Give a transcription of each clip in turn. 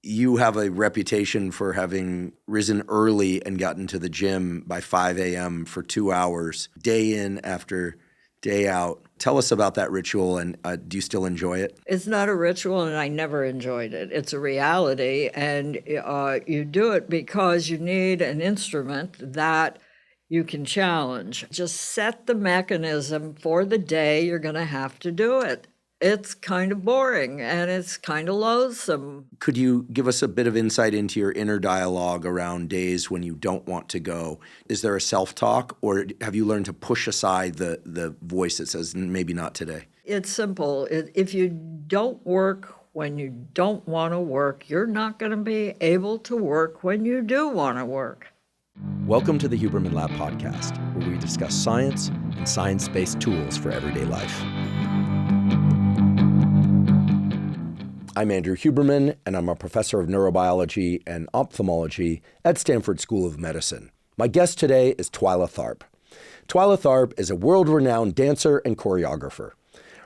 you have a reputation for having risen early and gotten to the gym by 5 a.m. for 2 hours, day in after day out. Tell us about that ritual, and do you still enjoy it? It's not a ritual, and I never enjoyed it. It's a reality, and you do it because you need an instrument that you can challenge. Just set the mechanism for the day you're going to have to do it. It's kind of boring, and it's kind of loathsome. Could you give us a bit of insight into your inner dialogue around days when you don't want to go? Is there a self-talk, or have you learned to push aside the voice that says, maybe not today? It's simple. If you don't work when you don't want to work, you're not going to be able to work when you do want to work. Welcome to the Huberman Lab podcast, where we discuss science and science-based tools for everyday life. I'm Andrew Huberman, and I'm a professor of neurobiology and ophthalmology at Stanford School of Medicine. My guest today is Twyla Tharp. Twyla Tharp is a world-renowned dancer and choreographer.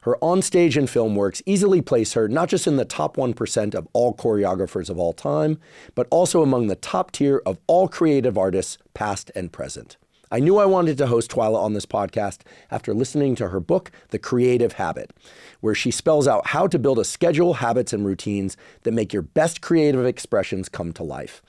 Her onstage and film works easily place her not just in the top 1% of all choreographers of all time, but also among the top tier of all creative artists, past and present. I knew I wanted to host Twyla on this podcast after listening to her book, The Creative Habit, where she spells out how to build a schedule, habits, and routines that make your best creative expressions come to life.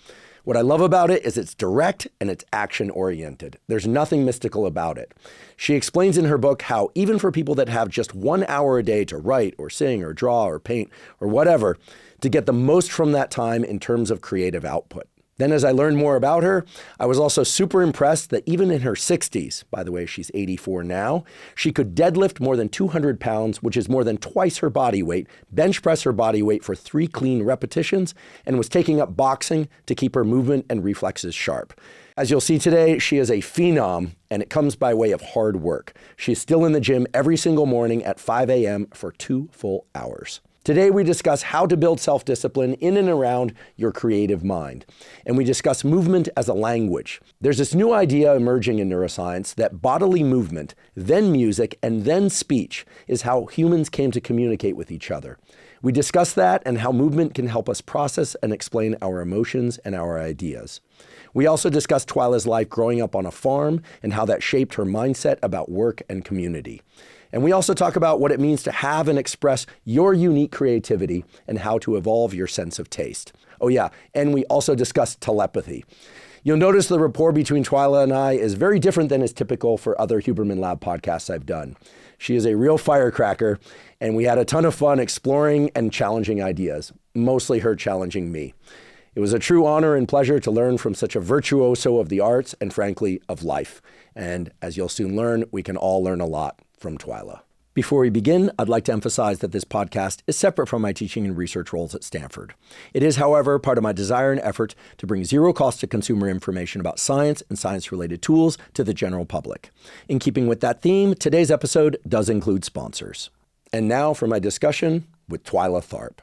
What I love about it is it's direct and it's action-oriented. There's nothing mystical about it. She explains in her book how even for people that have just 1 hour a day to write or sing or draw or paint or whatever, to get the most from that time in terms of creative output. Then as I learned more about her, I was also super impressed that even in her 60s, by the way, she's 84 now, she could deadlift more than 200 pounds, which is more than twice her body weight, bench press her body weight for 3 clean repetitions, and was taking up boxing to keep her movement and reflexes sharp. As you'll see today, she is a phenom, and it comes by way of hard work. She's still in the gym every single morning at 5 a.m. for 2 full hours. Today, we discuss how to build self-discipline in and around your creative mind. And we discuss movement as a language. There's this new idea emerging in neuroscience that bodily movement, then music, and then speech is how humans came to communicate with each other. We discuss that and how movement can help us process and explain our emotions and our ideas. We also discuss Twyla's life growing up on a farm and how that shaped her mindset about work and community. And we also talk about what it means to have and express your unique creativity and how to evolve your sense of taste. Oh yeah, and we also discuss telepathy. You'll notice the rapport between Twyla and I is very different than is typical for other Huberman Lab podcasts I've done. She is a real firecracker, and we had a ton of fun exploring and challenging ideas, mostly her challenging me. It was a true honor and pleasure to learn from such a virtuoso of the arts and frankly of life. And as you'll soon learn, we can all learn a lot from Twyla. Before we begin, I'd like to emphasize that this podcast is separate from my teaching and research roles at Stanford. It is, however, part of my desire and effort to bring zero cost to consumer information about science and science-related tools to the general public. In keeping with that theme, today's episode does include sponsors. And now for my discussion with Twyla Tharp.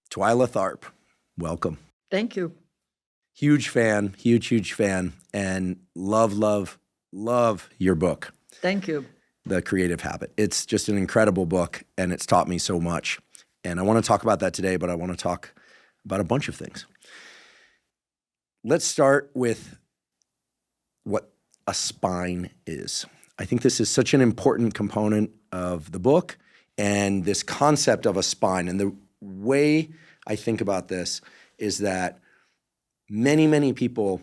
Twyla Tharp, welcome. Thank you. Huge fan, huge fan, and love your book. Thank you. The Creative Habit. It's just an incredible book, and it's taught me so much. And I want to talk about that today, but I want to talk about a bunch of things. Let's start with what a spine is. I think this is such an important component of the book and this concept of a spine. And the way I think about this is that many people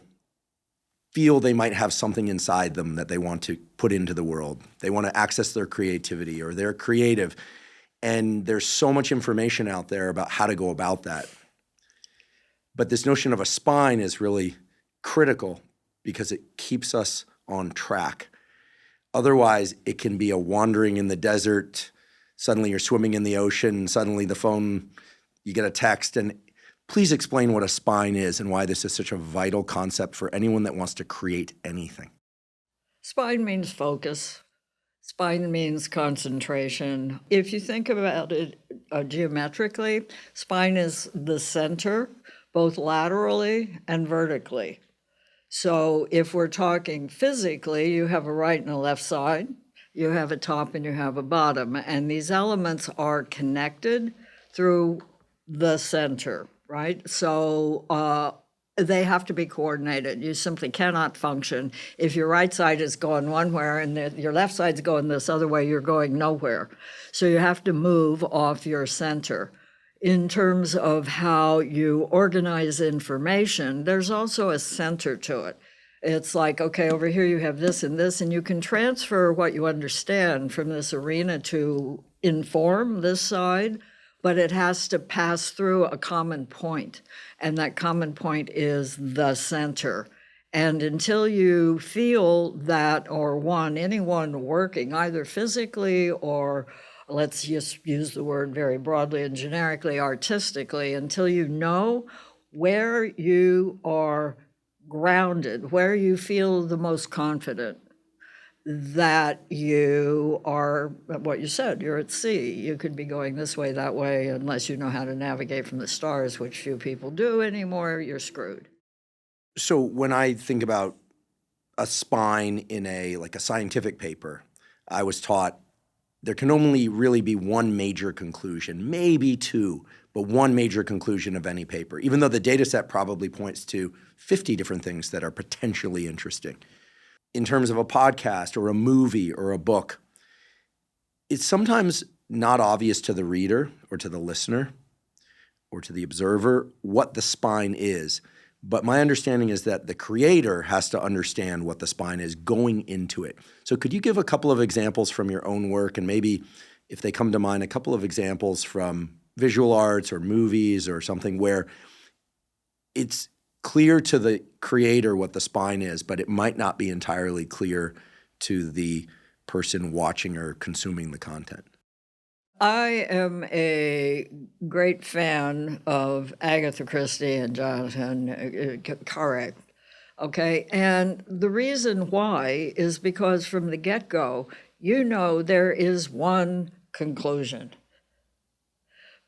feel they might have something inside them that they want to put into the world. They want to access their creativity, or they're creative. And there's so much information out there about how to go about that. But this notion of a spine is really critical because it keeps us on track. Otherwise, it can be a wandering in the desert. Suddenly you're swimming in the ocean. Suddenly the phone, you get a text, and please explain what a spine is and why this is such a vital concept for anyone that wants to create anything. Spine means focus. Spine means concentration. If you think about it geometrically, spine is the center, both laterally and vertically. So if we're talking physically, you have a right and a left side, you have a top and you have a bottom, and these elements are connected through the center. right? So they have to be coordinated. You simply cannot function. If your right side is going one way and your left side's going this other way, you're going nowhere. So you have to move off your center. In terms of how you organize information, there's also a center to it. It's like, okay, over here you have this, and you can transfer what you understand from this arena to inform this side, but it has to pass through a common point, and that common point is the center. And until you feel that, or anyone working either physically or, let's just use the word very broadly and generically, artistically, until you know where you are grounded, where you feel the most confident, that you are, what you said, you're at sea. You could be going this way, that way, unless you know how to navigate from the stars, which few people do anymore, you're screwed. So when I think about a spine in a scientific paper, I was taught there can only really be one major conclusion, maybe two, but one major conclusion of any paper, even though the data set probably points to 50 different things that are potentially interesting. In terms of a podcast or a movie or a book, it's sometimes not obvious to the reader or to the listener or to the observer what the spine is. But my understanding is that the creator has to understand what the spine is going into it. So could you give a couple of examples from your own work, and maybe, if they come to mind, a couple of examples from visual arts or movies or something where it's clear to the creator what the spine is, but it might not be entirely clear to the person watching or consuming the content? I am a great fan of Agatha Christie and Jonathan Carrick, okay? And the reason why is because from the get-go, you know there is one conclusion,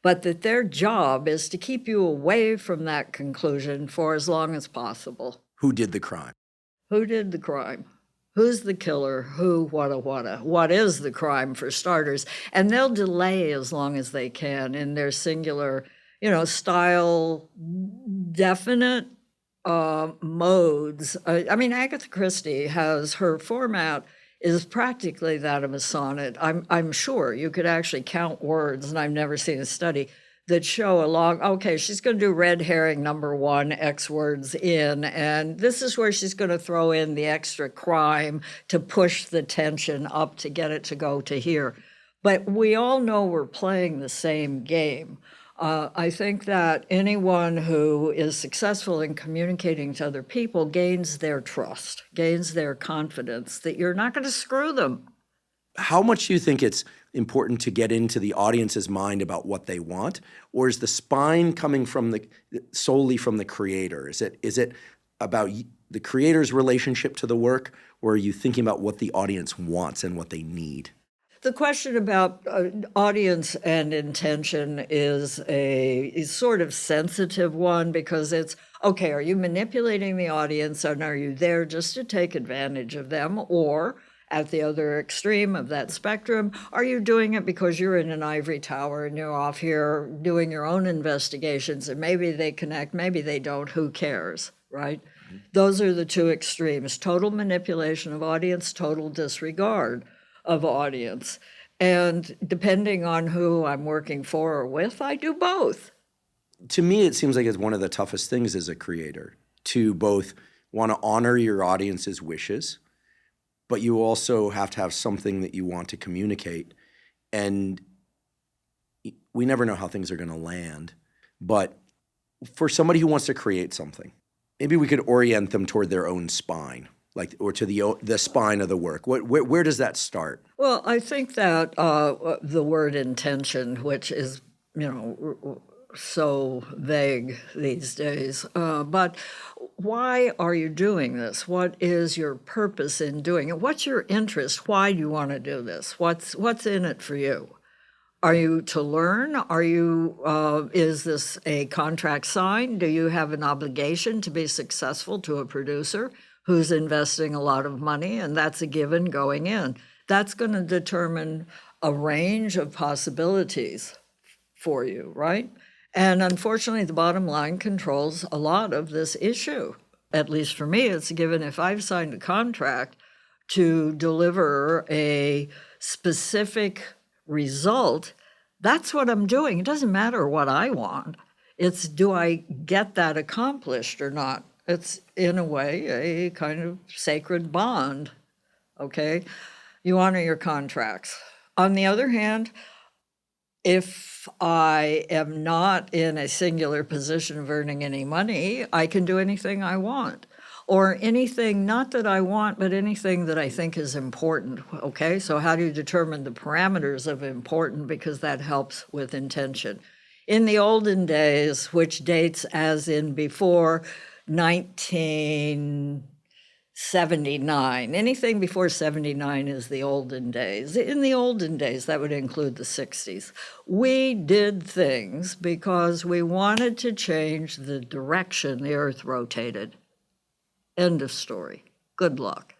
but that their job is to keep you away from that conclusion for as long as possible. Who did the crime? Who did the crime? Who's the killer? Who, what is the crime, for starters? And they'll delay as long as they can in their singular, style, definite modes. I mean, Agatha Christie has, her format is practically that of a sonnet. I'm sure you could actually count words, and I've never seen a study that show okay, she's going to do red herring number 1, X words in, and this is where she's going to throw in the extra crime to push the tension up to get it to go to here. But we all know we're playing the same game. I think that anyone who is successful in communicating to other people gains their trust, gains their confidence that you're not going to screw them. How much do you think it's important to get into the audience's mind about what they want? Or is the spine coming from solely from the creator? Is it about the creator's relationship to the work, or are you thinking about what the audience wants and what they need? The question about audience and intention is a sort of sensitive one, because it's, okay, are you manipulating the audience, and are you there just to take advantage of them? Or at the other extreme of that spectrum, are you doing it because you're in an ivory tower and you're off here doing your own investigations, and maybe they connect, maybe they don't, who cares, right? Mm-hmm. Those are the two extremes: total manipulation of audience, total disregard of audience. And depending on who I'm working for or with, I do both. To me, it seems like it's one of the toughest things as a creator, to both want to honor your audience's wishes, but you also have to have something that you want to communicate. And we never know how things are going to land. But for somebody who wants to create something, maybe we could orient them toward their own spine, or to the spine of the work. Where does that start? Well, I think that the word intention, which is, so vague these days, but why are you doing this? What is your purpose in doing it? What's your interest? Why do you want to do this? What's in it for you? Are you to learn? Is this a contract signed? Do you have an obligation to be successful to a producer who's investing a lot of money? And that's a given going in. That's going to determine a range of possibilities for you, right? And unfortunately, the bottom line controls a lot of this issue. At least for me, it's given if I've signed a contract to deliver a specific result, that's what I'm doing. It doesn't matter what I want. It's do I get that accomplished or not? It's, in a way, a kind of sacred bond, okay? You honor your contracts. On the other hand, if I am not in a singular position of earning any money, I can do anything I want. Or anything, not that I want, but anything that I think is important, okay? So how do you determine the parameters of important? Because that helps with intention. In the olden days, which dates as in before 1979, anything before 79 is the olden days. In the olden days, that would include the 60s. We did things because we wanted to change the direction the earth rotated. End of story. Good luck.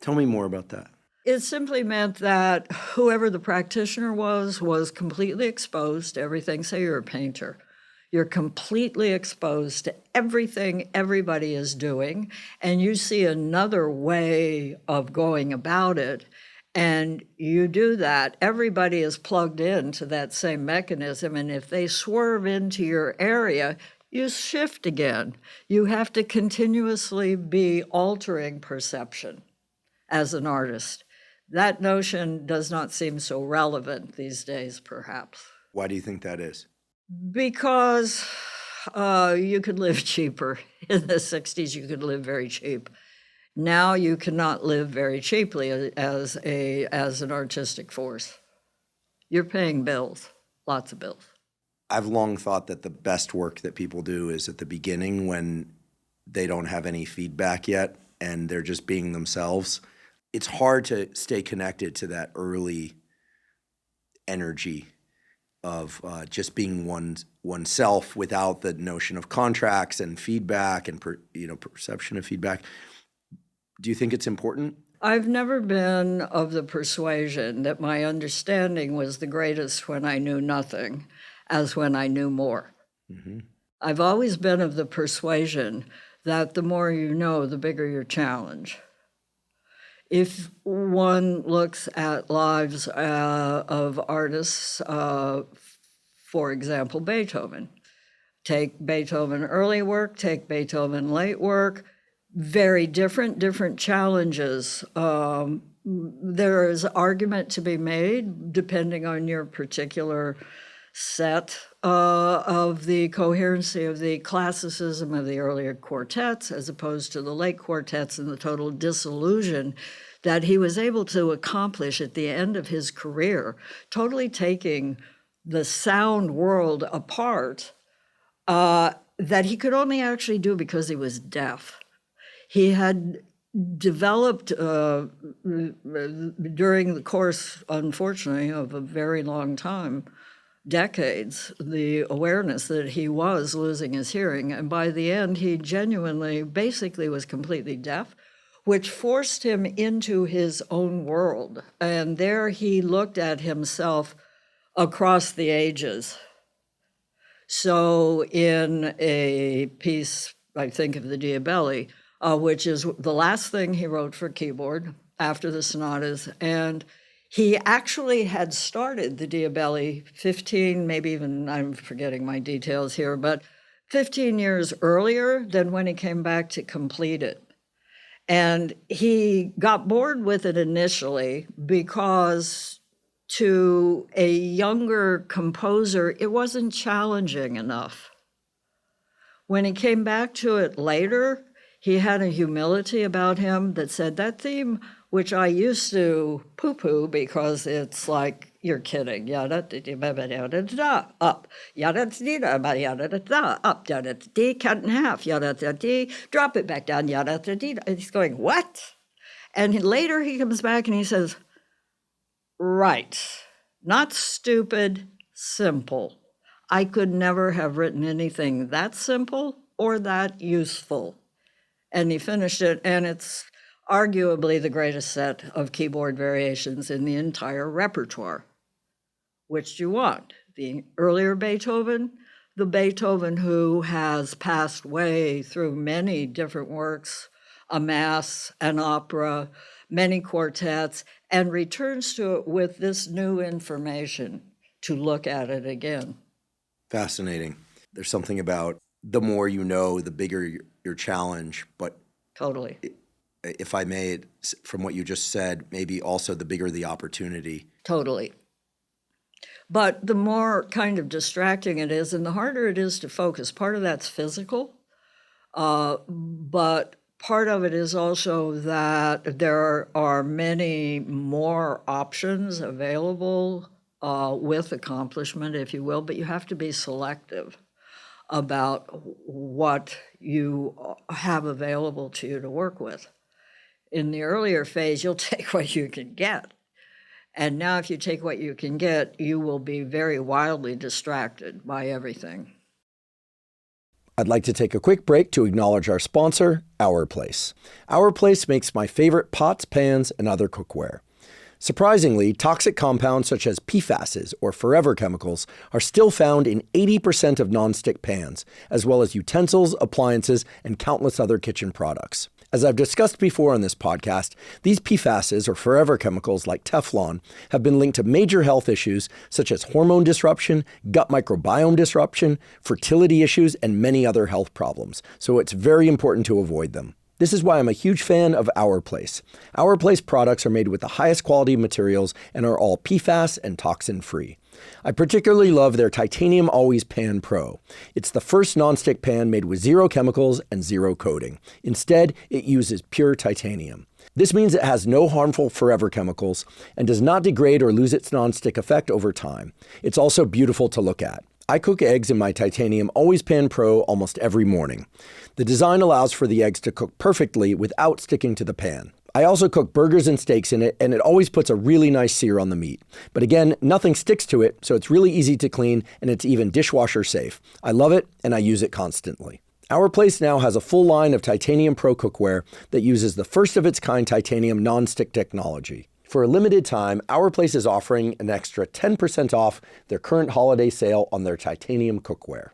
Tell me more about that. It simply meant that whoever the practitioner was completely exposed to everything. Say you're a painter. You're completely exposed to everything everybody is doing, and you see another way of going about it, and you do that. Everybody is plugged into that same mechanism, and if they swerve into your area, you shift again. You have to continuously be altering perception as an artist. That notion does not seem so relevant these days, perhaps. Why do you think that is? Because you could live cheaper. In the 60s, you could live very cheap. Now you cannot live very cheaply as an artistic force. You're paying bills, lots of bills. I've long thought that the best work that people do is at the beginning when they don't have any feedback yet and they're just being themselves. It's hard to stay connected to that early energy of just being oneself without the notion of contracts and feedback and perception of feedback. Do you think it's important? I've never been of the persuasion that my understanding was the greatest when I knew nothing as when I knew more. Mm-hmm. I've always been of the persuasion that the more you know, the bigger your challenge. If one looks at lives of artists, for example, Beethoven, take Beethoven early work, take Beethoven late work, very different challenges. There is argument to be made depending on your particular set of the coherency of the classicism of the earlier quartets as opposed to the late quartets and the total disillusion that he was able to accomplish at the end of his career, totally taking the sound world apart that he could only actually do because he was deaf. He had developed during the course, unfortunately, of a very long time, decades, the awareness that he was losing his hearing. And by the end, he genuinely, basically was completely deaf, which forced him into his own world. And there he looked at himself across the ages. So in a piece, I think of the Diabelli, which is the last thing he wrote for keyboard after the sonatas, and he actually had started the Diabelli 15, maybe even, I'm forgetting my details here, but 15 years earlier than when he came back to complete it. And he got bored with it initially because to a younger composer, it wasn't challenging enough. When he came back to it later, he had a humility about him that said, that theme, which I used to poo-poo because it's like, you're kidding, yada-da-da-da-da, up, yada-da-da-da-da, up, yada-da-da, cut in half, yada-da-da, drop it back down, yada-da-da. He's going, what? And later he comes back and he says, right, not stupid, simple. I could never have written anything that simple or that useful. And he finished it, and it's arguably the greatest set of keyboard variations in the entire repertoire. Which do you want? The earlier Beethoven, the Beethoven who has passed way through many different works, a mass, an opera, many quartets, and returns to it with this new information to look at it again. Fascinating. There's something about the more you know, the bigger your challenge. But Totally. if I may, from what you just said, maybe also the bigger the opportunity. Totally. But the more kind of distracting it is, and the harder it is to focus. Part of that's physical, but part of it is also that there are many more options available with accomplishment, if you will, but you have to be selective about what you have available to you to work with. In the earlier phase, you'll take what you can get. And now if you take what you can get, you will be very wildly distracted by everything. I'd like to take a quick break to acknowledge our sponsor, Our Place. Our Place makes my favorite pots, pans, and other cookware. Surprisingly, toxic compounds such as PFASs or forever chemicals are still found in 80% of nonstick pans, as well as utensils, appliances, and countless other kitchen products. As I've discussed before on this podcast, these PFASs, or forever chemicals like Teflon, have been linked to major health issues such as hormone disruption, gut microbiome disruption, fertility issues, and many other health problems, so it's very important to avoid them. This is why I'm a huge fan of Our Place. Our Place products are made with the highest quality materials and are all PFAS and toxin-free. I particularly love their Titanium Always Pan Pro. It's the first nonstick pan made with zero chemicals and zero coating. Instead, it uses pure titanium. This means it has no harmful forever chemicals and does not degrade or lose its nonstick effect over time. It's also beautiful to look at. I cook eggs in my Titanium Always Pan Pro almost every morning. The design allows for the eggs to cook perfectly without sticking to the pan. I also cook burgers and steaks in it, and it always puts a really nice sear on the meat. But again, nothing sticks to it, so it's really easy to clean, and it's even dishwasher safe. I love it, and I use it constantly. Our Place now has a full line of Titanium Pro cookware that uses the first of its kind titanium non-stick technology. For a limited time, Our Place is offering an extra 10% off their current holiday sale on their titanium cookware.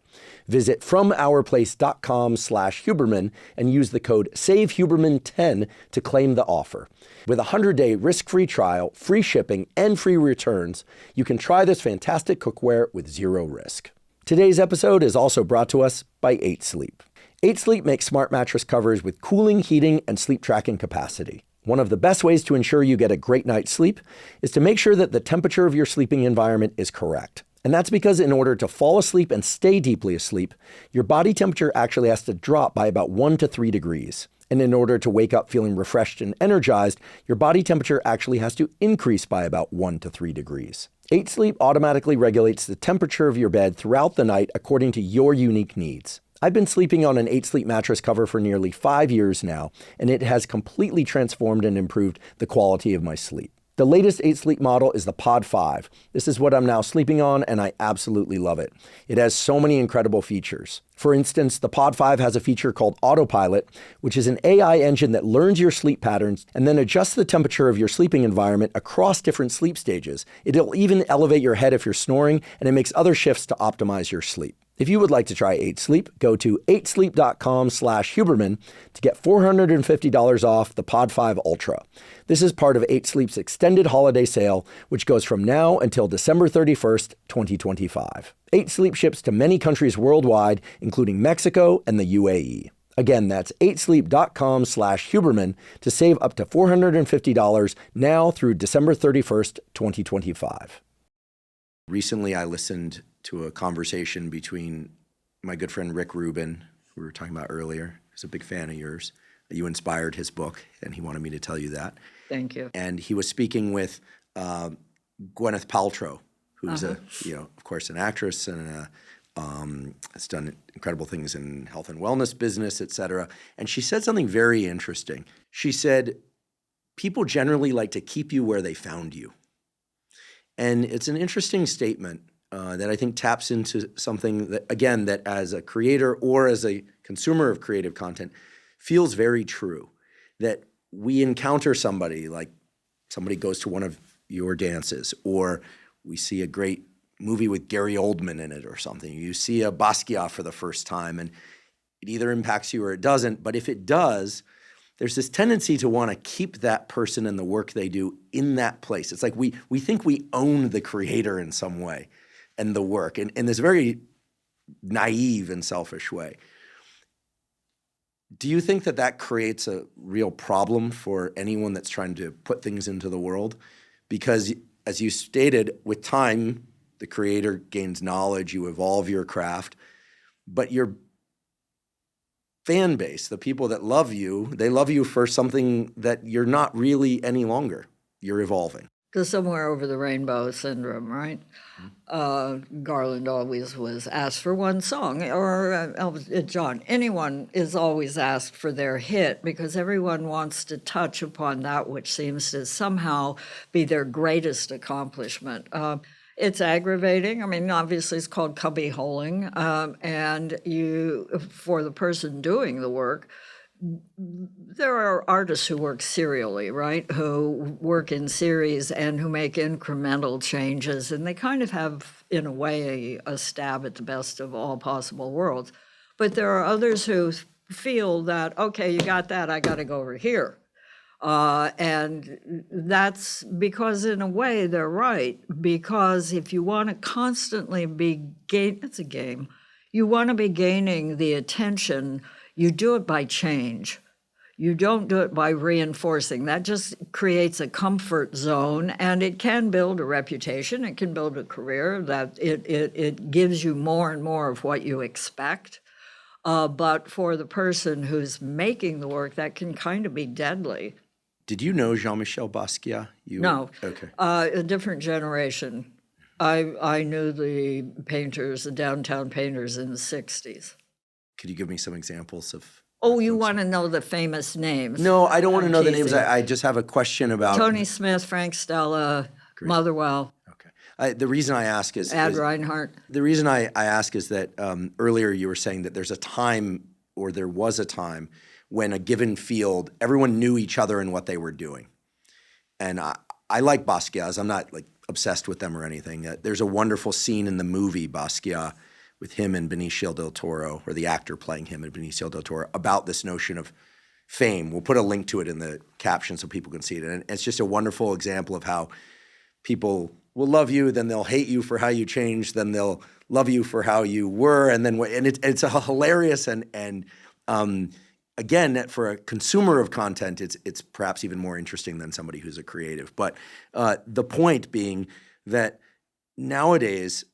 Visit FromOurPlace.com/Huberman and use the code SAVEHuberman10 to claim the offer. With a 100-day risk-free trial, free shipping, and free returns, you can try this fantastic cookware with zero risk. Today's episode is also brought to us by 8 Sleep. 8 Sleep makes smart mattress covers with cooling, heating, and sleep tracking capacity. One of the best ways to ensure you get a great night's sleep is to make sure that the temperature of your sleeping environment is correct. And that's because in order to fall asleep and stay deeply asleep, your body temperature actually has to drop by about 1 to 3 degrees. And in order to wake up feeling refreshed and energized, your body temperature actually has to increase by about 1 to 3 degrees. 8 Sleep automatically regulates the temperature of your bed throughout the night according to your unique needs. I've been sleeping on an 8 Sleep mattress cover for nearly 5 years now, and it has completely transformed and improved the quality of my sleep. The latest 8 Sleep model is the Pod 5. This is what I'm now sleeping on, and I absolutely love it. It has so many incredible features. For instance, the Pod 5 has a feature called Autopilot, which is an AI engine that learns your sleep patterns and then adjusts the temperature of your sleeping environment across different sleep stages. It'll even elevate your head if you're snoring, and it makes other shifts to optimize your sleep. If you would like to try 8 Sleep, go to 8sleep.com/Huberman to get $450 off the Pod 5 Ultra. This is part of 8 Sleep's extended holiday sale, which goes from now until December 31st, 2025. 8 Sleep ships to many countries worldwide, including Mexico and the UAE. Again, that's 8sleep.com/Huberman to save up to $450 now through December 31st, 2025. Recently, I listened to a conversation between my good friend Rick Rubin, who we were talking about earlier. He's a big fan of yours. You inspired his book, and he wanted me to tell you that. Thank you. And he was speaking with Gwyneth Paltrow, who's of course, an actress and has done incredible things in health and wellness business, et cetera. And she said something very interesting. She said, people generally like to keep you where they found you. And it's an interesting statement that I think taps into something that, again, that as a creator or as a consumer of creative content feels very true. That we encounter somebody, like somebody goes to one of your dances, or we see a great movie with Gary Oldman in it or something. You see a Basquiat for the first time, and it either impacts you or it doesn't. But if it does, there's this tendency to want to keep that person and the work they do in that place. It's like we think we own the creator in some way and the work in this very naive and selfish way. Do you think that creates a real problem for anyone that's trying to put things into the world? Because as you stated, with time, the creator gains knowledge, you evolve your craft, but your fan base, the people that love you, they love you for something that you're not really any longer. You're evolving. The somewhere over the rainbow syndrome, right? Garland always was asked for one song, or John, anyone is always asked for their hit because everyone wants to touch upon that which seems to somehow be their greatest accomplishment. It's aggravating. I mean, obviously it's called Cubby-Holing, and for the person doing the work, there are artists who work serially, right, who work in series and who make incremental changes, and they kind of have, in a way, a stab at the best of all possible worlds. But there are others who feel that, okay, you got that, I got to go over here. And that's because, in a way, they're right, because if you want to constantly it's a game, you want to be gaining the attention. You do it by change. You don't do it by reinforcing. That just creates a comfort zone, and it can build a reputation. It can build a career that it gives you more and more of what you expect. But for the person who's making the work, that can kind of be deadly. Did you know Jean-Michel Basquiat? No. Okay. A different generation. I knew the painters, the downtown painters in the 60s. Could you give me some examples of? Oh, you want to know the famous names? No, I don't want to know the names. I just have a question about Tony Smith, Frank Stella, Great. Motherwell. Okay. The reason I ask is Reinhardt. The reason I ask is that earlier you were saying that there's a time, or there was a time, when a given field, everyone knew each other and what they were doing. And I like Basquiat. I'm not like obsessed with them or anything. There's a wonderful scene in the movie Basquiat with him and Benicio del Toro, or the actor playing him and Benicio del Toro, about this notion of fame. We'll put a link to it in the caption so people can see it. And it's just a wonderful example of how people will love you, then they'll hate you for how you changed, then they'll love you for how you were, and it's a hilarious and again, for a consumer of content, it's perhaps even more interesting than somebody who's a creative. But the point being that nowadays,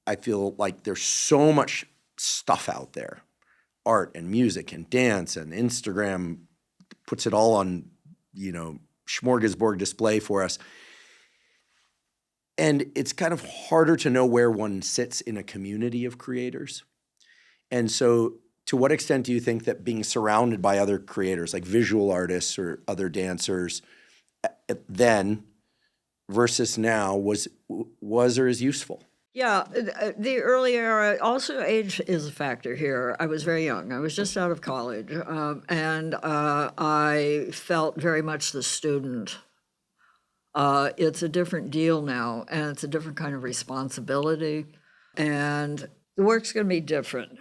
I feel like there's so much stuff out there, art and music and dance, and Instagram puts it all on, smorgasbord display for us. And it's kind of harder to know where one sits in a community of creators. And so to what extent do you think that being surrounded by other creators, like visual artists or other dancers, then versus now was or is useful? Yeah, the early era, also age is a factor here. I was very young. I was just out of college, and I felt very much the student. It's a different deal now, and it's a different kind of responsibility, and the work's going to be different.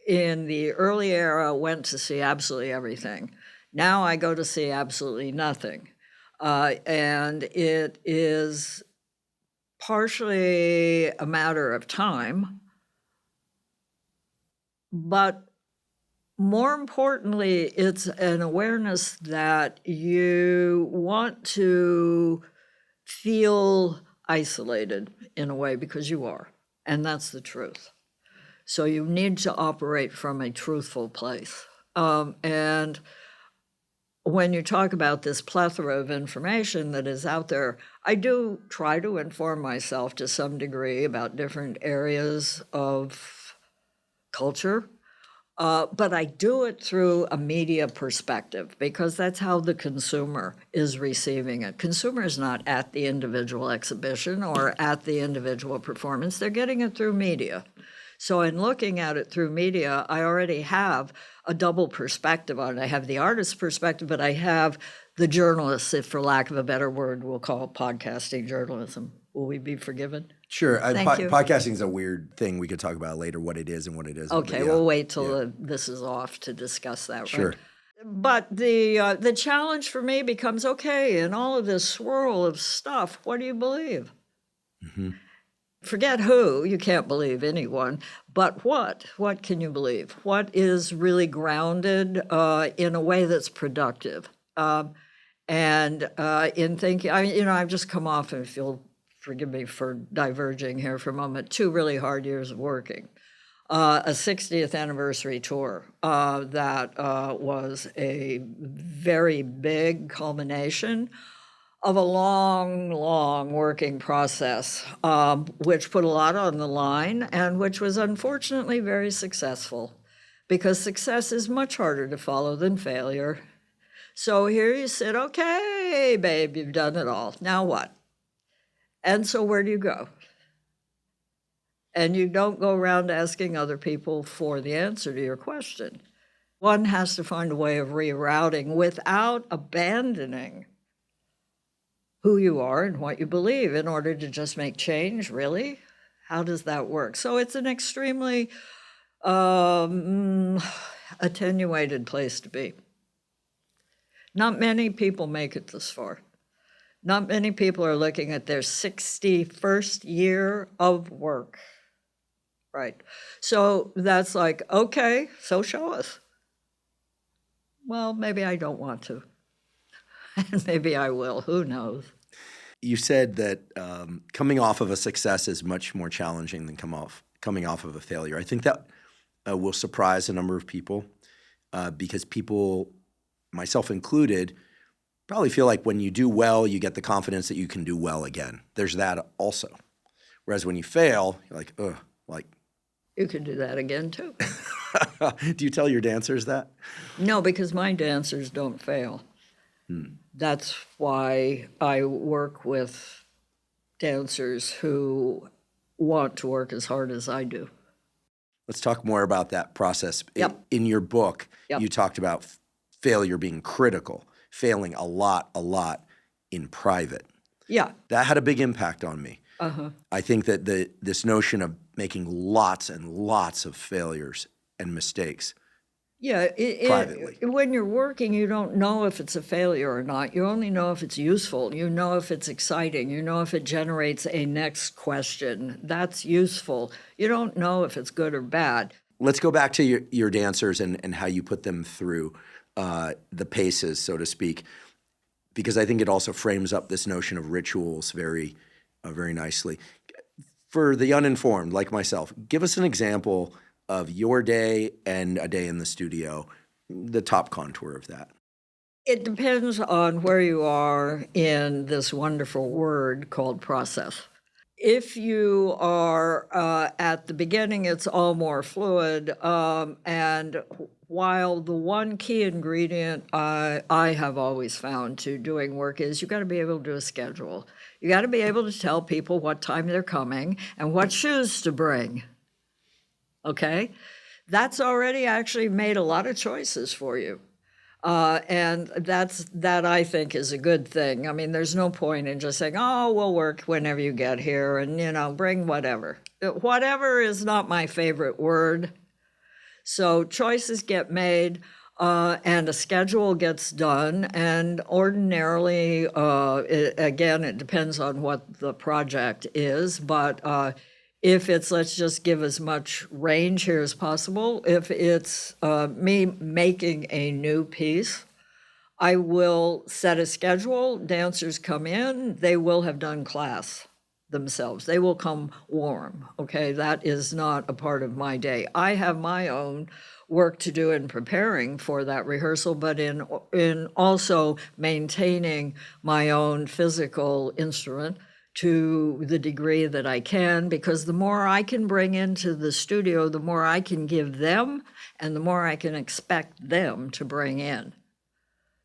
In the early era, I went to see absolutely everything. Now I go to see absolutely nothing, and it is partially a matter of time, but more importantly, it's an awareness that you want to feel isolated in a way, because you are, and that's the truth. So you need to operate from a truthful place. And when you talk about this plethora of information that is out there, I do try to inform myself to some degree about different areas of culture, but I do it through a media perspective, because that's how the consumer is receiving it. Consumer is not at the individual exhibition or at the individual performance. They're getting it through media. So in looking at it through media, I already have a double perspective on it. I have the artist's perspective, but I have the journalist, if for lack of a better word, we'll call it podcasting journalism. Will we be forgiven? Sure. Thank you. Podcasting is a weird thing. We could talk about later what it is and what it isn't. Okay, we'll wait till this is off to discuss that, right? Sure. But the challenge for me becomes, okay, in all of this swirl of stuff, what do you believe? Mm-hmm. Forget who, you can't believe anyone, but what? What can you believe? What is really grounded in a way that's productive? And in thinking, I've just come off, and if you'll forgive me for diverging here for a moment, 2 really hard years of working. A 60th anniversary tour that was a very big culmination of a long, long working process, which put a lot on the line and which was unfortunately very successful, because success is much harder to follow than failure. So here you sit, okay, babe, you've done it all. Now what? And so where do you go? And you don't go around asking other people for the answer to your question. One has to find a way of rerouting without abandoning who you are and what you believe in order to just make change, really? How does that work? So it's an extremely attenuated place to be. Not many people make it this far. Not many people are looking at their 61st year of work. Right. So that's like, okay, so show us. Well, maybe I don't want to. And maybe I will. Who knows? You said that coming off of a success is much more challenging than coming off of a failure. I think that will surprise a number of people because people, myself included, probably feel like when you do well, you get the confidence that you can do well again. There's that also. Whereas when you fail, you're like, ugh, like. You can do that again, too. Do you tell your dancers that? No, because my dancers don't fail. That's why I work with dancers who want to work as hard as I do. Let's talk more about that process. Yep. In your book, Yep. You talked about failure being critical, failing a lot in private. Yeah. That had a big impact on me. Uh-huh. I think that this notion of making lots and lots of failures and mistakes privately. When you're working, you don't know if it's a failure or not. You only know if it's useful. You know if it's exciting. You know if it generates a next question. That's useful. You don't know if it's good or bad. Let's go back to your dancers and how you put them through the paces, so to speak, because I think it also frames up this notion of rituals very nicely. For the uninformed, like myself, give us an example of your day and a day in the studio, the top contour of that. It depends on where you are in this wonderful word called process. If you are at the beginning, it's all more fluid. And while the one key ingredient I have always found to doing work is you got to be able to do a schedule. You got to be able to tell people what time they're coming and what shoes to bring. Okay? That's already actually made a lot of choices for you. And that I think is a good thing. I mean, there's no point in just saying, oh, we'll work whenever you get here and, bring whatever. Whatever is not my favorite word. So choices get made and a schedule gets done. And ordinarily, it depends on what the project is, but if it's, let's just give as much range here as possible. If it's me making a new piece, I will set a schedule. Dancers come in. They will have done class themselves. They will come warm, okay? That is not a part of my day. I have my own work to do in preparing for that rehearsal, but in also maintaining my own physical instrument to the degree that I can, because the more I can bring into the studio, the more I can give them and the more I can expect them to bring in.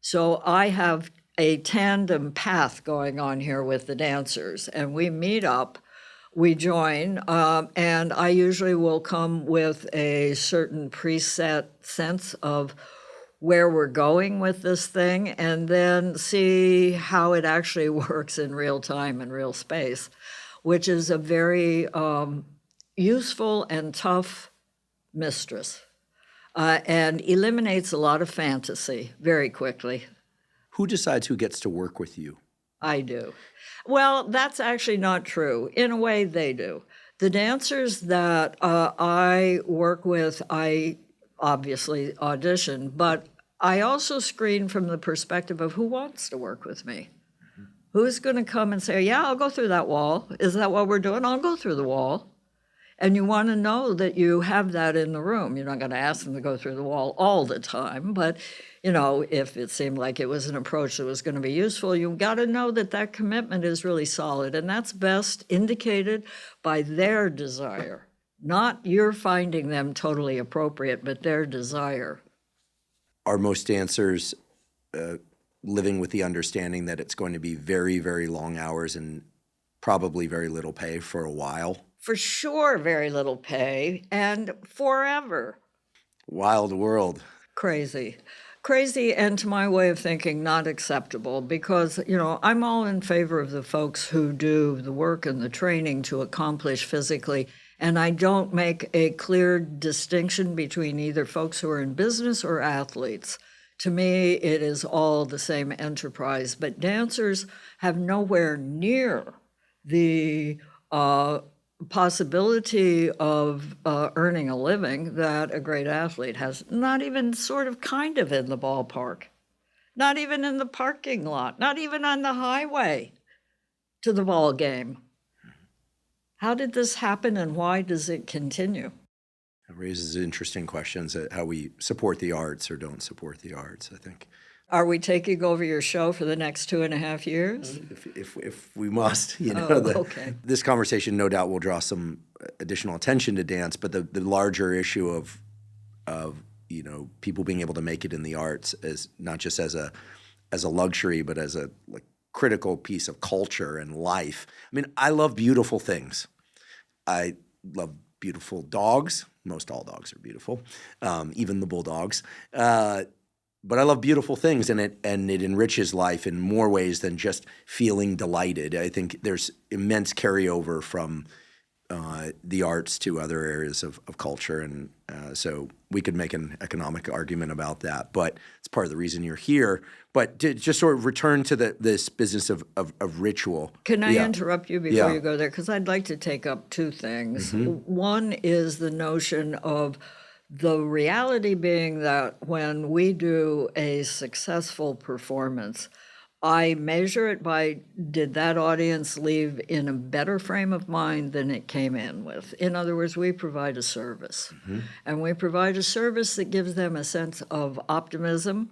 So I have a tandem path going on here with the dancers, and we meet up, we join, and I usually will come with a certain preset sense of where we're going with this thing and then see how it actually works in real time and real space, which is a very useful and tough mistress, and eliminates a lot of fantasy very quickly. Who decides who gets to work with you? I do. Well, that's actually not true. In a way, they do. The dancers that I work with, I obviously audition, but I also screen from the perspective of who wants to work with me. Who's going to come and say, yeah, I'll go through that wall. Is that what we're doing? I'll go through the wall. And you want to know that you have that in the room. You're not going to ask them to go through the wall all the time, but if it seemed like it was an approach that was going to be useful, you've got to know that that commitment is really solid, and that's best indicated by their desire, not you're finding them totally appropriate, but their desire. Are most dancers living with the understanding that it's going to be very, very long hours and probably very little pay for a while? For sure, very little pay, and forever. Wild world. Crazy, and to my way of thinking, not acceptable, because, I'm all in favor of the folks who do the work and the training to accomplish physically, and I don't make a clear distinction between either folks who are in business or athletes. To me, it is all the same enterprise, but dancers have nowhere near the possibility of earning a living that a great athlete has, not even kind of in the ballpark, not even in the parking lot, not even on the highway to the ball game. How did this happen and why does it continue? It raises interesting questions at how we support the arts or don't support the arts, I think. Are we taking over your show for the next 2.5 years? If we must, okay. This conversation no doubt will draw some additional attention to dance, but the larger issue of people being able to make it in the arts is not just as a luxury, but as a critical piece of culture and life. I mean, I love beautiful things. I love beautiful dogs. Most all dogs are beautiful, even the bulldogs. But I love beautiful things, and it enriches life in more ways than just feeling delighted. I think there's immense carryover from the arts to other areas of culture, and so we could make an economic argument about that. But it's part of the reason you're here. But to just sort of return to this business of ritual. Can I interrupt you before you go there? Because I'd like to take up two things. Mm-hmm. One is the notion of the reality being that when we do a successful performance, I measure it by, did that audience leave in a better frame of mind than it came in with? In other words, we provide a service. Mm-hmm. And we provide a service that gives them a sense of optimism.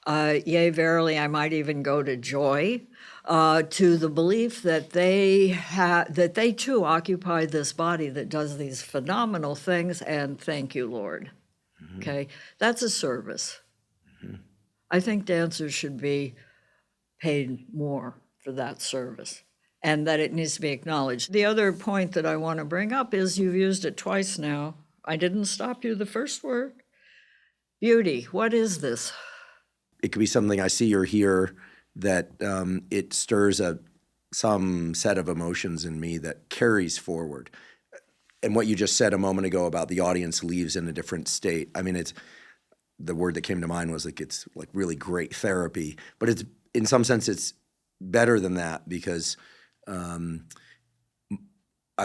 Yea, verily, I might even go to joy, to the belief that they too occupy this body that does these phenomenal things, and thank you, Lord. Mm-hmm. Okay, that's a service. Mm-hmm. I think dancers should be paid more for that service, and that it needs to be acknowledged. The other point that I want to bring up is you've used it twice now. I didn't stop you the first word. Beauty, what is this? It could be something I see or hear that it stirs some set of emotions in me that carries forward. And what you just said a moment ago about the audience leaves in a different state, I mean, it's the word that came to mind was it's really great therapy, but it's in some sense it's better than that, because I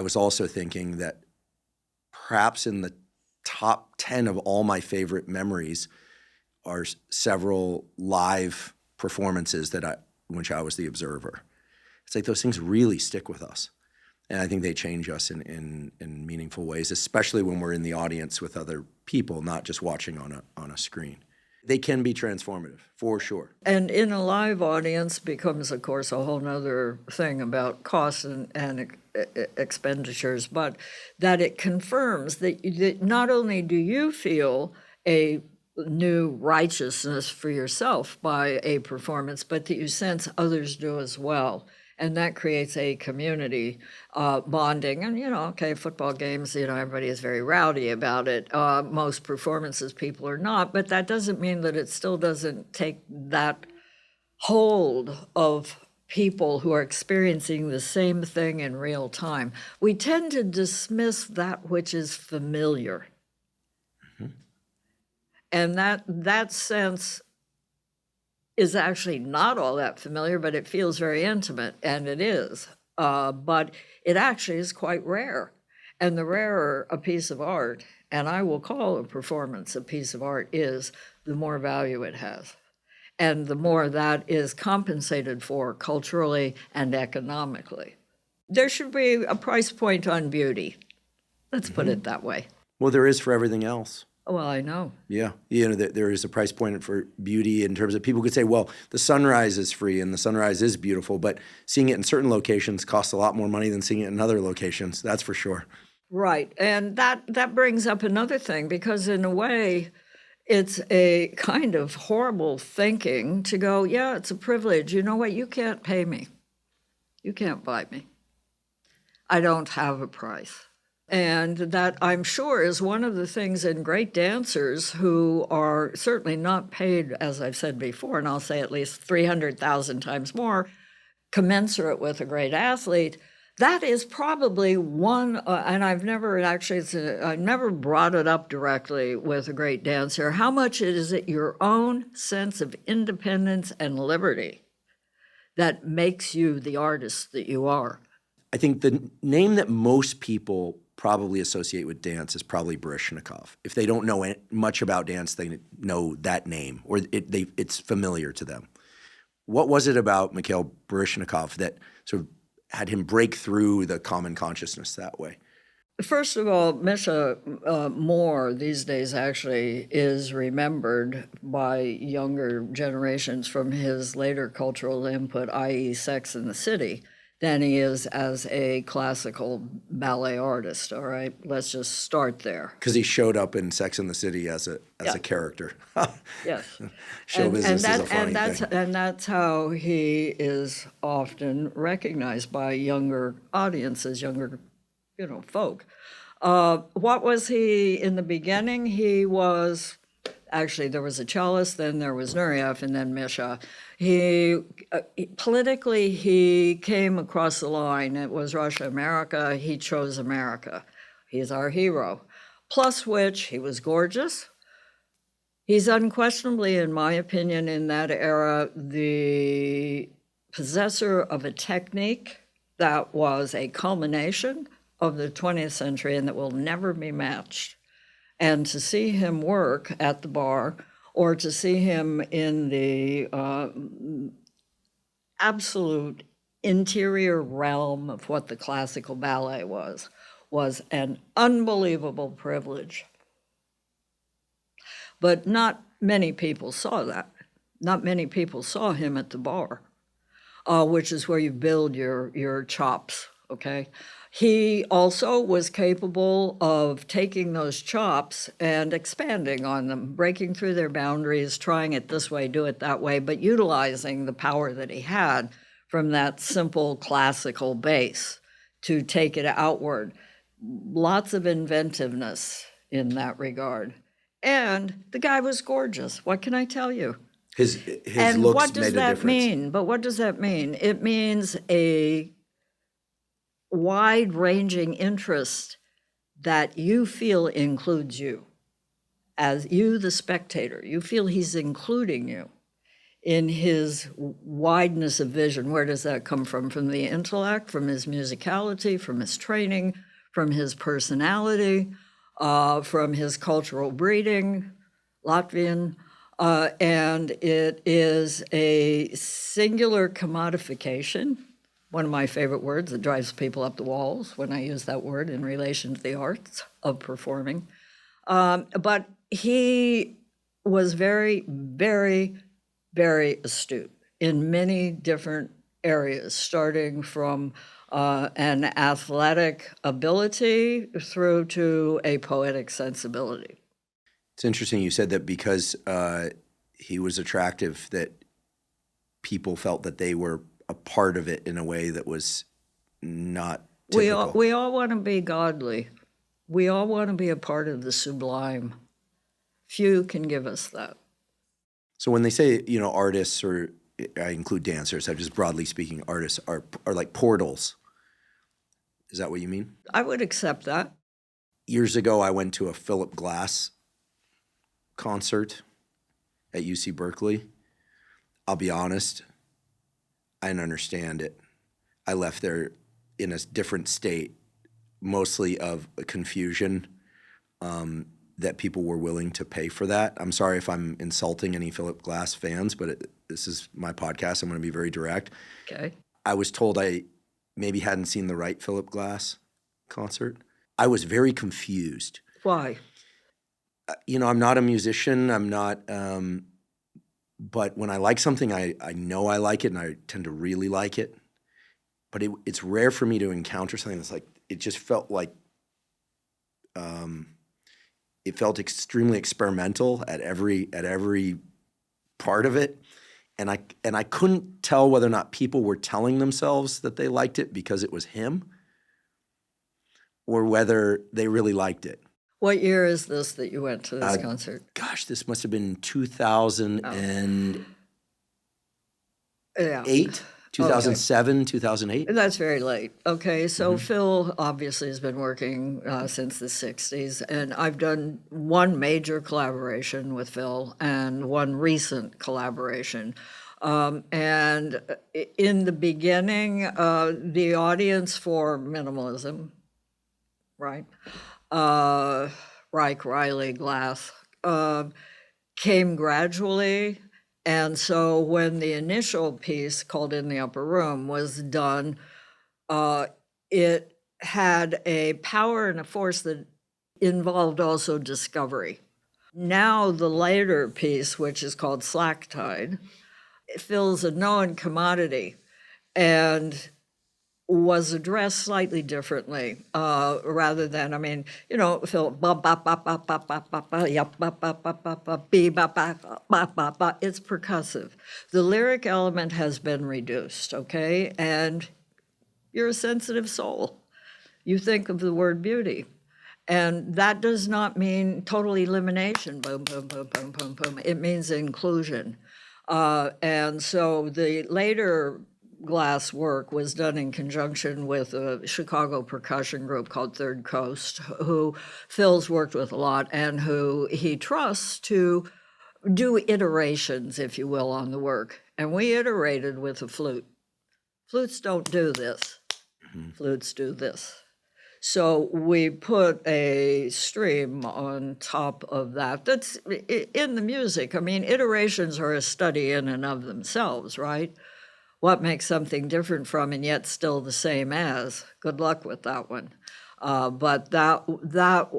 was also thinking that perhaps in the top 10 of all my favorite memories are several live performances in which I was the observer. It's like those things really stick with us. And I think they change us in meaningful ways, especially when we're in the audience with other people, not just watching on a screen. They can be transformative, for sure. And in a live audience becomes, of course, a whole nother thing about costs and expenditures, but that it confirms that not only do you feel a new righteousness for yourself by a performance, but that you sense others do as well. And that creates a community bonding. And, okay, football games, everybody is very rowdy about it. Most performances, people are not. But that doesn't mean that it still doesn't take that hold of people who are experiencing the same thing in real time. We tend to dismiss that which is familiar. Mm-hmm. And that sense is actually not all that familiar, but it feels very intimate, and it is. But it actually is quite rare. And the rarer a piece of art, and I will call a performance a piece of art, is, the more value it has. And the more that is compensated for culturally and economically. There should be a price point on beauty. Let's put it that way. Well, there is for everything else. Well, I know. Yeah. There is a price point for beauty in terms of people could say, well, the sunrise is free and the sunrise is beautiful, but seeing it in certain locations costs a lot more money than seeing it in other locations. That's for sure. Right. And that brings up another thing, because in a way, it's a kind of horrible thinking to go, yeah, it's a privilege. You know what? You can't pay me. You can't buy me. I don't have a price. And that, I'm sure, is one of the things in great dancers who are certainly not paid, as I've said before, and I'll say at least 300,000 times more, commensurate with a great athlete. That is probably one, and I've never brought it up directly with a great dancer. How much is it your own sense of independence and liberty that makes you the artist that you are? I think the name that most people probably associate with dance is probably Baryshnikov. If they don't know much about dance, they know that name, or it's familiar to them. What was it about Mikhail Baryshnikov that sort of had him break through the common consciousness that way? First of all, Misha more these days actually is remembered by younger generations from his later cultural input, i.e. Sex and the City, than he is as a classical ballet artist, all right? Let's just start there. Because he showed up in Sex and the City as a character. Yes. Show business is a funny thing. And that's how he is often recognized by younger audiences, younger, folk. What was he in the beginning? He was, actually, there was a cellist, then there was Nureyev, and then Misha. Politically, he came across the line. It was Russia, America. He chose America. He's our hero. Plus which, he was gorgeous. He's unquestionably, in my opinion, in that era, the possessor of a technique that was a culmination of the 20th century and that will never be matched. And to see him work at the Barre, or to see him in the absolute interior realm of what the classical ballet was an unbelievable privilege. But not many people saw that. Not many people saw him at the Barre, which is where you build your chops, okay? He also was capable of taking those chops and expanding on them, breaking through their boundaries, trying it this way, do it that way, but utilizing the power that he had from that simple classical base to take it outward. Lots of inventiveness in that regard. And the guy was gorgeous. What can I tell you? His and looks what does made a that difference. mean? But what does that mean? It means a wide-ranging interest that you feel includes you. As you, the spectator, you feel he's including you in his wideness of vision. Where does that come from? From the intellect, from his musicality, from his training, from his personality, from his cultural breeding, Latvian, and it is a singular commodification. One of my favorite words that drives people up the walls when I use that word in relation to the arts of performing. But he was very, very, very astute in many different areas, starting from an athletic ability through to a poetic sensibility. It's interesting you said that because he was attractive, that people felt that they were a part of it in a way that was not We typical. all want to be godly. We all want to be a part of the sublime. Few can give us that. So when they say, artists, or I include dancers, I'm just broadly speaking, artists are like portals. Is that what you mean? I would accept that. Years ago, I went to a Philip Glass concert at UC Berkeley. I'll be honest, I didn't understand it. I left there in a different state, mostly of confusion, that people were willing to pay for that. I'm sorry if I'm insulting any Philip Glass fans, but this is my podcast. I'm going to be very direct. Okay. I was told I maybe hadn't seen the right Philip Glass concert. I was very confused. Why? I'm not a musician. I'm not, but when I like something, I know I like it, and I tend to really like it. But it's rare for me to encounter something that's like, it just felt like, it felt extremely experimental at every part of it. And I couldn't tell whether or not people were telling themselves that they liked it because it was him, or whether they really liked it. What year is this that you went to this concert? Gosh, this must have been 2008, Yeah. 2007, 2008. That's very late. Okay, so Phil obviously has been working since the 60s, and I've done one major collaboration with Phil and one recent collaboration. And in the beginning, the audience for Minimalism, right? Reich, Riley, Glass, came gradually. And so when the initial piece called In the Upper Room was done, it had a power and a force that involved also discovery. Now the later piece, which is called Slack Tide, fills a known commodity and was addressed slightly differently, rather than, Phil, ba ba ba ba ba ba ba ba, yep, ba ba ba ba ba, be ba ba ba ba ba. It's percussive. The lyric element has been reduced, okay? And you're a sensitive soul. You think of the word beauty. And that does not mean total elimination, boom, boom, boom, boom, boom, boom. It means inclusion. And so the later Glass work was done in conjunction with a Chicago percussion group called Third Coast, who Phil's worked with a lot and who he trusts to do iterations, if you will, on the work. And we iterated with a flute. Flutes don't do this. Flutes do this. So we put a stream on top of that. That's in the music. Iterations are a study in and of themselves, right? What makes something different from and yet still the same as? Good luck with that one. But that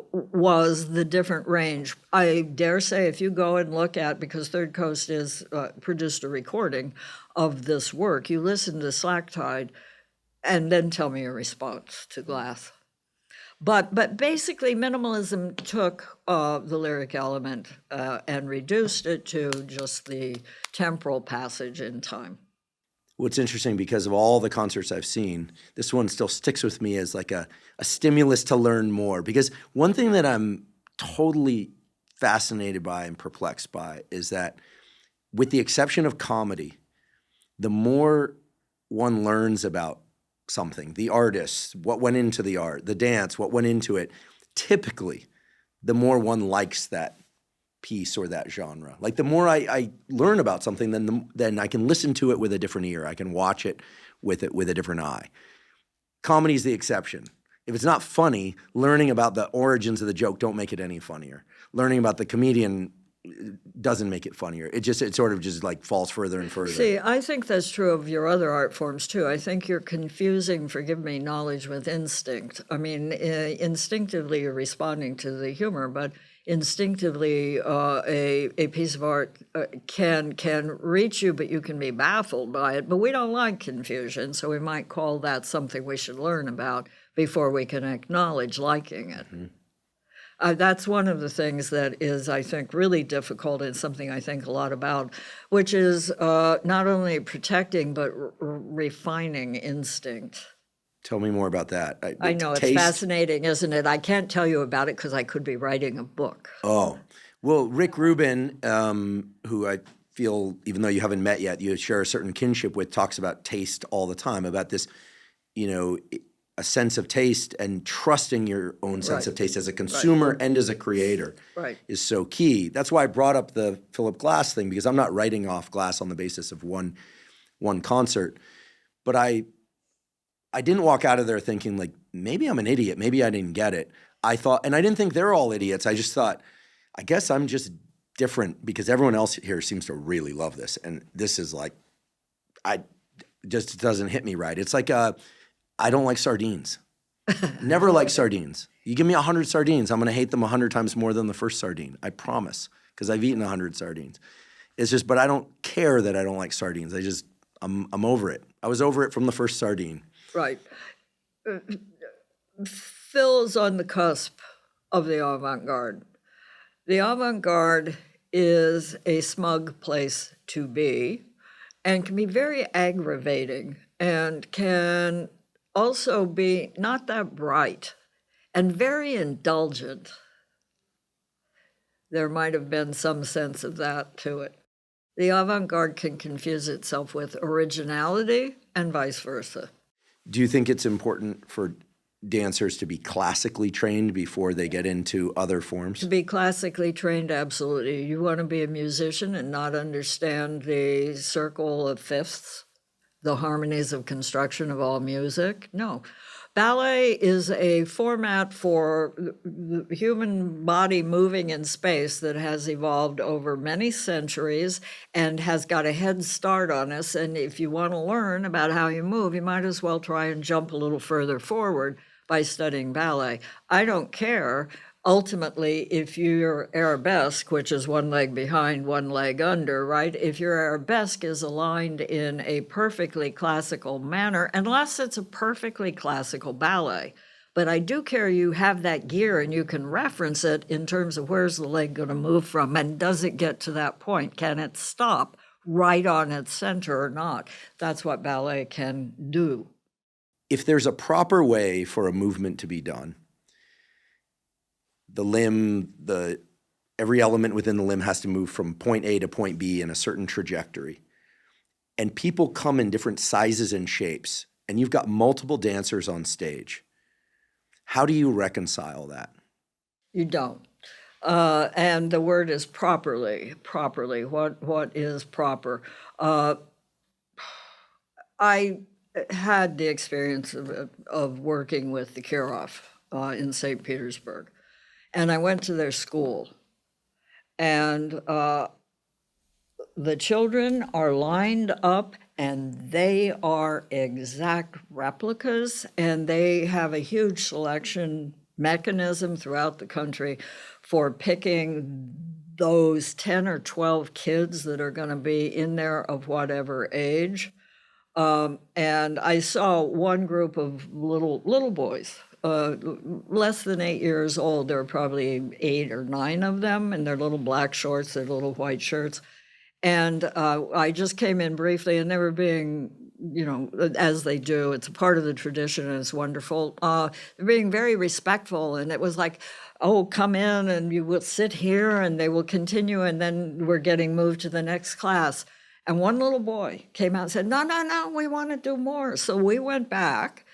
was the different range. I dare say if you go and look at, because Third Coast is produced a recording of this work, you listen to Slack Tide and then tell me your response to Glass. But basically Minimalism took the lyric element and reduced it to just the temporal passage in time. What's interesting, because of all the concerts I've seen, this one still sticks with me as like a stimulus to learn more. Because one thing that I'm totally fascinated by and perplexed by is that, with the exception of comedy, the more one learns about something, the artist, what went into the art, the dance, what went into it, typically the more one likes that piece or that genre. Like the more I learn about something, then I can listen to it with a different ear. I can watch it with a different eye. Comedy is the exception. If it's not funny, learning about the origins of the joke don't make it any funnier. Learning about the comedian doesn't make it funnier. It sort of just like falls further and further. See, I think that's true of your other art forms too. I think you're confusing, forgive me, knowledge with instinct. Instinctively you're responding to the humor, but instinctively a piece of art can reach you, but you can be baffled by it. But we don't like confusion, so we might call that something we should learn about before we can acknowledge liking it. That's one of the things that is, I think, really difficult and something I think a lot about, which is not only protecting but refining instinct. Tell me more about that. I know, it's fascinating, isn't it? I can't tell you about it because I could be writing a book. Oh, well, Rick Rubin, who I feel, even though you haven't met yet, you share a certain kinship with, talks about taste all the time, about this, a sense of taste and trusting your own sense of taste as a consumer and as a creator is so key. That's why I brought up the Philip Glass thing, because I'm not writing off Glass on the basis of one concert. But I didn't walk out of there thinking, like, maybe I'm an idiot, maybe I didn't get it. I thought, and I didn't think they're all idiots. I just thought, I guess I'm just different because everyone else here seems to really love this. And this is like, just doesn't hit me right. It's like I don't like sardines. Never like sardines. You give me 100 sardines, I'm going to hate them 100 times more than the first sardine. I promise, because I've eaten 100 sardines. It's just, but I don't care that I don't like sardines. I'm over it. I was over it from the first sardine. Right. Phil's on the cusp of the avant-garde. The avant-garde is a smug place to be and can be very aggravating and can also be not that bright and very indulgent. There might have been some sense of that to it. The avant-garde can confuse itself with originality and vice versa. Do you think it's important for dancers to be classically trained before they get into other forms? To be classically trained, absolutely. You want to be a musician and not understand the circle of fifths, the harmonies of construction of all music? No. Ballet is a format for the human body moving in space that has evolved over many centuries and has got a head start on us. And if you want to learn about how you move, you might as well try and jump a little further forward by studying ballet. I don't care. Ultimately, if your arabesque, which is one leg behind, one leg under, right? If your arabesque is aligned in a perfectly classical manner, unless it's a perfectly classical ballet, but I do care you have that gear and you can reference it in terms of where's the leg going to move from and does it get to that point? Can it stop right on its center or not? That's what ballet can do. If there's a proper way for a movement to be done, the limb, every element within the limb has to move from point A to point B in a certain trajectory. And people come in different sizes and shapes, and you've got multiple dancers on stage. How do you reconcile that? You don't. And the word is properly. Properly. What is proper? I had the experience of working with the Kirov in St. Petersburg. And I went to their school. And the children are lined up and they are exact replicas. And they have a huge selection mechanism throughout the country for picking those 10 or 12 kids that are going to be in there of whatever age. And I saw one group of little boys, less than 8 years old. There were probably 8 or 9 of them in their little black shorts, their little white shirts. And I just came in briefly, and they were being, as they do, it's a part of the tradition, and it's wonderful. They're being very respectful, and it was like, oh, come in, and you will sit here, and they will continue, and then we're getting moved to the next class. And one little boy came out and said, no, we want to do more. So we went back,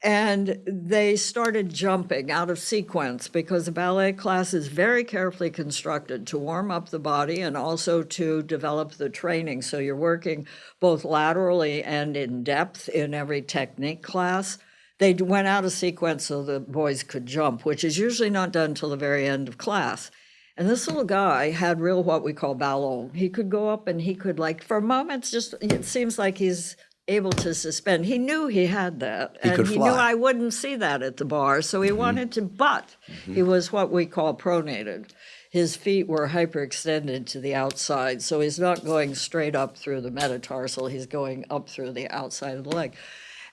and they started jumping out of sequence because the ballet class is very carefully constructed to warm up the body and also to develop the training. So you're working both laterally and in depth in every technique class. They went out of sequence so the boys could jump, which is usually not done till the very end of class. And this little guy had real what we call ballon. He could go up and he could, like, for moments, just, it seems like he's able to suspend. He knew he had that. And he knew I wouldn't see that at the bar, so he wanted to, but he was what we call pronated. His feet were hyperextended to the outside, so he's not going straight up through the metatarsal, he's going up through the outside of the leg.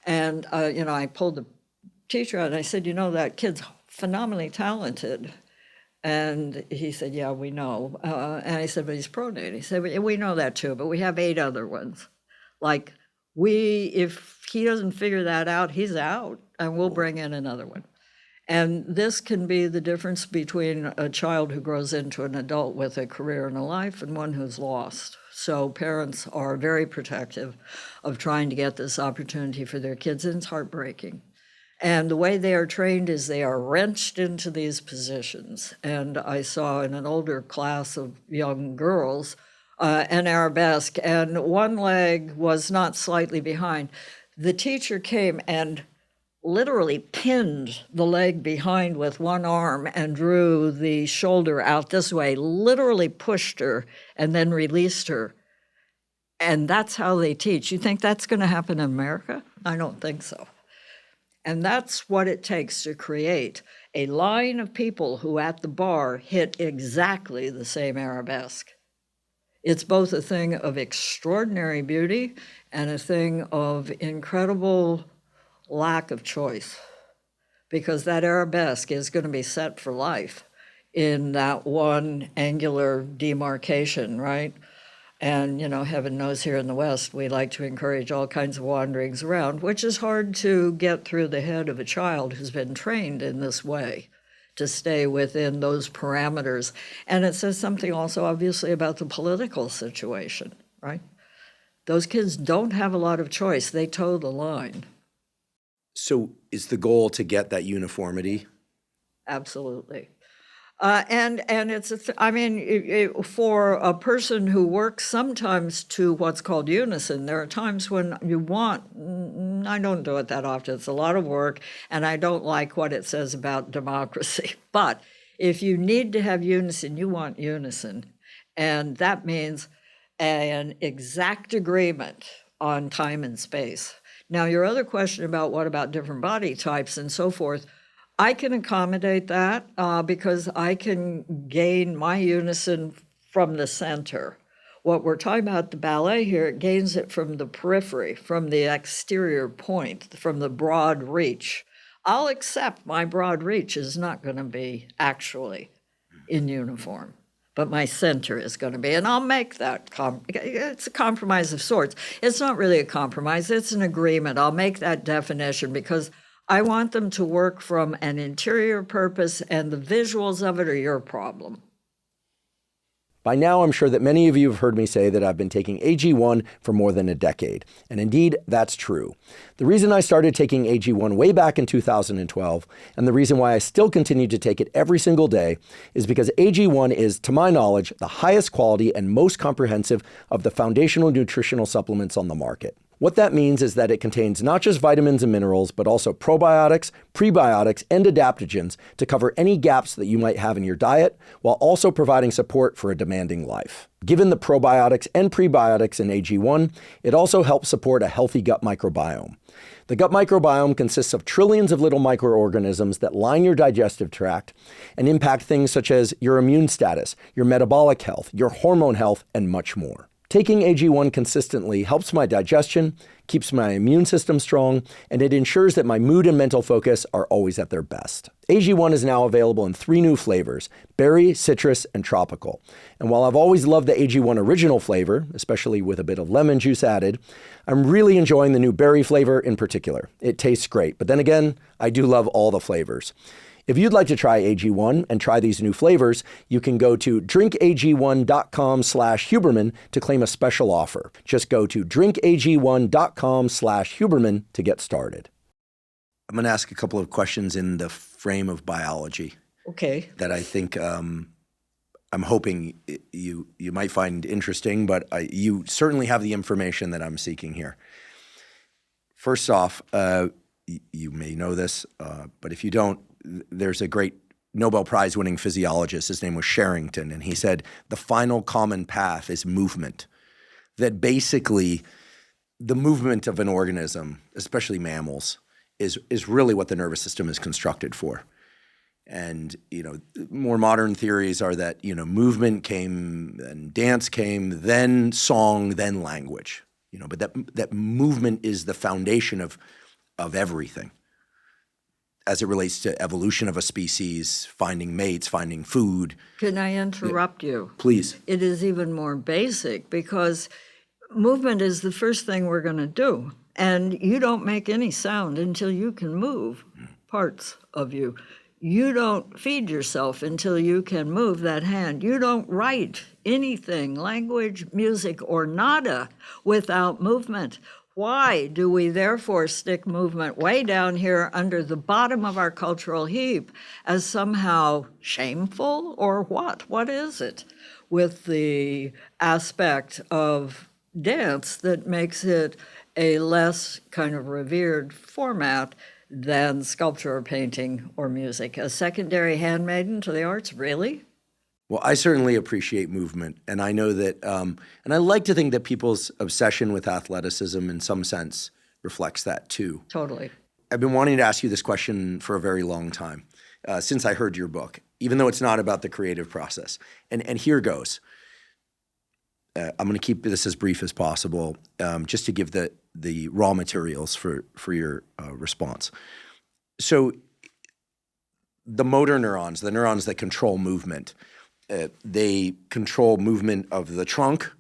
And, I pulled the teacher out and I said, that kid's phenomenally talented. And he said, yeah, we know. And I said, but he's pronate. He said, we know that too, but we have 8 other ones. Like, if he doesn't figure that out, he's out, and we'll bring in another one. And this can be the difference between a child who grows into an adult with a career and a life and one who's lost. So parents are very protective of trying to get this opportunity for their kids, and it's heartbreaking. And the way they are trained is they are wrenched into these positions. And I saw in an older class of young girls an arabesque, and one leg was not slightly behind. The teacher came and literally pinned the leg behind with one arm and drew the shoulder out this way, literally pushed her and then released her. And that's how they teach. You think that's going to happen in America? I don't think so. And that's what it takes to create a line of people who at the bar hit exactly the same arabesque. It's both a thing of extraordinary beauty and a thing of incredible lack of choice, because that arabesque is going to be set for life in that one angular demarcation, right? And, heaven knows here in the West, we like to encourage all kinds of wanderings around, which is hard to get through the head of a child who's been trained in this way to stay within those parameters. And it says something also, obviously, about the political situation, right? Those kids don't have a lot of choice. They toe the line. So is the goal to get that uniformity? Absolutely. And it's, for a person who works sometimes to what's called unison, there are times when you want, I don't do it that often, it's a lot of work, and I don't like what it says about democracy. But if you need to have unison, you want unison. And that means an exact agreement on time and space. Now, your other question about what about different body types and so forth, I can accommodate that because I can gain my unison from the center. What we're talking about, the ballet here, it gains it from the periphery, from the exterior point, from the broad reach. I'll accept my broad reach is not going to be actually in uniform, but my center is going to be, and I'll make that, it's a compromise of sorts. It's not really a compromise, it's an agreement. I'll make that definition because I want them to work from an interior purpose, and the visuals of it are your problem. By now, I'm sure that many of you have heard me say that I've been taking AG1 for more than a decade. And indeed, that's true. The reason I started taking AG1 way back in 2012, and the reason why I still continue to take it every single day, is because AG1 is, to my knowledge, the highest quality and most comprehensive of the foundational nutritional supplements on the market. What that means is that it contains not just vitamins and minerals, but also probiotics, prebiotics, and adaptogens to cover any gaps that you might have in your diet, while also providing support for a demanding life. Given the probiotics and prebiotics in AG1, it also helps support a healthy gut microbiome. The gut microbiome consists of trillions of little microorganisms that line your digestive tract and impact things such as your immune status, your metabolic health, your hormone health, and much more. Taking AG1 consistently helps my digestion, keeps my immune system strong, and it ensures that my mood and mental focus are always at their best. AG1 is now available in 3 new flavors: berry, citrus, and tropical. And while I've always loved the AG1 original flavor, especially with a bit of lemon juice added, I'm really enjoying the new berry flavor in particular. It tastes great, but then again, I do love all the flavors. If you'd like to try AG1 and try these new flavors, you can go to drinkag1.com/Huberman to claim a special offer. Just go to drinkag1.com/Huberman to get started. I'm going to ask a couple of questions in the frame of biology. Okay. That I think I'm hoping you might find interesting, but you certainly have the information that I'm seeking here. First off, you may know this, but if you don't, there's a great Nobel Prize winning physiologist. His name was Sherrington, and he said the final common path is movement. That basically the movement of an organism, especially mammals, is really what the nervous system is constructed for. And, more modern theories are that, movement came, then dance came, then song, then language. But that movement is the foundation of everything. as it relates to evolution of a species, finding mates, finding food. Can I interrupt you? Please. It is even more basic because movement is the first thing we're going to do. And you don't make any sound until you can move parts of you. You don't feed yourself until you can move that hand. You don't write anything, language, music, or nada, without movement. Why do we therefore stick movement way down here under the bottom of our cultural heap as somehow shameful or what? What is it with the aspect of dance that makes it a less kind of revered format than sculpture or painting or music? A secondary handmaiden to the arts, really? Well, I certainly appreciate movement, and I know that, and I like to think that people's obsession with athleticism in some sense reflects that too. Totally. I've been wanting to ask you this question for a very long time, since I heard your book, even though it's not about the creative process. And here goes. I'm going to keep this as brief as possible, just to give the raw materials for your response. So the motor neurons, the neurons that control movement, they control movement of the trunk.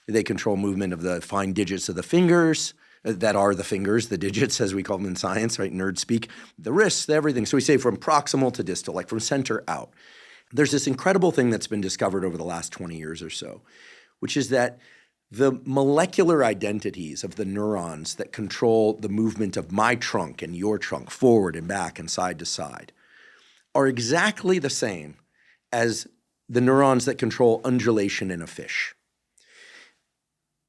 They control movement of the fine digits of the fingers that are the fingers, the digits as we call them in science, right? Nerd speak. The wrists, everything. So we say from proximal to distal, like from center out. There's this incredible thing that's been discovered over the last 20 years or so, which is that the molecular identities of the neurons that control the movement of my trunk and your trunk, forward and back and side to side, are exactly the same as the neurons that control undulation in a fish.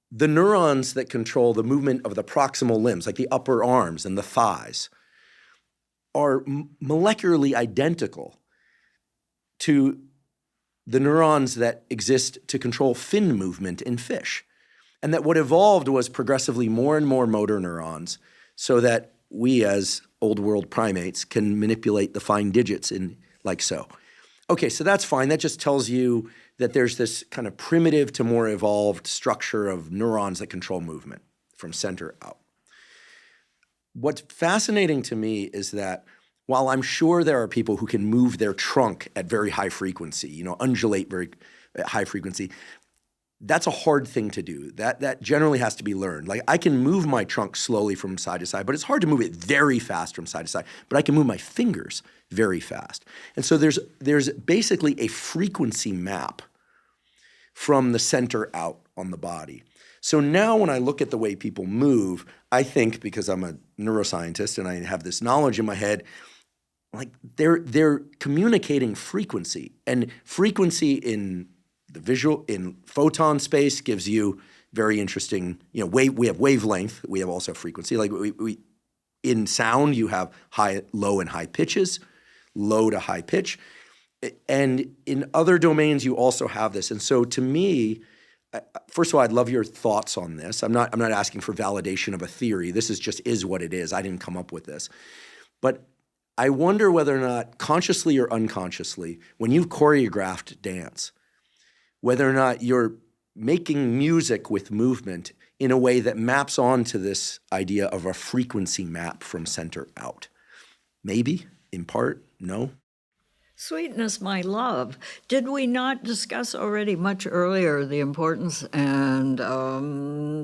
The neurons that control the movement of the proximal limbs, like the upper arms and the thighs, are molecularly identical to the neurons that exist to control fin movement in fish. And that what evolved was progressively more and more motor neurons so that we as old world primates can manipulate the fine digits in like so. Okay, so that's fine. That just tells you that there's this kind of primitive to more evolved structure of neurons that control movement from center out. What's fascinating to me is that while I'm sure there are people who can move their trunk at very high frequency, undulate very at high frequency, that's a hard thing to do. That generally has to be learned. Like I can move my trunk slowly from side to side, but it's hard to move it very fast from side to side. But I can move my fingers very fast. And so there's basically a frequency map from the center out on the body. So now when I look at the way people move, I think, because I'm a neuroscientist and I have this knowledge in my head, like they're communicating frequency. And frequency in the visual, in photon space gives you very interesting, we have wavelength, we have also frequency. Like we in sound, you have high, low, and high pitches, low to high pitch. And in other domains, you also have this. And so to me, first of all, I'd love your thoughts on this. I'm not asking for validation of a theory. This is what it is. I didn't come up with this. But I wonder whether or not, consciously or unconsciously, when you've choreographed dance, whether or not you're making music with movement in a way that maps onto this idea of a frequency map from center out. Maybe, in part, no? Sweetness, my love. Did we not discuss already much earlier the importance and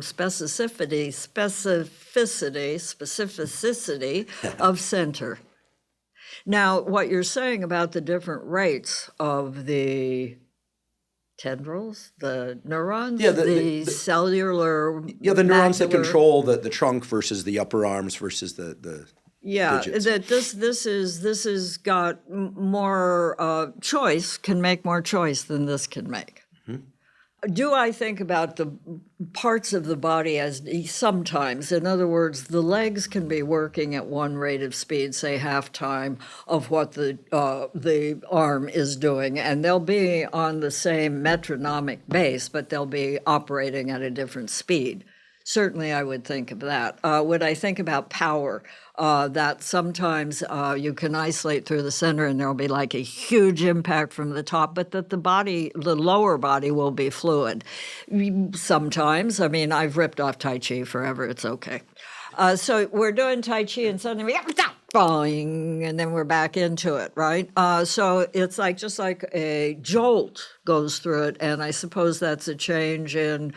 specificity of center? Now, what you're saying about the different rates of the tendrils, the neurons, the cellular, the neurons that control the trunk versus the upper arms versus the digits. That this is got more choice, can make more choice than this can make. Mm-hmm. Do I think about the parts of the body as sometimes, in other words, the legs can be working at one rate of speed, say half time of what the arm is doing, and they'll be on the same metronomic base, but they'll be operating at a different speed. Certainly I would think of that. Would I think about power? That sometimes you can isolate through the center and there'll be like a huge impact from the top, but that the lower body will be fluid. Sometimes, I've ripped off Tai Chi forever, it's okay. So we're doing Tai Chi and suddenly boing, and then we're back into it, right? So it's like just like a jolt goes through it, and I suppose that's a change in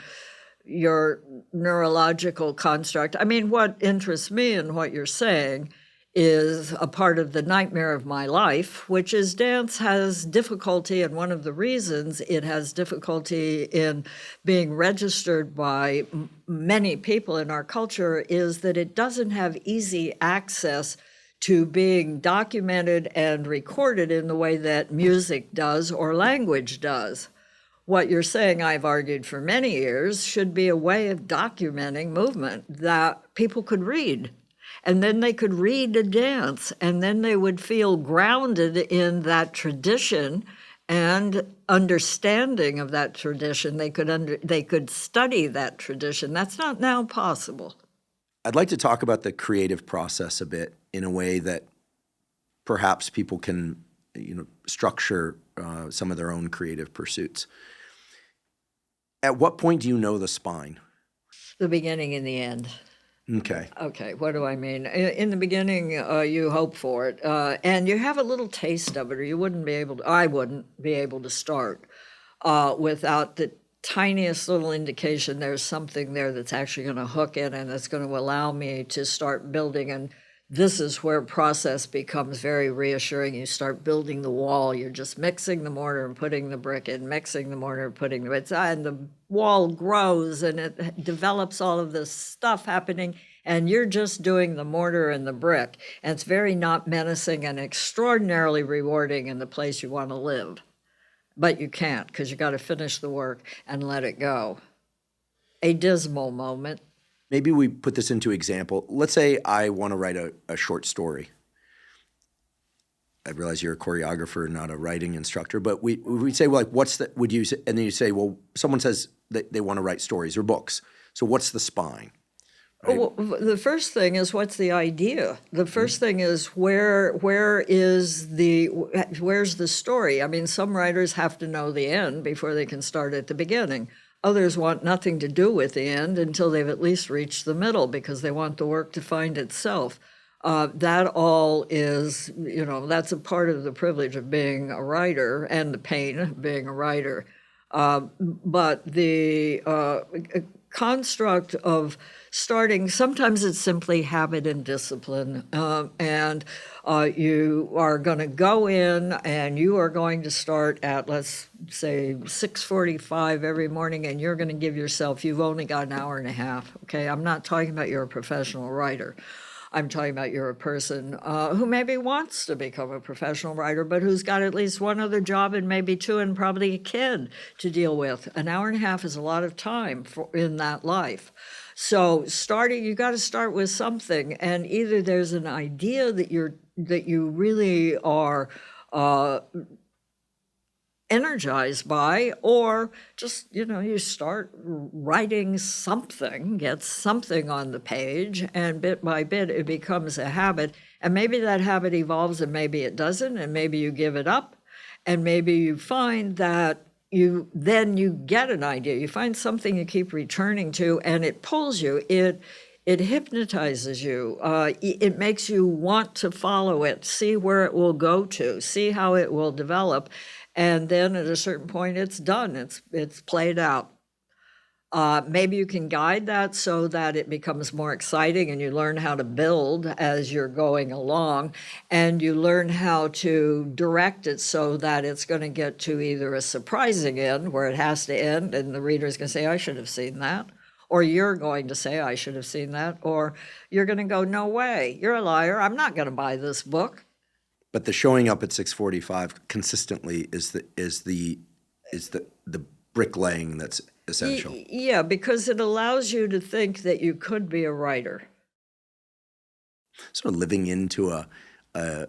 your neurological construct. I mean, what interests me in what you're saying is a part of the nightmare of my life, which is dance has difficulty, and one of the reasons it has difficulty in being registered by many people in our culture is that it doesn't have easy access to being documented and recorded in the way that music does or language does. What you're saying, I've argued for many years, should be a way of documenting movement that people could read. And then they could read a dance, and then they would feel grounded in that tradition and understanding of that tradition. They could study that tradition. That's not now possible. I'd like to talk about the creative process a bit in a way that perhaps people can, structure some of their own creative pursuits. At what point do you know the spine? The beginning and the end. Okay. Okay, what do I mean? In the beginning, you hope for it, and you have a little taste of it, or you wouldn't be able to, I wouldn't be able to start without the tiniest little indication there's something there that's actually going to hook in and that's going to allow me to start building. And this is where process becomes very reassuring. You start building the wall. You're just mixing the mortar and putting the brick in, mixing the mortar and putting the brick in, and the wall grows and it develops all of this stuff happening, and you're just doing the mortar and the brick. And it's very not menacing and extraordinarily rewarding in the place you want to live. But you can't, because you got to finish the work and let it go. A dismal moment. Maybe we put this into example. Let's say I want to write a short story. I realize you're a choreographer, not a writing instructor, but we'd say, well, like, what's the, would you, and then you say, well, someone says that they want to write stories or books. So what's the spine? Right? Well, the first thing is, what's the idea? The first thing is, where's the story? I mean, some writers have to know the end before they can start at the beginning. Others want nothing to do with the end until they've at least reached the middle, because they want the work to find itself. That all is, that's a part of the privilege of being a writer and the pain of being a writer. But the construct of starting, sometimes it's simply habit and discipline. And you are going to go in and you are going to start at, let's say, 6:45 every morning, and you're going to give yourself, you've only got an hour and a half, okay? I'm not talking about you're a professional writer. I'm talking about you're a person who maybe wants to become a professional writer, but who's got at least one other job and maybe two and probably a kid to deal with. An hour and a half is a lot of time in that life. So you got to start with something, and either there's an idea that you really are energized by, or just, you start writing something, get something on the page, and bit by bit it becomes a habit. And maybe that habit evolves and maybe it doesn't, and maybe you give it up, and maybe you find that you get an idea. You find something you keep returning to, and it pulls you. It hypnotizes you. It makes you want to follow it, see where it will go to, see how it will develop. And then at a certain point, it's done. It's played out. Maybe you can guide that so that it becomes more exciting, and you learn how to build as you're going along, and you learn how to direct it so that it's going to get to either a surprising end where it has to end and the reader's going to say, I should have seen that, or you're going to say, I should have seen that, or you're going to go, no way, you're a liar, I'm not going to buy this book. But the showing up at 6:45 consistently is the bricklaying that's essential. Yeah, because it allows you to think that you could be a writer. Sort of living into a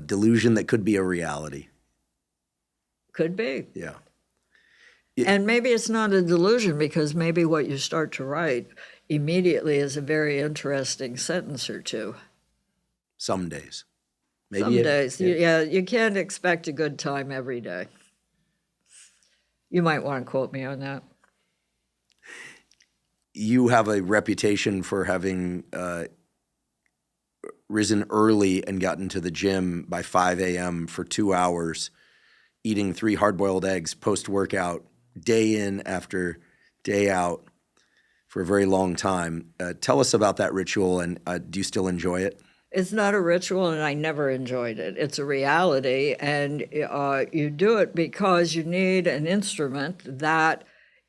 delusion that could be a reality. Could be. Yeah. And maybe it's not a delusion, because maybe what you start to write immediately is a very interesting sentence or two. Some days. Maybe Some days. You can't expect a good time every day. You might want to quote me on that. You have a reputation for having risen early and gotten to the gym by 5 a.m. for 2 hours, eating 3 hard-boiled eggs post-workout, day in after day out for a very long time. Tell us about that ritual, and do you still enjoy it? It's not a ritual, and I never enjoyed it. It's a reality, and you do it because you need an instrument that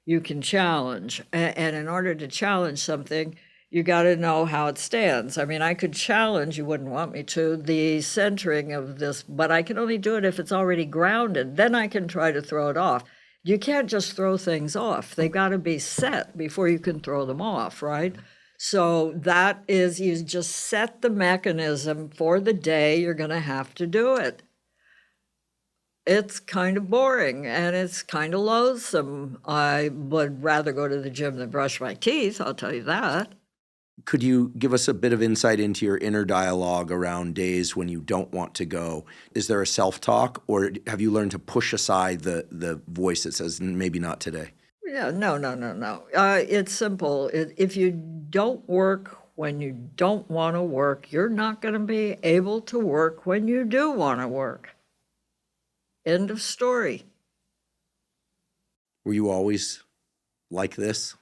you can challenge. And in order to challenge something, you got to know how it stands. I mean, I could challenge, you wouldn't want me to, the centering of this, but I can only do it if it's already grounded. Then I can try to throw it off. You can't just throw things off. They've got to be set before you can throw them off, right? So that is, you just set the mechanism for the day you're going to have to do it. It's kind of boring and it's kind of loathsome. I would rather go to the gym than brush my teeth, I'll tell you that. Could you give us a bit of insight into your inner dialogue around days when you don't want to go? Is there a self-talk, or have you learned to push aside the voice that says, maybe not today? Yeah, no. It's simple. If you don't work when you don't want to work, you're not going to be able to work when you do want to work. End of story. Were you always like this?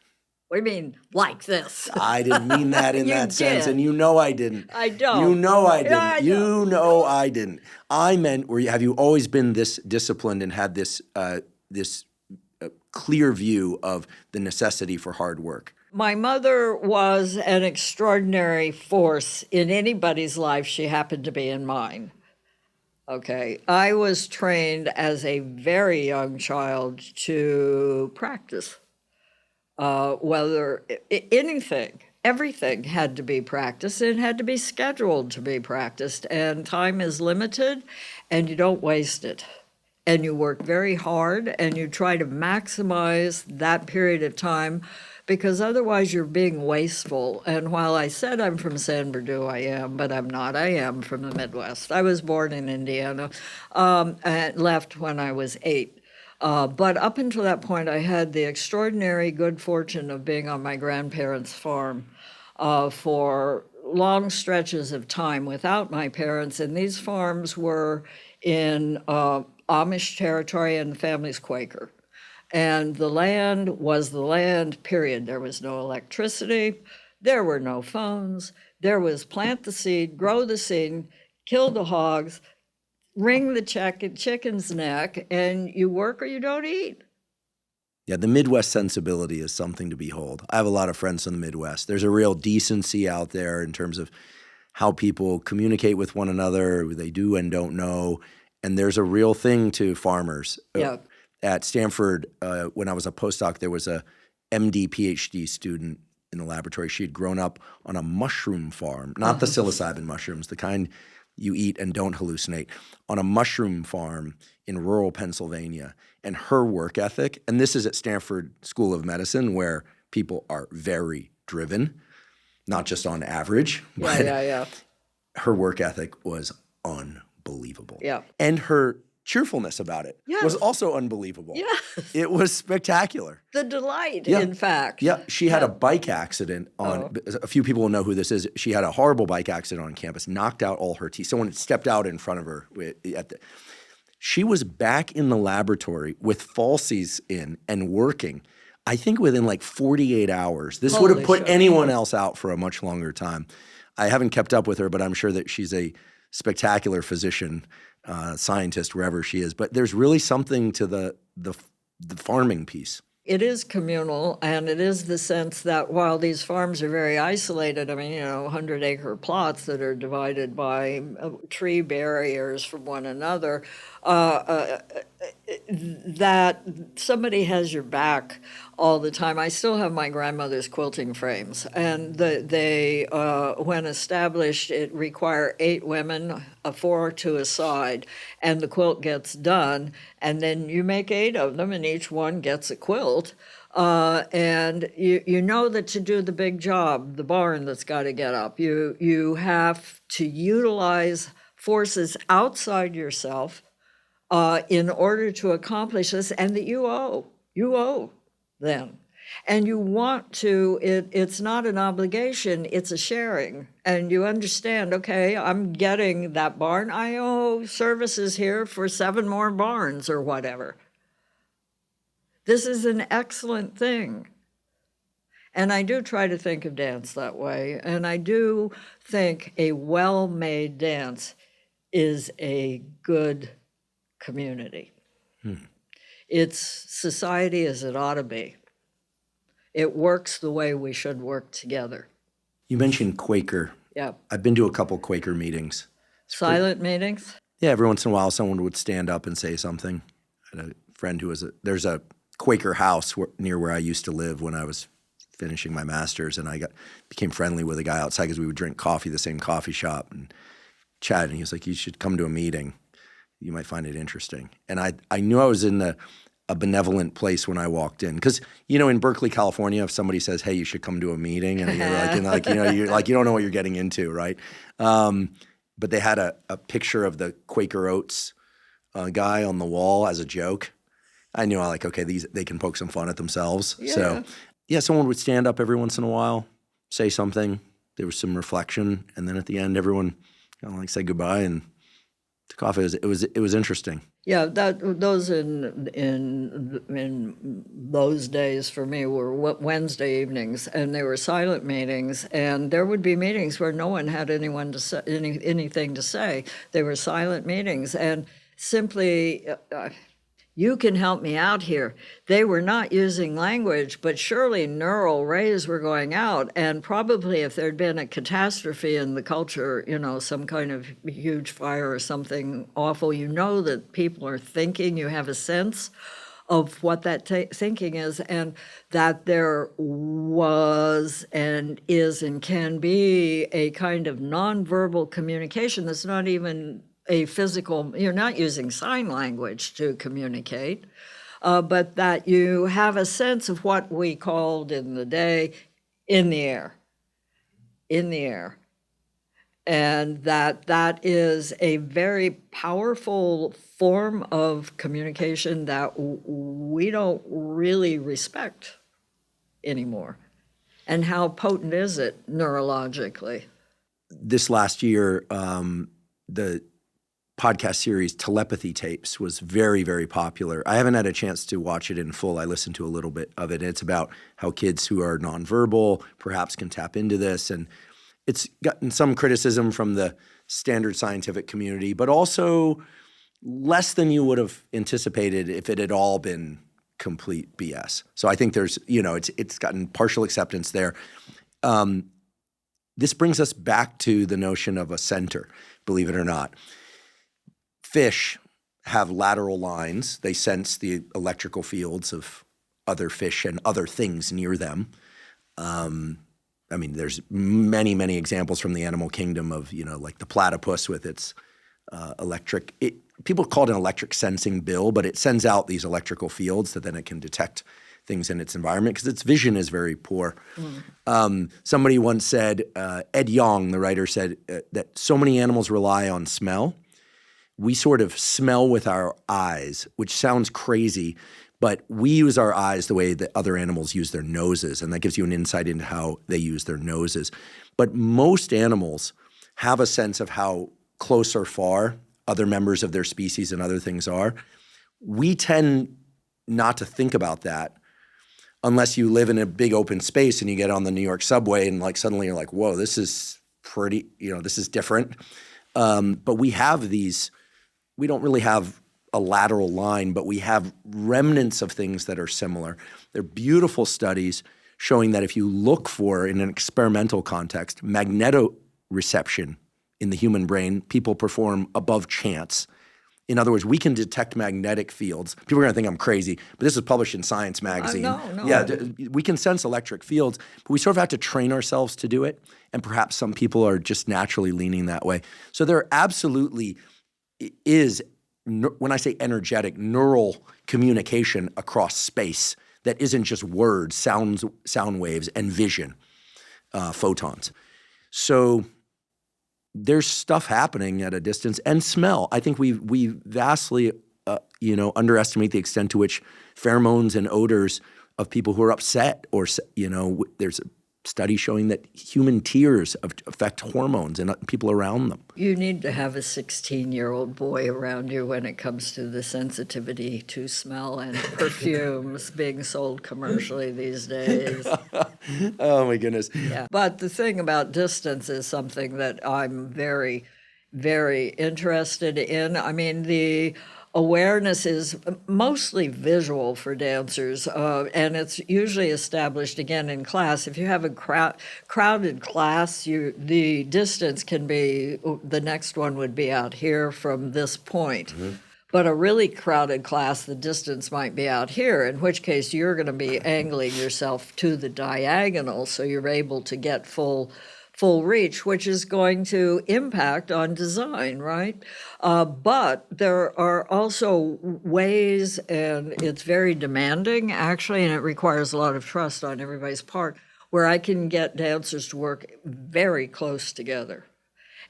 What do you mean, like this? I didn't mean that in that sense, and you know I didn't. I don't. You know I didn't. Yeah, I you know I didn't. I meant, have you always been this disciplined and had this clear view of the necessity for hard work? My mother was an extraordinary force in anybody's life. She happened to be in mine. Okay. I was trained as a very young child to practice. Whether anything, everything had to be practiced and had to be scheduled to be practiced. And time is limited and you don't waste it. And you work very hard and you try to maximize that period of time, because otherwise you're being wasteful. And while I said I'm from San Bernardino, I am, but I'm not. I am from the Midwest. I was born in Indiana and left when I was 8. But up until that point, I had the extraordinary good fortune of being on my grandparents' farm for long stretches of time without my parents. And these farms were in Amish territory, and the family's Quaker. And the land was the land, period. There was no electricity. There were no phones. There was plant the seed, grow the seed, kill the hogs, wring the chicken's neck, and you work or you don't eat. Yeah, the Midwest sensibility is something to behold. I have a lot of friends from the Midwest. There's a real decency out there in terms of how people communicate with one another, they do and don't know. And there's a real thing to farmers. Yeah. At Stanford, when I was a postdoc, there was a MD, PhD student in the laboratory. She had grown up on a mushroom farm, not the psilocybin mushrooms, the kind you eat and don't hallucinate, on a mushroom farm in rural Pennsylvania. And her work ethic, and this is at Stanford School of Medicine, where people are very driven, not just on average, but her work ethic was unbelievable. Yeah. And her cheerfulness about it was also unbelievable. Yes. It was spectacular. The delight, in fact. Yeah, she had a bike accident on, a few people will know who this is. She had a horrible bike accident on campus, knocked out all her teeth. Someone stepped out in front of her. She was back in the laboratory with falsies in and working, I think within like 48 hours. This would have put anyone else out for a much longer time. I haven't kept up with her, but I'm sure that she's a spectacular physician, scientist, wherever she is. But there's really something to the farming piece. It is communal, and it is the sense that while these farms are very isolated, 100-acre plots that are divided by tree barriers from one another, that somebody has your back all the time. I still have my grandmother's quilting frames, and they, when established, it require 8 women, 4 to a side, and the quilt gets done, and then you make 8 of them, and each one gets a quilt. And you know that to do the big job, the barn that's got to get up, you have to utilize forces outside yourself in order to accomplish this, and that you owe them. And you want to, it's not an obligation, it's a sharing. And you understand, okay, I'm getting that barn. I owe services here for 7 more barns or whatever. This is an excellent thing. And I do try to think of dance that way. And I do think a well-made dance is a good community. It's society as it ought to be. It works the way we should work together. You mentioned Quaker. Yeah. I've been to a couple Quaker meetings. Silent meetings? Yeah, every once in a while someone would stand up and say something. I had a friend who there's a Quaker house near where I used to live when I was finishing my master's, and I became friendly with a guy outside because we would drink coffee, the same coffee shop, and chat, and he was like, you should come to a meeting. You might find it interesting. And I knew I was in a benevolent place when I walked in. Because, in Berkeley, California, if somebody says, hey, you should come to a meeting, and you're like, you don't know what you're getting into, right? But they had a picture of the Quaker Oats guy on the wall as a joke. I knew, okay, they can poke some fun at themselves. Yeah. So, yeah, someone would stand up every once in a while, say something. There was some reflection, and then at the end, everyone kind of said goodbye and took off. It was interesting. Yeah, those in those days for me were Wednesday evenings, and they were silent meetings. And there would be meetings where no one had anything to say. They were silent meetings, and simply. You can help me out here. They were not using language, but surely neural rays were going out. And probably if there'd been a catastrophe in the culture, some kind of huge fire or something awful, that people are thinking, you have a sense of what that thinking is, and that there was and is and can be a kind of nonverbal communication that's not even a physical, you're not using sign language to communicate, but that you have a sense of what we called in the day in the air. And that is a very powerful form of communication that we don't really respect anymore. And how potent is it neurologically? This last year, the podcast series Telepathy Tapes was very, very popular. I haven't had a chance to watch it in full. I listened to a little bit of it. It's about how kids who are nonverbal perhaps can tap into this. And it's gotten some criticism from the standard scientific community, but also less than you would have anticipated if it had all been complete BS. So I think there's, it's gotten partial acceptance there. This brings us back to the notion of a center, believe it or not. Fish have lateral lines. They sense the electrical fields of other fish and other things near them. There's many, many examples from the animal kingdom of, like the platypus with its electric. People call it an electric sensing bill, but it sends out these electrical fields that then it can detect things in its environment because its vision is very poor. Somebody once said, Ed Yong, the writer, said that so many animals rely on smell. We sort of smell with our eyes, which sounds crazy, but we use our eyes the way that other animals use their noses, and that gives you an insight into how they use their noses. But most animals have a sense of how close or far other members of their species and other things are. We tend not to think about that unless you live in a big open space and you get on the New York subway and suddenly you're like, whoa, this is pretty, this is different. But we have these. We don't really have a lateral line, but we have remnants of things that are similar. They're beautiful studies showing that if you look for, in an experimental context, magnetoreception in the human brain, people perform above chance. In other words, we can detect magnetic fields. People are going to think I'm crazy, but this is published in Science magazine. No. Yeah, we can sense electric fields, but we sort of have to train ourselves to do it, and perhaps some people are just naturally leaning that way. So there absolutely is, when I say energetic, neural communication across space that isn't just words, sound waves, and vision, photons. So there's stuff happening at a distance, and smell. I think we vastly, underestimate the extent to which pheromones and odors of people who are upset, or there's a study showing that human tears affect hormones in people around them. You need to have a 16-year-old boy around you when it comes to the sensitivity to smell and perfumes being sold commercially these days. Oh, my goodness. Yeah. But the thing about distance is something that I'm very, very interested in. I mean, the awareness is mostly visual for dancers, and it's usually established, again, in class. If you have a crowded class, the distance can be, the next one would be out here from this point. Mm-hmm. But a really crowded class, the distance might be out here, in which case you're going to be angling yourself to the diagonal, so you're able to get full reach, which is going to impact on design, right? But there are also ways, and it's very demanding, actually, and it requires a lot of trust on everybody's part, where I can get dancers to work very close together.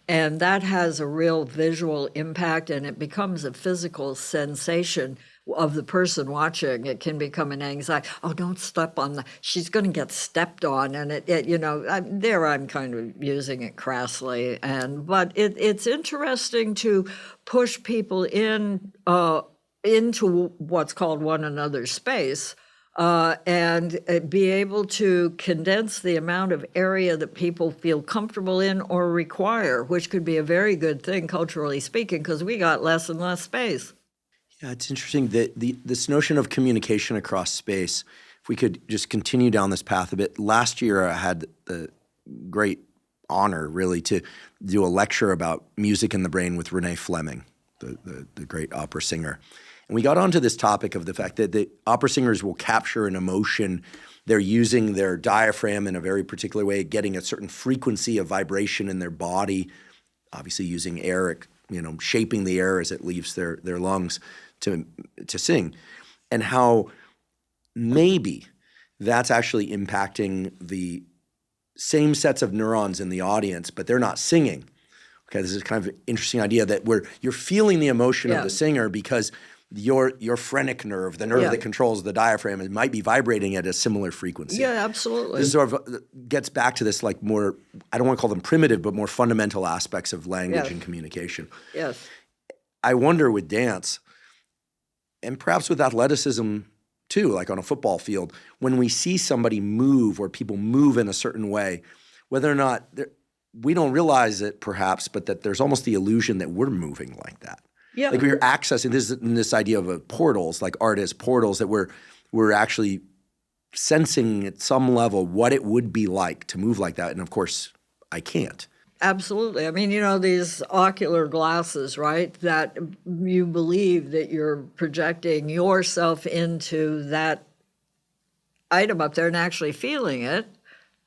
And that has a real visual impact, and it becomes a physical sensation of the person watching. It can become an anxiety. Oh, don't step on she's going to get stepped on. And I'm kind of using it crassly. But it's interesting to push people into what's called one another's space, and be able to condense the amount of area that people feel comfortable in or require, which could be a very good thing, culturally speaking, because we got less and less space. Yeah, it's interesting that this notion of communication across space, if we could just continue down this path a bit. Last year, I had the great honor, really, to do a lecture about music in the brain with Renee Fleming, the great opera singer. And we got onto this topic of the fact that the opera singers will capture an emotion. They're using their diaphragm in a very particular way, getting a certain frequency of vibration in their body, obviously using air, shaping the air as it leaves their lungs to sing, and how maybe that's actually impacting the same sets of neurons in the audience, but they're not singing. Okay, this is kind of an interesting idea that you're feeling the emotion of the singer because your phrenic nerve, the nerve that controls the diaphragm, it might be vibrating at a similar frequency. Yeah, absolutely. This sort of gets back to this more, I don't want to call them primitive, but more fundamental aspects of language and communication. Yes. I wonder with dance, and perhaps with athleticism too, like on a football field, when we see somebody move or people move in a certain way, whether or not we don't realize it perhaps, but that there's almost the illusion that we're moving like that. Yeah. Like we're accessing this idea of portals, like art as portals, that we're actually sensing at some level what it would be like to move like that. And of course, I can't. Absolutely. I mean, these ocular glasses, right, that you believe that you're projecting yourself into that item up there and actually feeling it.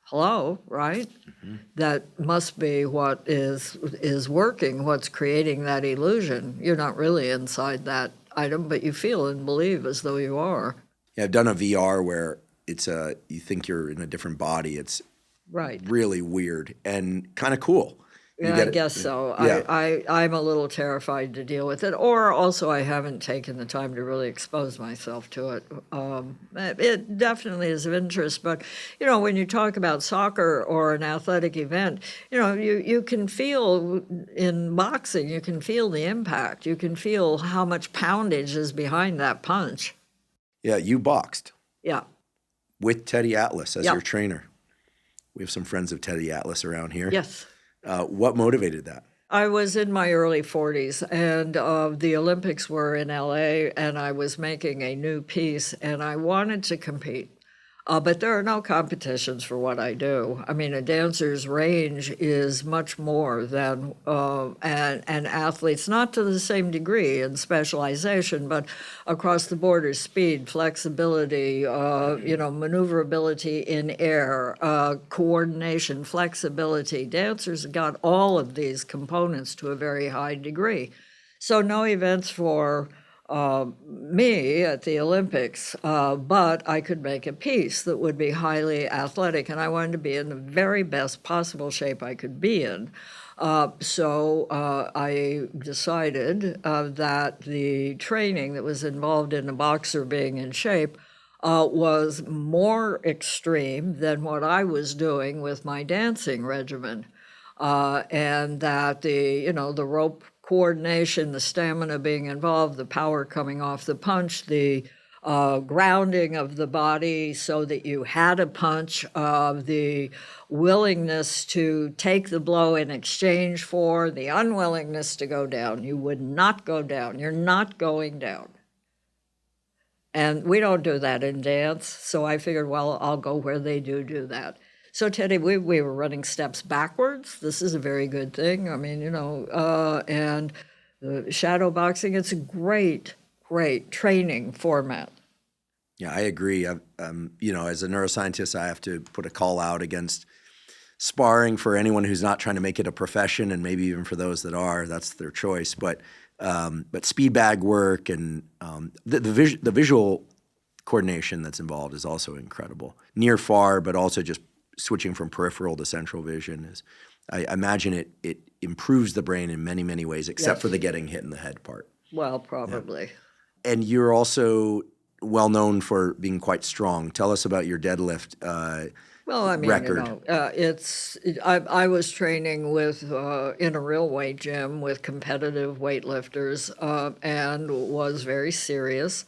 Hello, right? Mm-hmm. That must be what is working, what's creating that illusion. You're not really inside that item, but you feel and believe as though you are. Yeah, I've done a VR where you think you're in a different body. It's really weird and kind of cool. Yeah, I guess so. Yeah. I'm a little terrified to deal with it, or also I haven't taken the time to really expose myself to it. It definitely is of interest, but when you talk about soccer or an athletic event, you can feel in boxing, you can feel the impact, you can feel how much poundage is behind that punch. Yeah, you boxed. Yeah. With Teddy Atlas as your trainer. We have some friends of Teddy Atlas around here. Yes. What motivated that? I was in my early 40s, and the Olympics were in LA, and I was making a new piece, and I wanted to compete. But there are no competitions for what I do. I mean, a dancer's range is much more than an athlete's, not to the same degree in specialization, but across the board is speed, flexibility, maneuverability in air, coordination, flexibility. Dancers got all of these components to a very high degree. So no events for me at the Olympics, but I could make a piece that would be highly athletic, and I wanted to be in the very best possible shape I could be in. So I decided that the training that was involved in a boxer being in shape was more extreme than what I was doing with my dancing regimen. And that the rope coordination, the stamina being involved, the power coming off the punch, the grounding of the body so that you had a punch, the willingness to take the blow in exchange for the unwillingness to go down. You would not go down. You're not going down. And we don't do that in dance, so I figured, well, I'll go where they do that. So, Teddy, we were running steps backwards. This is a very good thing. I mean, and the shadow boxing, it's a great training format. Yeah, I agree. As a neuroscientist, I have to put a call out against sparring for anyone who's not trying to make it a profession, and maybe even for those that are, that's their choice. But speed bag work and the visual coordination that's involved is also incredible. Near far, but also just switching from peripheral to central vision is, I imagine it improves the brain in many, many ways, except for the getting hit in the head part. Well, probably. Yeah. And you're also well known for being quite strong. Tell us about your deadlift record. I was training with in a real weight gym with competitive weightlifters and was very serious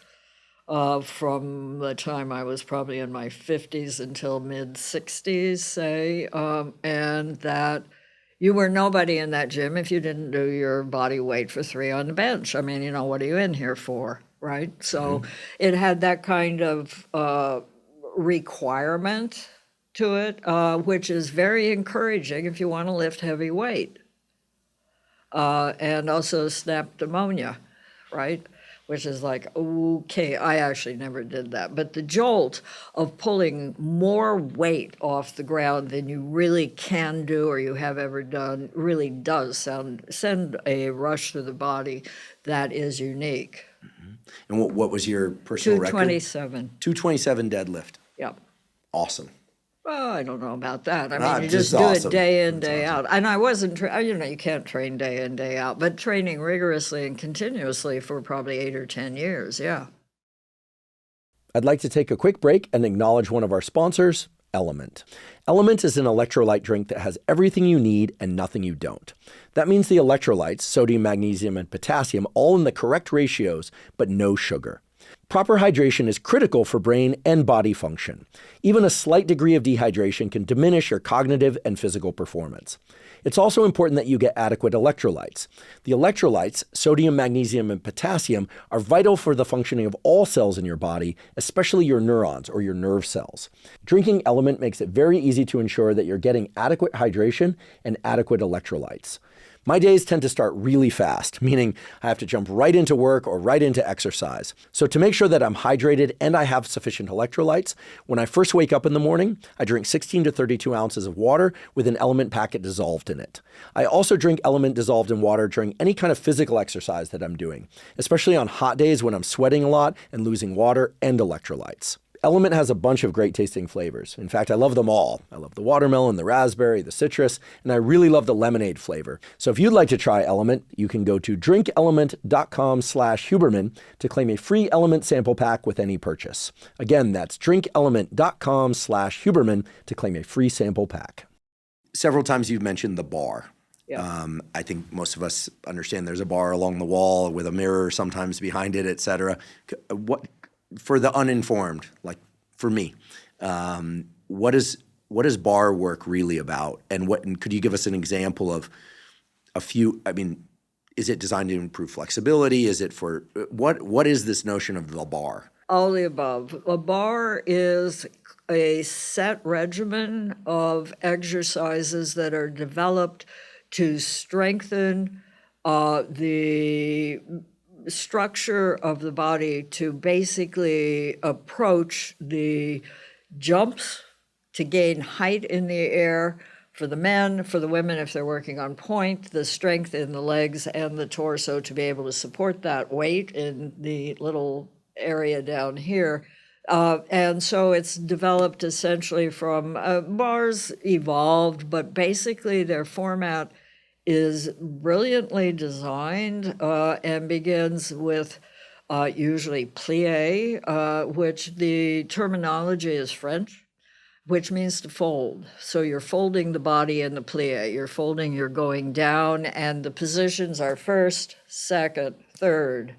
from the time I was probably in my 50s until mid-60s, say, and that you were nobody in that gym if you didn't do your body weight for 3 on the bench. I mean, what are you in here for, right? So it had that kind of requirement to it, which is very encouraging if you want to lift heavy weight. And also snap pneumonia, right? Which is like, okay, I actually never did that. But the jolt of pulling more weight off the ground than you really can do or you have ever done really does send a rush through the body that is unique. Mm-hmm. And what was your personal record? 227. 227 deadlift. Yep. Awesome. Well, I don't know about that. I mean, you just do awesome. it day in, day out. And I wasn't, you can't train day in, day out, but training rigorously and continuously for probably 8 or 10 years, yeah. I'd like to take a quick break and acknowledge one of our sponsors, LMNT. LMNT is an electrolyte drink that has everything you need and nothing you don't. That means the electrolytes, sodium, magnesium, and potassium, all in the correct ratios, but no sugar. Proper hydration is critical for brain and body function. Even a slight degree of dehydration can diminish your cognitive and physical performance. It's also important that you get adequate electrolytes. The electrolytes, sodium, magnesium, and potassium, are vital for the functioning of all cells in your body, especially your neurons or your nerve cells. Drinking LMNT makes it very easy to ensure that you're getting adequate hydration and adequate electrolytes. My days tend to start really fast, meaning I have to jump right into work or right into exercise. So to make sure that I'm hydrated and I have sufficient electrolytes, when I first wake up in the morning, I drink 16 to 32 ounces of water with an LMNT packet dissolved in it. I also drink LMNT dissolved in water during any kind of physical exercise that I'm doing, especially on hot days when I'm sweating a lot and losing water and electrolytes. LMNT has a bunch of great tasting flavors. In fact, I love them all. I love the watermelon, the raspberry, the citrus, and I really love the lemonade flavor. So if you'd like to try LMNT, you can go to drinkelement.com/Huberman to claim a free LMNT sample pack with any purchase. Again, that's drinkelement.com/Huberman to claim a free sample pack. Several times you've mentioned the bar. Yeah. I think most of us understand there's a bar along the wall with a mirror sometimes behind it, et cetera. For the uninformed, like for me, what is bar work really about? And could you give us an example of a few? I mean, is it designed to improve flexibility? Is it for what is this notion of the bar? All the above. A bar is a set regimen of exercises that are developed to strengthen the structure of the body to basically approach the jumps to gain height in the air for the men, for the women if they're working on point, the strength in the legs and the torso to be able to support that weight in the little area down here. And so it's developed essentially from bars evolved, but basically their format is brilliantly designed and begins with usually plie, which the terminology is French, which means to fold. So you're folding the body in the plie. You're folding, you're going down, and the positions are first, second, third,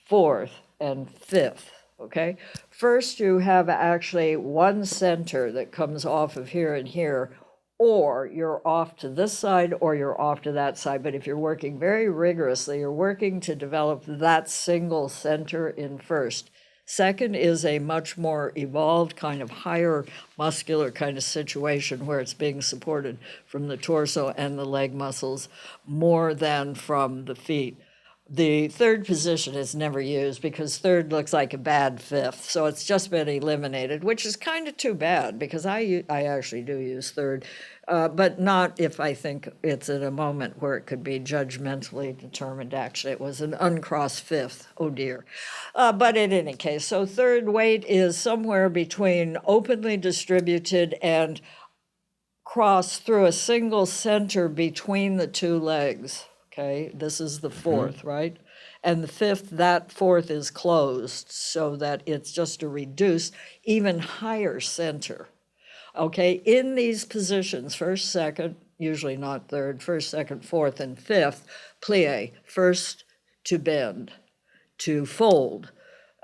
fourth, and fifth, okay? First, you have actually one center that comes off of here and here, or you're off to this side or you're off to that side. But if you're working very rigorously, you're working to develop that single center in first. Second is a much more evolved kind of higher muscular kind of situation where it's being supported from the torso and the leg muscles more than from the feet. The third position is never used because third looks like a bad fifth, so it's just been eliminated, which is kind of too bad because I actually do use third, but not if I think it's at a moment where it could be judgmentally determined. Actually, it was an uncrossed fifth, oh dear. But in any case, so third weight is somewhere between openly distributed and crossed through a single center between the two legs. Okay, this is the fourth, right? And the fifth, that fourth is closed so that it's just a reduced, even higher center. Okay, in these positions, first, second, usually not third, first, second, fourth, and fifth, plie, first to bend, to fold.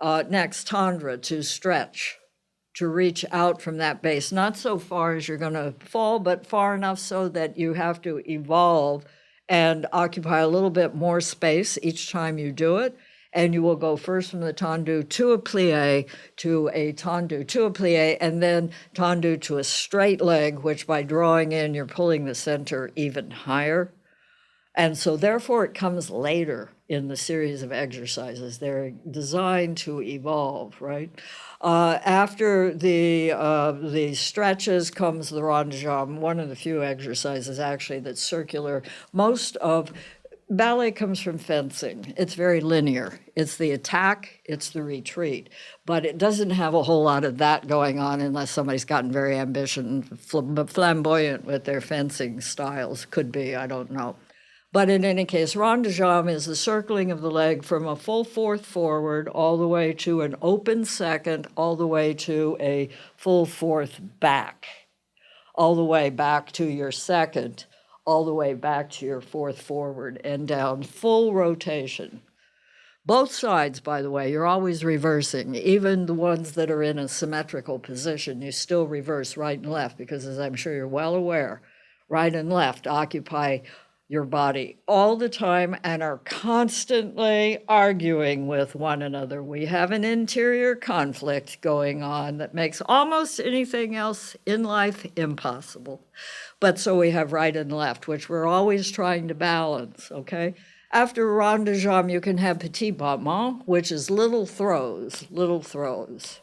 Next, tendre, to stretch, to reach out from that base, not so far as you're going to fall, but far enough so that you have to evolve and occupy a little bit more space each time you do it. And you will go first from the tendu to a plie, to a tendu, to a plie, and then tendu to a straight leg, which by drawing in, you're pulling the center even higher. And so therefore it comes later in the series of exercises. They're designed to evolve, right? After the stretches comes the rond de jambe, one of the few exercises actually that's circular. Most of ballet comes from fencing. It's very linear. It's the attack, it's the retreat. But it doesn't have a whole lot of that going on unless somebody's gotten very ambitious, flamboyant with their fencing styles. Could be, I don't know. But in any case, rond de jambe is the circling of the leg from a full fourth forward all the way to an open second, all the way to a full fourth back, all the way back to your second, all the way back to your fourth forward and down, full rotation. Both sides, by the way, you're always reversing. Even the ones that are in a symmetrical position, you still reverse right and left because, as I'm sure you're well aware, right and left occupy your body all the time and are constantly arguing with one another. We have an interior conflict going on that makes almost anything else in life impossible. But so we have right and left, which we're always trying to balance, okay? After rond de jambe, you can have petit battement, which is little throws, little throws.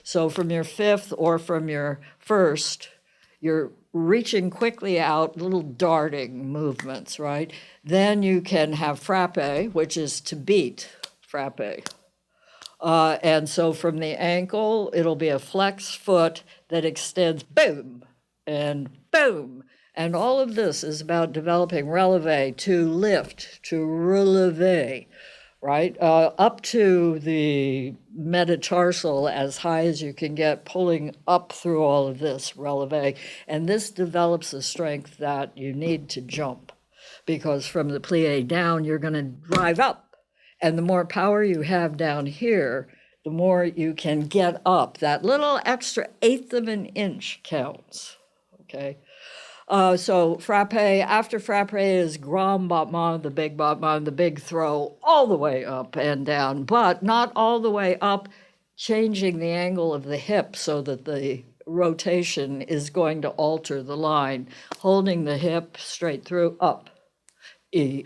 So from your fifth or from your first, you're reaching quickly out, little darting movements, right? Then you can have frappe, which is to beat, frappe. And so from the ankle, it'll be a flex foot that extends boom and boom. And all of this is about developing relevé, to lift, to relever, right? Up to the metatarsal as high as you can get, pulling up through all of this relevé. And this develops the strength that you need to jump, because from the plie down, you're going to drive up. And the more power you have down here, the more you can get up. That little extra eighth of an inch counts, okay? So frappe, after frappe is grand battement, the big throw, all the way up and down, but not all the way up, changing the angle of the hip so that the rotation is going to alter the line, holding the hip straight through, up,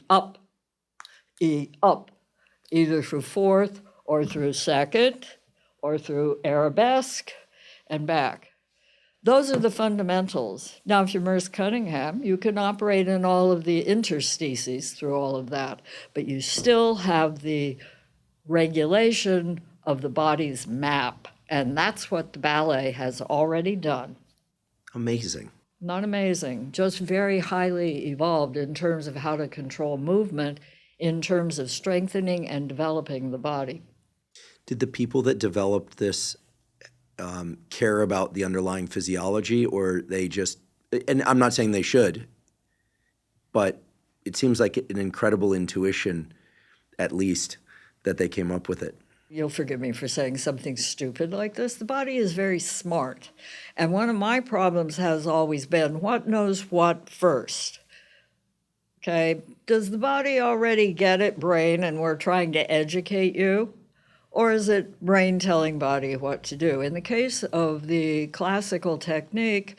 up, up, either through fourth or through second or through arabesque and back. Those are the fundamentals. Now, if you're Merce Cunningham, you can operate in all of the interstices through all of that, but you still have the regulation of the body's map, and that's what the ballet has already done. Amazing. Not amazing, just very highly evolved in terms of how to control movement in terms of strengthening and developing the body. Did the people that developed this care about the underlying physiology, or they just, and I'm not saying they should, but it seems like an incredible intuition, at least, that they came up with it. You'll forgive me for saying something stupid like this. The body is very smart. And one of my problems has always been, what knows what first? Okay, does the body already get it, brain, and we're trying to educate you? Or is it brain telling body what to do? In the case of the classical technique,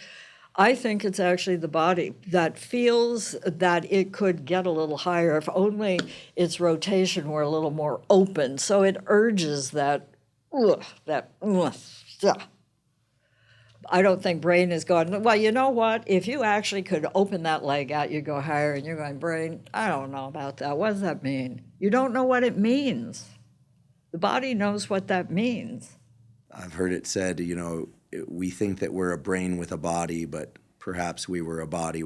I think it's actually the body that feels that it could get a little higher if only its rotation were a little more open. So it urges that. I don't think brain is going, well, you know what? If you actually could open that leg out, you'd go higher, and you're going, brain, I don't know about that. What does that mean? You don't know what it means. The body knows what that means. I've heard it said, we think that we're a brain with a body, but perhaps we were a body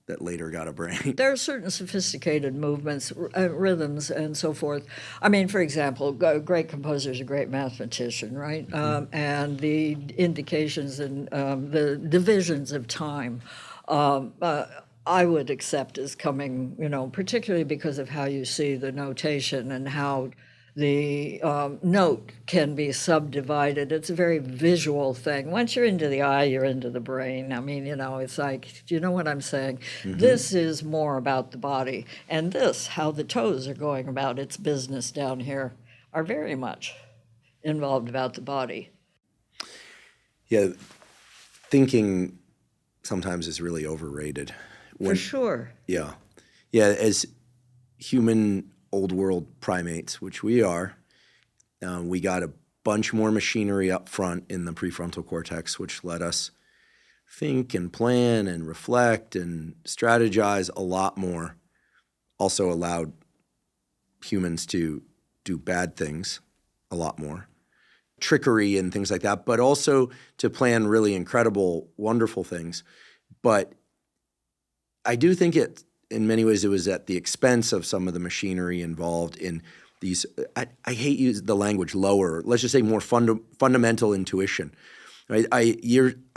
that later got a brain. There are certain sophisticated movements, rhythms, and so forth. I mean, for example, a great composer is a great mathematician, right? Mm-hmm. And the indications and the divisions of time, I would accept as coming, particularly because of how you see the notation and how the note can be subdivided. It's a very visual thing. Once you're into the eye, you're into the brain. I mean, it's like, do you know what I'm saying? Mm-hmm. This is more about the body. And this, how the toes are going about its business down here, are very much involved about the body. Yeah, thinking sometimes is really overrated. For sure. Yeah. Yeah, as human old world primates, which we are, we got a bunch more machinery up front in the prefrontal cortex, which let us think and plan and reflect and strategize a lot more. Also allowed humans to do bad things a lot more, trickery and things like that, but also to plan really incredible, wonderful things. But I do think in many ways, it was at the expense of some of the machinery involved in these, I hate use the language lower, let's just say more fundamental intuition. Right? I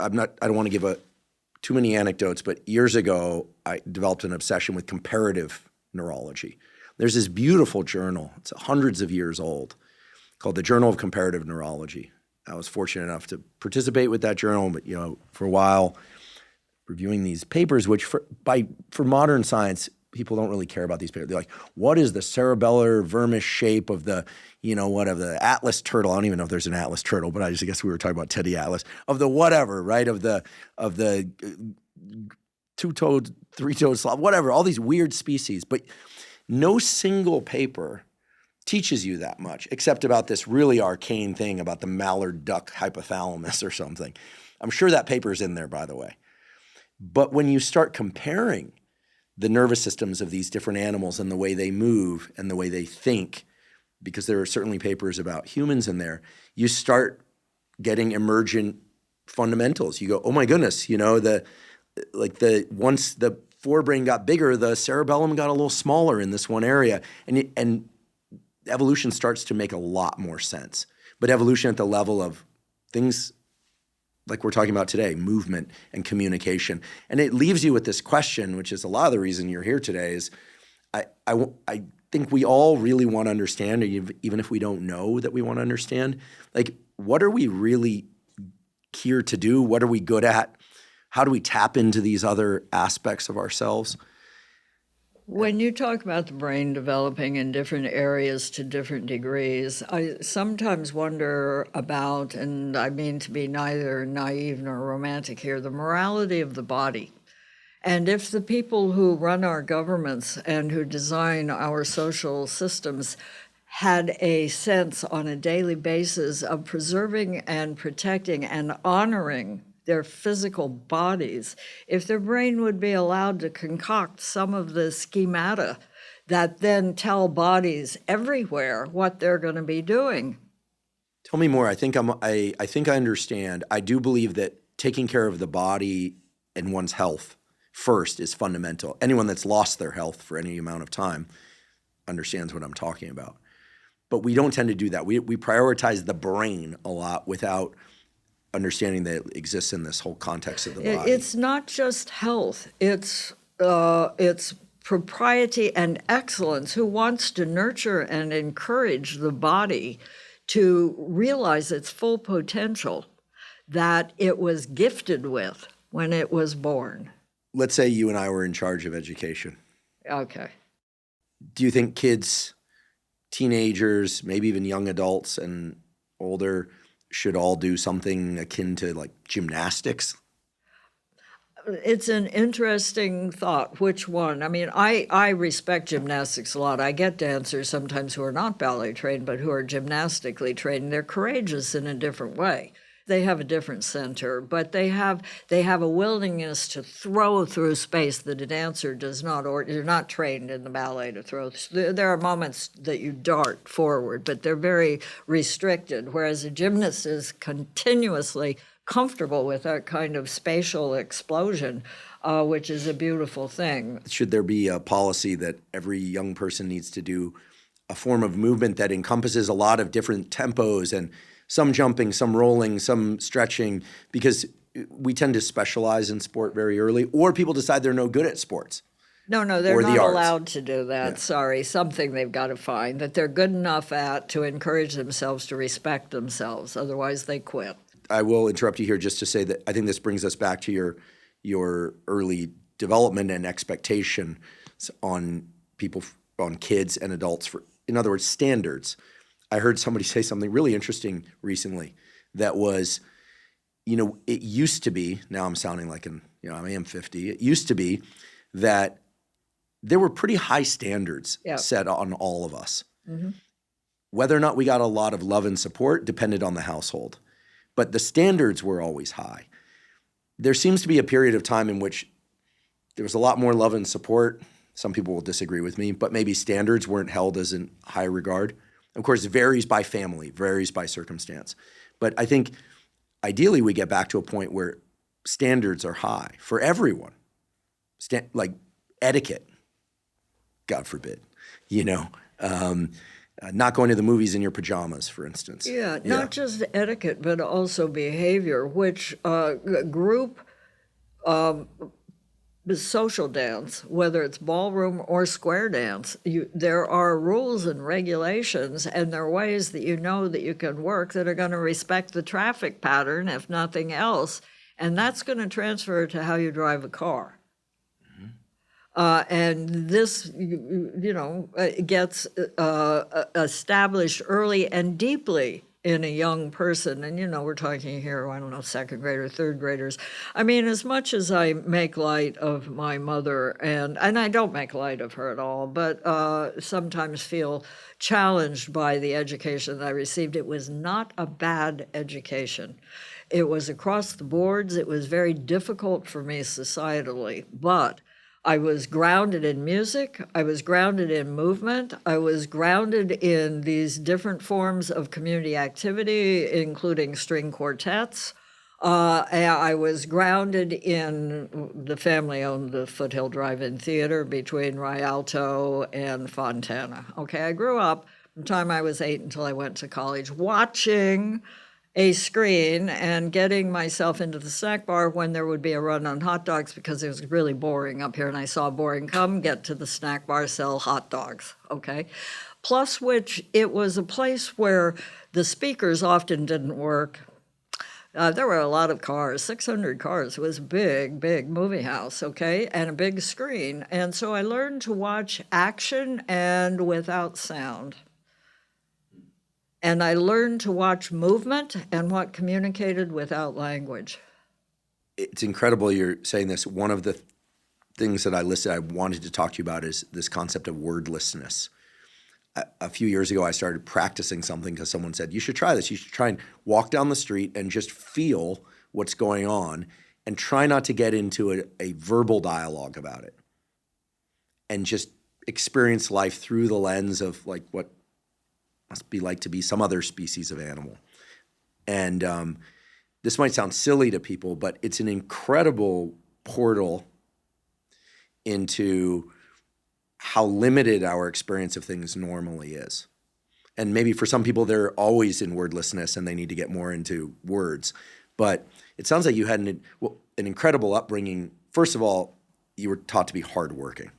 don't want to give too many anecdotes, but years ago, I developed an obsession with comparative neurology. There's this beautiful journal, it's hundreds of years old, called the Journal of Comparative Neurology. I was fortunate enough to participate with that journal, but for a while, reviewing these papers, which for modern science, people don't really care about these papers. They're like, what is the cerebellar vermis shape of the, of the Atlas turtle? I don't even know if there's an Atlas turtle, but I guess we were talking about Teddy Atlas. Of the whatever, right? Of the two-toed, three-toed sloth, whatever, all these weird species. But no single paper teaches you that much, except about this really arcane thing about the mallard duck hypothalamus or something. I'm sure that paper's in there, by the way. But when you start comparing the nervous systems of these different animals and the way they move and the way they think, because there are certainly papers about humans in there, you start getting emergent fundamentals. You go, oh my goodness, once the forebrain got bigger, the cerebellum got a little smaller in this one area, and evolution starts to make a lot more sense. But evolution at the level of things like we're talking about today, movement and communication. And it leaves you with this question, which is a lot of the reason you're here today, is I think we all really want to understand, even if we don't know that we want to understand, like, what are we really here to do? What are we good at? How do we tap into these other aspects of ourselves? When you talk about the brain developing in different areas to different degrees, I sometimes wonder about, and I mean to be neither naive nor romantic here, the morality of the body. And if the people who run our governments and who design our social systems had a sense on a daily basis of preserving and protecting and honoring their physical bodies, if their brain would be allowed to concoct some of the schemata that then tell bodies everywhere what they're going to be doing. Tell me more. I think I understand. I do believe that taking care of the body and one's health first is fundamental. Anyone that's lost their health for any amount of time understands what I'm talking about. But we don't tend to do that. We prioritize the brain a lot without understanding that it exists in this whole context of the body. It's not just health. It's propriety and excellence. Who wants to nurture and encourage the body to realize its full potential that it was gifted with when it was born? Let's say you and I were in charge of education. Okay. Do you think kids, teenagers, maybe even young adults and older should all do something akin to like gymnastics? It's an interesting thought. Which one? I mean, I respect gymnastics a lot. I get dancers sometimes who are not ballet trained, but who are gymnastically trained. They're courageous in a different way. They have a different center, but they have a willingness to throw through space that a dancer does not, or you're not trained in the ballet to throw. There are moments that you dart forward, but they're very restricted, whereas a gymnast is continuously comfortable with that kind of spatial explosion, which is a beautiful thing. Should there be a policy that every young person needs to do a form of movement that encompasses a lot of different tempos and some jumping, some rolling, some stretching, because we tend to specialize in sport very early, or people decide they're no good at sports. No, they're not allowed to do that. Yeah. Sorry, something they've got to find that they're good enough at to encourage themselves to respect themselves. Otherwise, they quit. I will interrupt you here just to say that I think this brings us back to your early development and expectation on people, on kids and adults. In other words, standards. I heard somebody say something really interesting recently that was, it used to be, now I'm sounding like I am 50, it used to be that there were pretty high standards set on all of us. Mm-hmm. Whether or not we got a lot of love and support depended on the household, but the standards were always high. There seems to be a period of time in which there was a lot more love and support. Some people will disagree with me, but maybe standards weren't held as in high regard. Of course, it varies by family, varies by circumstance. But I think ideally we get back to a point where standards are high for everyone. Like etiquette, God forbid, not going to the movies in your pajamas, for instance. Yeah, not just etiquette, but also behavior, which group social dance, whether it's ballroom or square dance, there are rules and regulations, and there are ways that that you can work that are going to respect the traffic pattern, if nothing else, and that's going to transfer to how you drive a car. Mm-hmm. And this, gets established early and deeply in a young person. And, we're talking here, I don't know, second grader, third graders. I mean, as much as I make light of my mother, and I don't make light of her at all, but sometimes feel challenged by the education that I received, it was not a bad education. It was across the boards. It was very difficult for me societally, but I was grounded in music, I was grounded in movement, I was grounded in these different forms of community activity, including string quartets. I was grounded in, the family owned the Foothill Drive-In Theater between Rialto and Fontana. Okay, I grew up from the time I was 8 until I went to college watching a screen and getting myself into the snack bar when there would be a run on hot dogs because it was really boring up here and I saw boring come, get to the snack bar, sell hot dogs, okay? Plus which it was a place where the speakers often didn't work. There were a lot of cars, 600 cars. It was a big, big movie house, okay, and a big screen. And so I learned to watch action and without sound. And I learned to watch movement and what communicated without language. It's incredible you're saying this. One of the things that I listed I wanted to talk to you about is this concept of wordlessness. A few years ago, I started practicing something because someone said, you should try this. You should try and walk down the street and just feel what's going on and try not to get into a verbal dialogue about it and just experience life through the lens of like what must be like to be some other species of animal. And this might sound silly to people, but it's an incredible portal into how limited our experience of things normally is. And maybe for some people, they're always in wordlessness and they need to get more into words. But it sounds like you had an incredible upbringing. First of all, you were taught to be hardworking.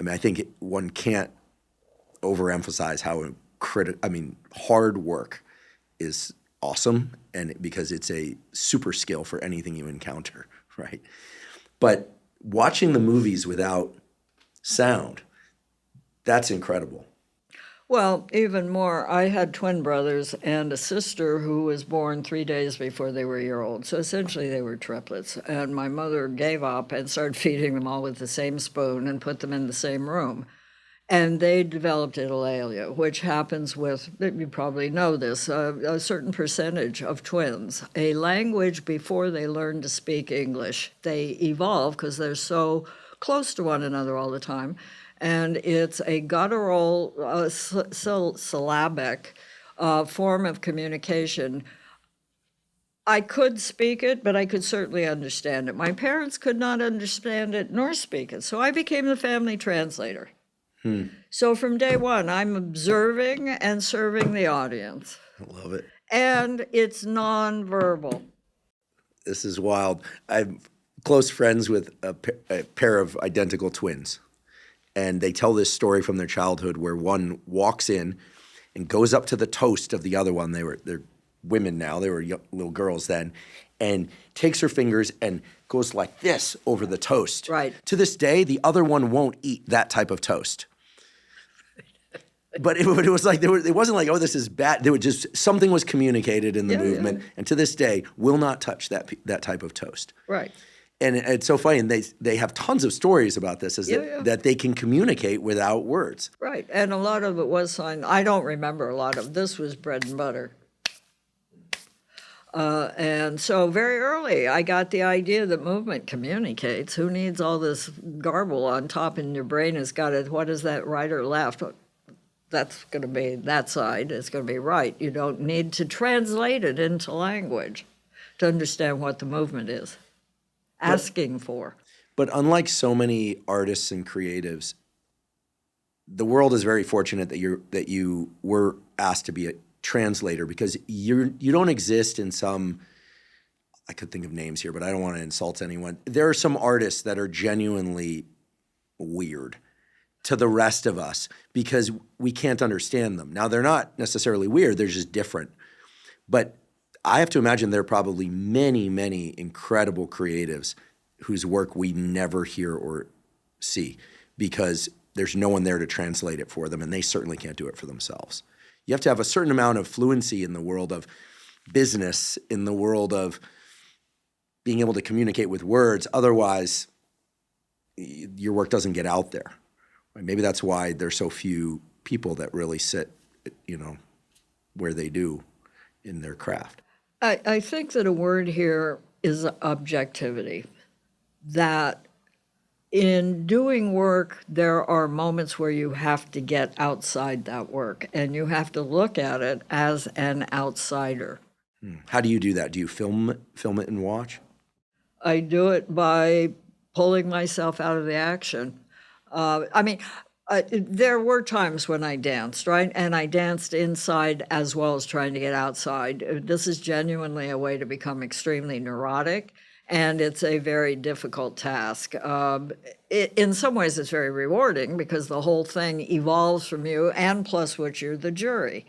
I mean, I think one can't overemphasize how hard work is awesome, and because it's a super skill for anything you encounter, right? But watching the movies without sound, that's incredible. Well, even more, I had twin brothers and a sister who was born 3 days before they were a year old. So essentially they were triplets. And my mother gave up and started feeding them all with the same spoon and put them in the same room. And they developed italalia, which happens with, you probably know this, a certain percentage of twins. A language before they learn to speak English. They evolve because they're so close to one another all the time. And it's a guttural, syllabic form of communication. I could speak it, but I could certainly understand it. My parents could not understand it nor speak it, so I became the family translator. So from day one, I'm observing and serving the audience. I love it. And it's nonverbal. This is wild. I'm close friends with a pair of identical twins. And they tell this story from their childhood where one walks in and goes up to the toast of the other one. They're women now. They were little girls then. And takes her fingers and goes like this over the toast. Right. To this day, the other one won't eat that type of toast. But it was like, it wasn't like, oh, this is bad. There was just, something was communicated in the movement. Yeah. And to this day, will not touch that type of toast. Right. And it's so funny, and they have tons of stories about this, that they can communicate without words. Right, and a lot of it was signed. I don't remember a lot of this was bread and butter. And so very early, I got the idea that movement communicates. Who needs all this garble on top and your brain has got it, what is that, right or left? That's going to be that side, it's going to be right. You don't need to translate it into language to understand what the movement is. Asking for. But unlike so many artists and creatives, the world is very fortunate that you were asked to be a translator, because you don't exist in some, I could think of names here, but I don't want to insult anyone. There are some artists that are genuinely weird to the rest of us because we can't understand them. Now, they're not necessarily weird, they're just different. But I have to imagine there are probably many, many incredible creatives whose work we never hear or see because there's no one there to translate it for them, and they certainly can't do it for themselves. You have to have a certain amount of fluency in the world of business, in the world of being able to communicate with words. Otherwise, your work doesn't get out there. Maybe that's why there's so few people that really sit, where they do in their craft. I think that a word here is objectivity, that in doing work, there are moments where you have to get outside that work, and you have to look at it as an outsider. How do you do that? Do you film it and watch? I do it by pulling myself out of the action. There were times when I danced, right? And I danced inside as well as trying to get outside. This is genuinely a way to become extremely neurotic, and it's a very difficult task. In some ways, it's very rewarding because the whole thing evolves from you, and plus which you're the jury.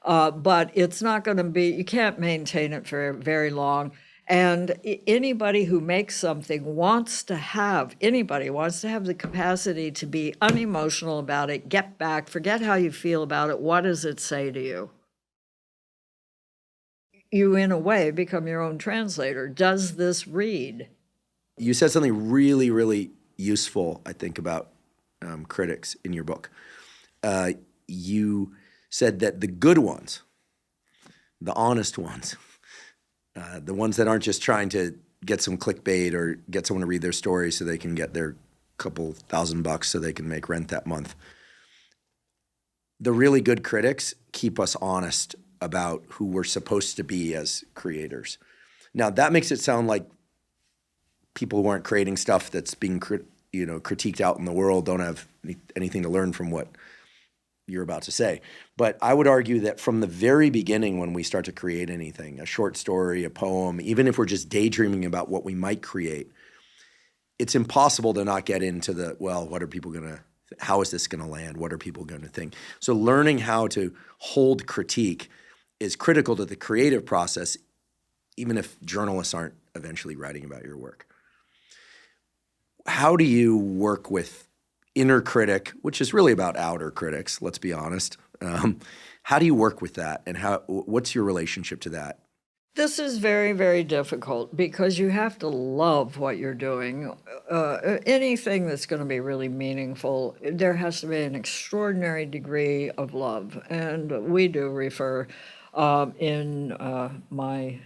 But it's not going to be, you can't maintain it for very long. And anybody who makes something wants to have the capacity to be unemotional about it, get back, forget how you feel about it, what does it say to you? You, in a way, become your own translator. Does this read? You said something really, really useful, I think, about critics in your book. You said that the good ones, the honest ones, the ones that aren't just trying to get some clickbait or get someone to read their story so they can get their couple $1,000 so they can make rent that month. The really good critics keep us honest about who we're supposed to be as creators. Now, that makes it sound like people who aren't creating stuff that's being critiqued out in the world don't have anything to learn from what you're about to say. But I would argue that from the very beginning, when we start to create anything, a short story, a poem, even if we're just daydreaming about what we might create, it's impossible to not get into what are people going to, how is this going to land? What are people going to think? So learning how to hold critique is critical to the creative process, even if journalists aren't eventually writing about your work. How do you work with inner critic, which is really about outer critics, let's be honest? How do you work with that, and what's your relationship to that? This is very, very difficult because you have to love what you're doing. Anything that's going to be really meaningful, there has to be an extraordinary degree of love. And we do refer in my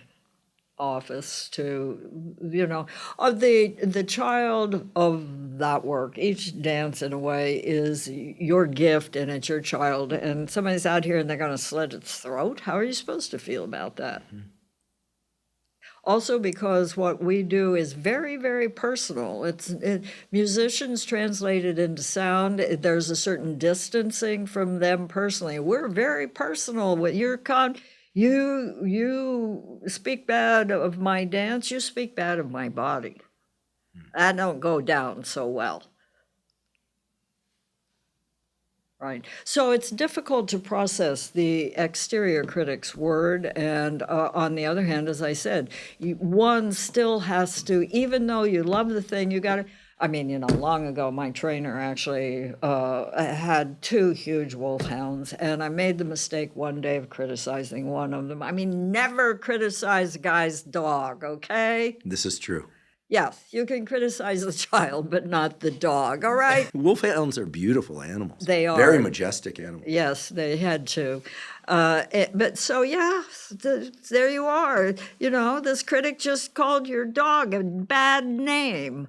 office to, the child of that work. Each dance, in a way, is your gift, and it's your child. And somebody's out here and they're going to slit its throat. How are you supposed to feel about that? Mm-hmm. Also, because what we do is very, very personal. Musicians translate it into sound. There's a certain distancing from them personally. We're very personal. When you speak bad of my dance, you speak bad of my body. That don't go down so well. Right. So it's difficult to process the exterior critic's word. And on the other hand, as I said, one still has to, even though you love the thing, you got to, long ago, my trainer actually had 2 huge wolfhounds, and I made the mistake one day of criticizing one of them. Never criticize a guy's dog, okay? This is true. Yes, you can criticize the child, but not the dog, all right? Wolfhounds are beautiful animals. They are. Very majestic animals. Yes, they had to. But so, there you are. This critic just called your dog a bad name.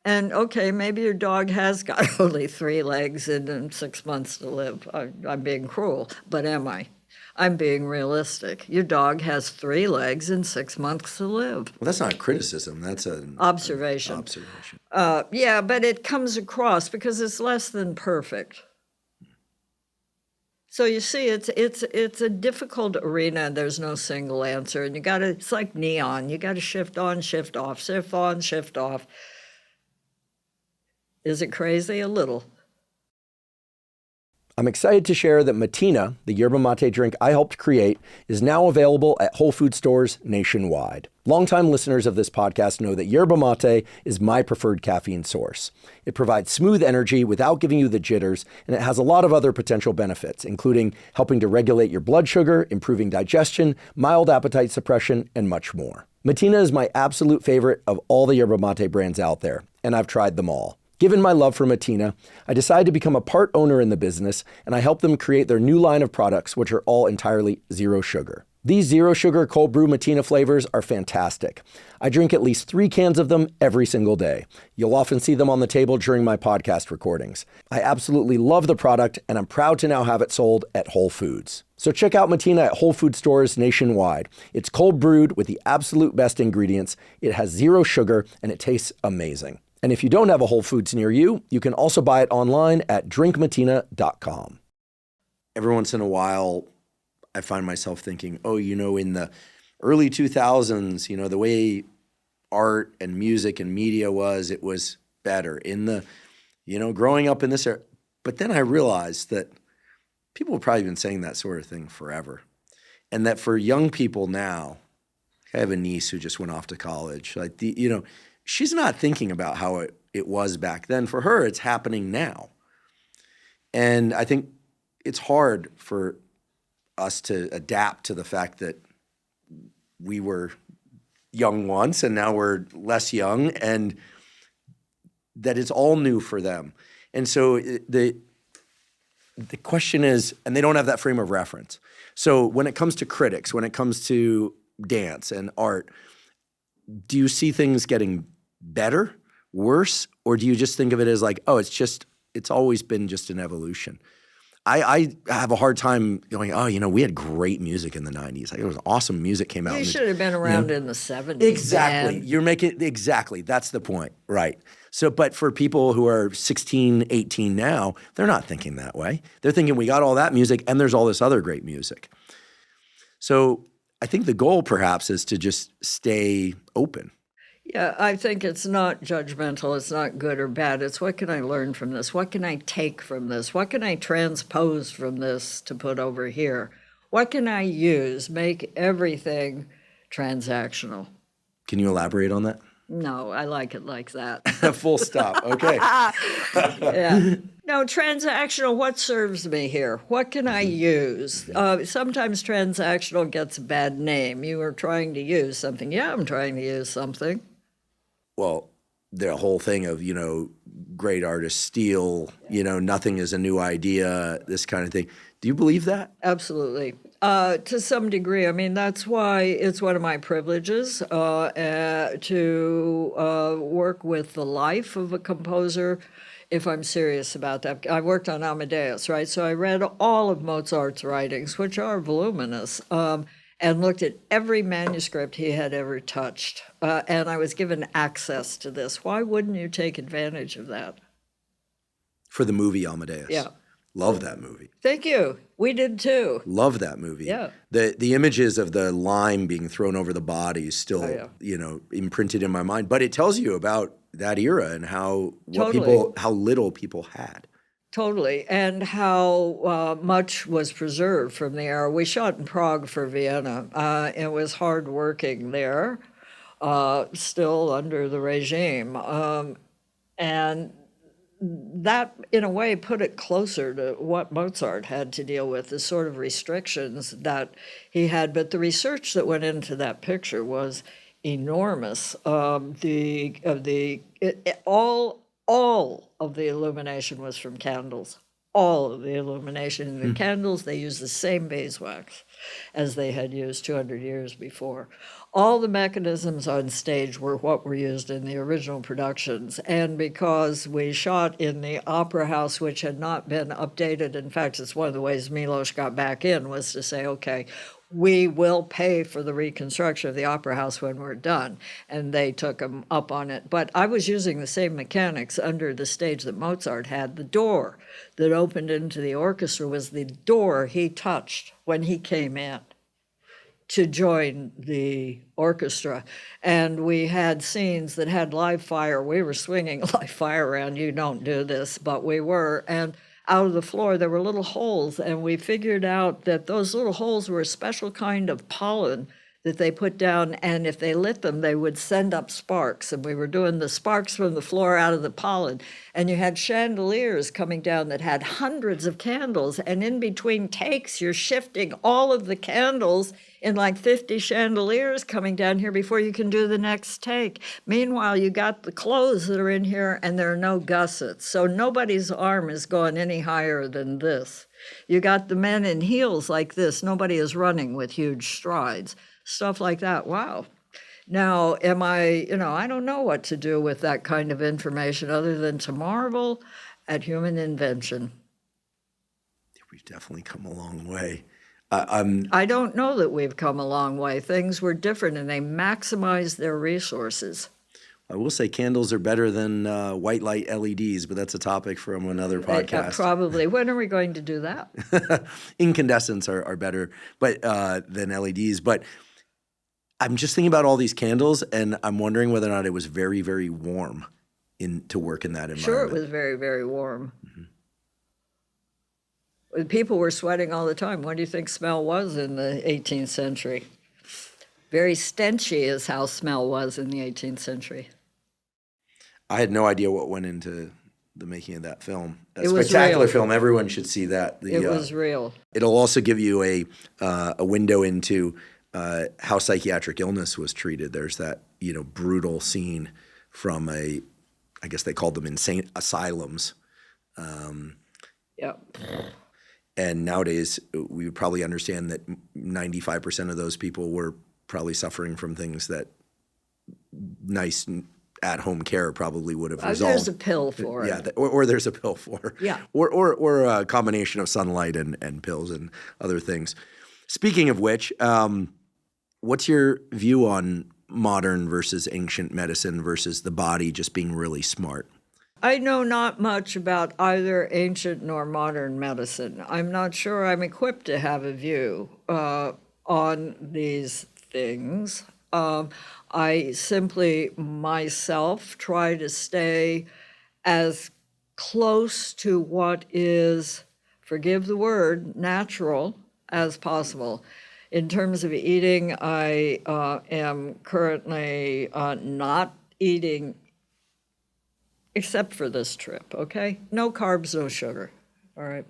And, okay, maybe your dog has got only 3 legs and 6 months to live. I'm being cruel, but am I? I'm being realistic. Your dog has 3 legs and 6 months to live. Well, that's not a criticism. That's an observation. Observation. But it comes across because it's less than perfect. So you see, it's a difficult arena. There's no single answer, and it's like neon. You got to shift on, shift off, shift on, shift off. Is it crazy? A little. I'm excited to share that Matetina, the yerba mate drink I helped create, is now available at Whole Food stores nationwide. Longtime listeners of this podcast know that yerba mate is my preferred caffeine source. It provides smooth energy without giving you the jitters, and it has a lot of other potential benefits, including helping to regulate your blood sugar, improving digestion, mild appetite suppression, and much more. Matetina is my absolute favorite of all the yerba mate brands out there, and I've tried them all. Given my love for Matetina, I decided to become a part owner in the business, and I helped them create their new line of products, which are all entirely zero sugar. These zero sugar cold brew Matetina flavors are fantastic. I drink at least 3 cans of them every single day. You'll often see them on the table during my podcast recordings. I absolutely love the product, and I'm proud to now have it sold at Whole Foods. So check out Matetina at Whole Food stores nationwide. It's cold brewed with the absolute best ingredients. It has zero sugar, and it tastes amazing. And if you don't have a Whole Foods near you, you can also buy it online at drinkmatina.com. Every once in a while, I find myself thinking, in the early 2000s, the way art and music and media it was better. In the, growing up in this era. But then I realized that people have probably been saying that sort of thing forever. And that for young people now, I have a niece who just went off to college. She's not thinking about how it was back then. For her, it's happening now. And I think it's hard for us to adapt to the fact that we were young once and now we're less young, and that it's all new for them. And so the question is, and they don't have that frame of reference. So when it comes to critics, when it comes to dance and art, do you see things getting better, worse, or do you just think of it as like, it's always been just an evolution? I have a hard time going, oh, we had great music in the 90s. Like, it was awesome music came out. You should have been around in the 70s. Exactly. Man. You're making, exactly. That's the point. Right. So, but for people who are 16, 18 now, they're not thinking that way. They're thinking we got all that music and there's all this other great music. So I think the goal perhaps is to just stay open. Yeah, I think it's not judgmental. It's not good or bad. It's what can I learn from this? What can I take from this? What can I transpose from this to put over here? What can I use? Make everything transactional. Can you elaborate on that? No, I like it like that. Full stop. Okay. Yeah. No, transactional, what serves me here? What can I use? Sometimes transactional gets a bad name. You are trying to use something. Yeah, I'm trying to use something. Well, the whole thing of, great artists steal, nothing is a new idea, this kind of thing. Do you believe that? Absolutely. To some degree. I mean, that's why it's one of my privileges to work with the life of a composer if I'm serious about that. I worked on Amadeus, right? So I read all of Mozart's writings, which are voluminous, and looked at every manuscript he had ever touched. And I was given access to this. Why wouldn't you take advantage of that? For the movie Amadeus. Yeah. Love that movie. Thank you. We did too. Love that movie. Yeah. The images of the lime being thrown over the body is still, imprinted in my mind. But it tells you about that era and how little people had. Totally, and how much was preserved from the era. We shot in Prague for Vienna. It was hard working there, still under the regime. And that, in a way, put it closer to what Mozart had to deal with, the sort of restrictions that he had. But the research that went into that picture was enormous. All of the illumination was from candles. All of the illumination in the candles, they used the same beeswax as they had used 200 years before. All the mechanisms on stage were what were used in the original productions. And because we shot in the opera house, which had not been updated, in fact, it's one of the ways Milos got back in, was to say, okay, we will pay for the reconstruction of the opera house when we're done. And they took them up on it. But I was using the same mechanics under the stage that Mozart had. The door that opened into the orchestra was the door he touched when he came in to join the orchestra. And we had scenes that had live fire. We were swinging live fire around. You don't do this, but we were. And out of the floor, there were little holes, and we figured out that those little holes were a special kind of pollen that they put down, and if they lit them, they would send up sparks. And we were doing the sparks from the floor out of the pollen. And you had chandeliers coming down that had hundreds of candles, and in between takes, you're shifting all of the candles in like 50 chandeliers coming down here before you can do the next take. Meanwhile, you got the clothes that are in here, and there are no gussets. So nobody's arm is going any higher than this. You got the men in heels like this. Nobody is running with huge strides. Stuff like that. Wow. Now, I don't know what to do with that kind of information other than to marvel at human invention. We've definitely come a long way. I don't know that we've come a long way. Things were different, and they maximized their resources. I will say candles are better than white light LEDs, but that's a topic from another podcast. Probably. When are we going to do that? Incandescents are better than LEDs. But I'm just thinking about all these candles, and I'm wondering whether or not it was very, very warm to work in that environment. Sure, it was very, very warm. Mm-hmm. People were sweating all the time. What do you think smell was in the 18th century? Very stenchy is how smell was in the 18th century. I had no idea what went into the making of that film. It was spectacular real. film. Everyone should see that. It was real. It'll also give you a window into how psychiatric illness was treated. There's that brutal scene from I guess they called them insane asylums. Yep. And nowadays we would probably understand that 95% of those people were probably suffering from things that nice at-home care probably would have resolved. There's a pill for it. Or there's a pill for. Yeah. Or a combination of sunlight and pills and other things. Speaking of which, what's your view on modern versus ancient medicine versus the body just being really smart? I know not much about either ancient nor modern medicine. I'm not sure I'm equipped to have a view on these things. I simply myself try to stay as close to what is, forgive the word, natural as possible. In terms of eating, I am currently not eating, except for this trip, okay? No carbs, no sugar, all right?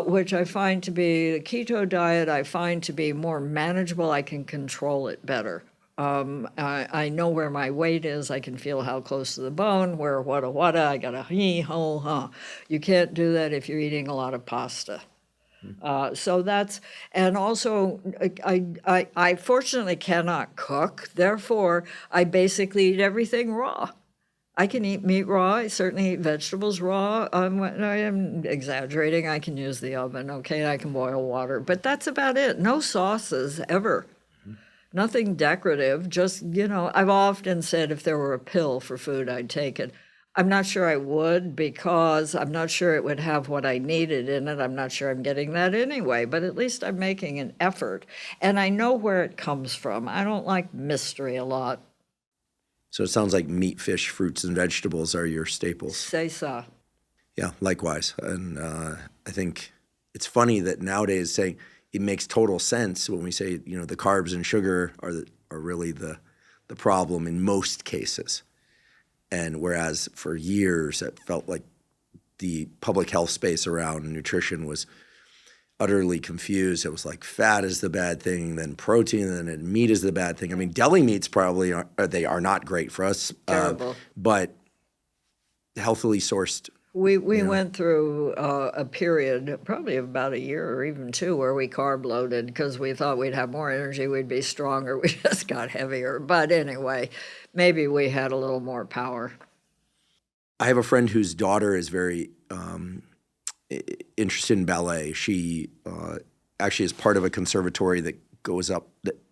Which I find to be, the keto diet, I find to be more manageable. I can control it better. I know where my weight is. I can feel how close to the bone, where what, I got a hee-ho-ha. You can't do that if you're eating a lot of pasta. So that's, and also I fortunately cannot cook. Therefore, I basically eat everything raw. I can eat meat raw. I certainly eat vegetables raw. I am exaggerating. I can use the oven, okay? I can boil water, but that's about it. No sauces ever. Nothing decorative. Just, I've often said if there were a pill for food, I'd take it. I'm not sure I would because I'm not sure it would have what I needed in it. I'm not sure I'm getting that anyway, but at least I'm making an effort. And I know where it comes from. I don't like mystery a lot. So it sounds like meat, fish, fruits, and vegetables are your staples. Say so. Yeah, likewise. And I think it's funny that nowadays saying it makes total sense when we say, the carbs and sugar are really the problem in most cases. And whereas for years it felt like the public health space around nutrition was utterly confused. It was like fat is the bad thing, then protein, and then meat is the bad thing. I mean, deli meats probably are not great for us. Terrible. But healthily sourced. We went through a period, probably about a year or even two, where we carb loaded because we thought we'd have more energy, we'd be stronger. We just got heavier. But anyway, maybe we had a little more power. I have a friend whose daughter is very interested in ballet. She actually is part of a conservatory that goes up.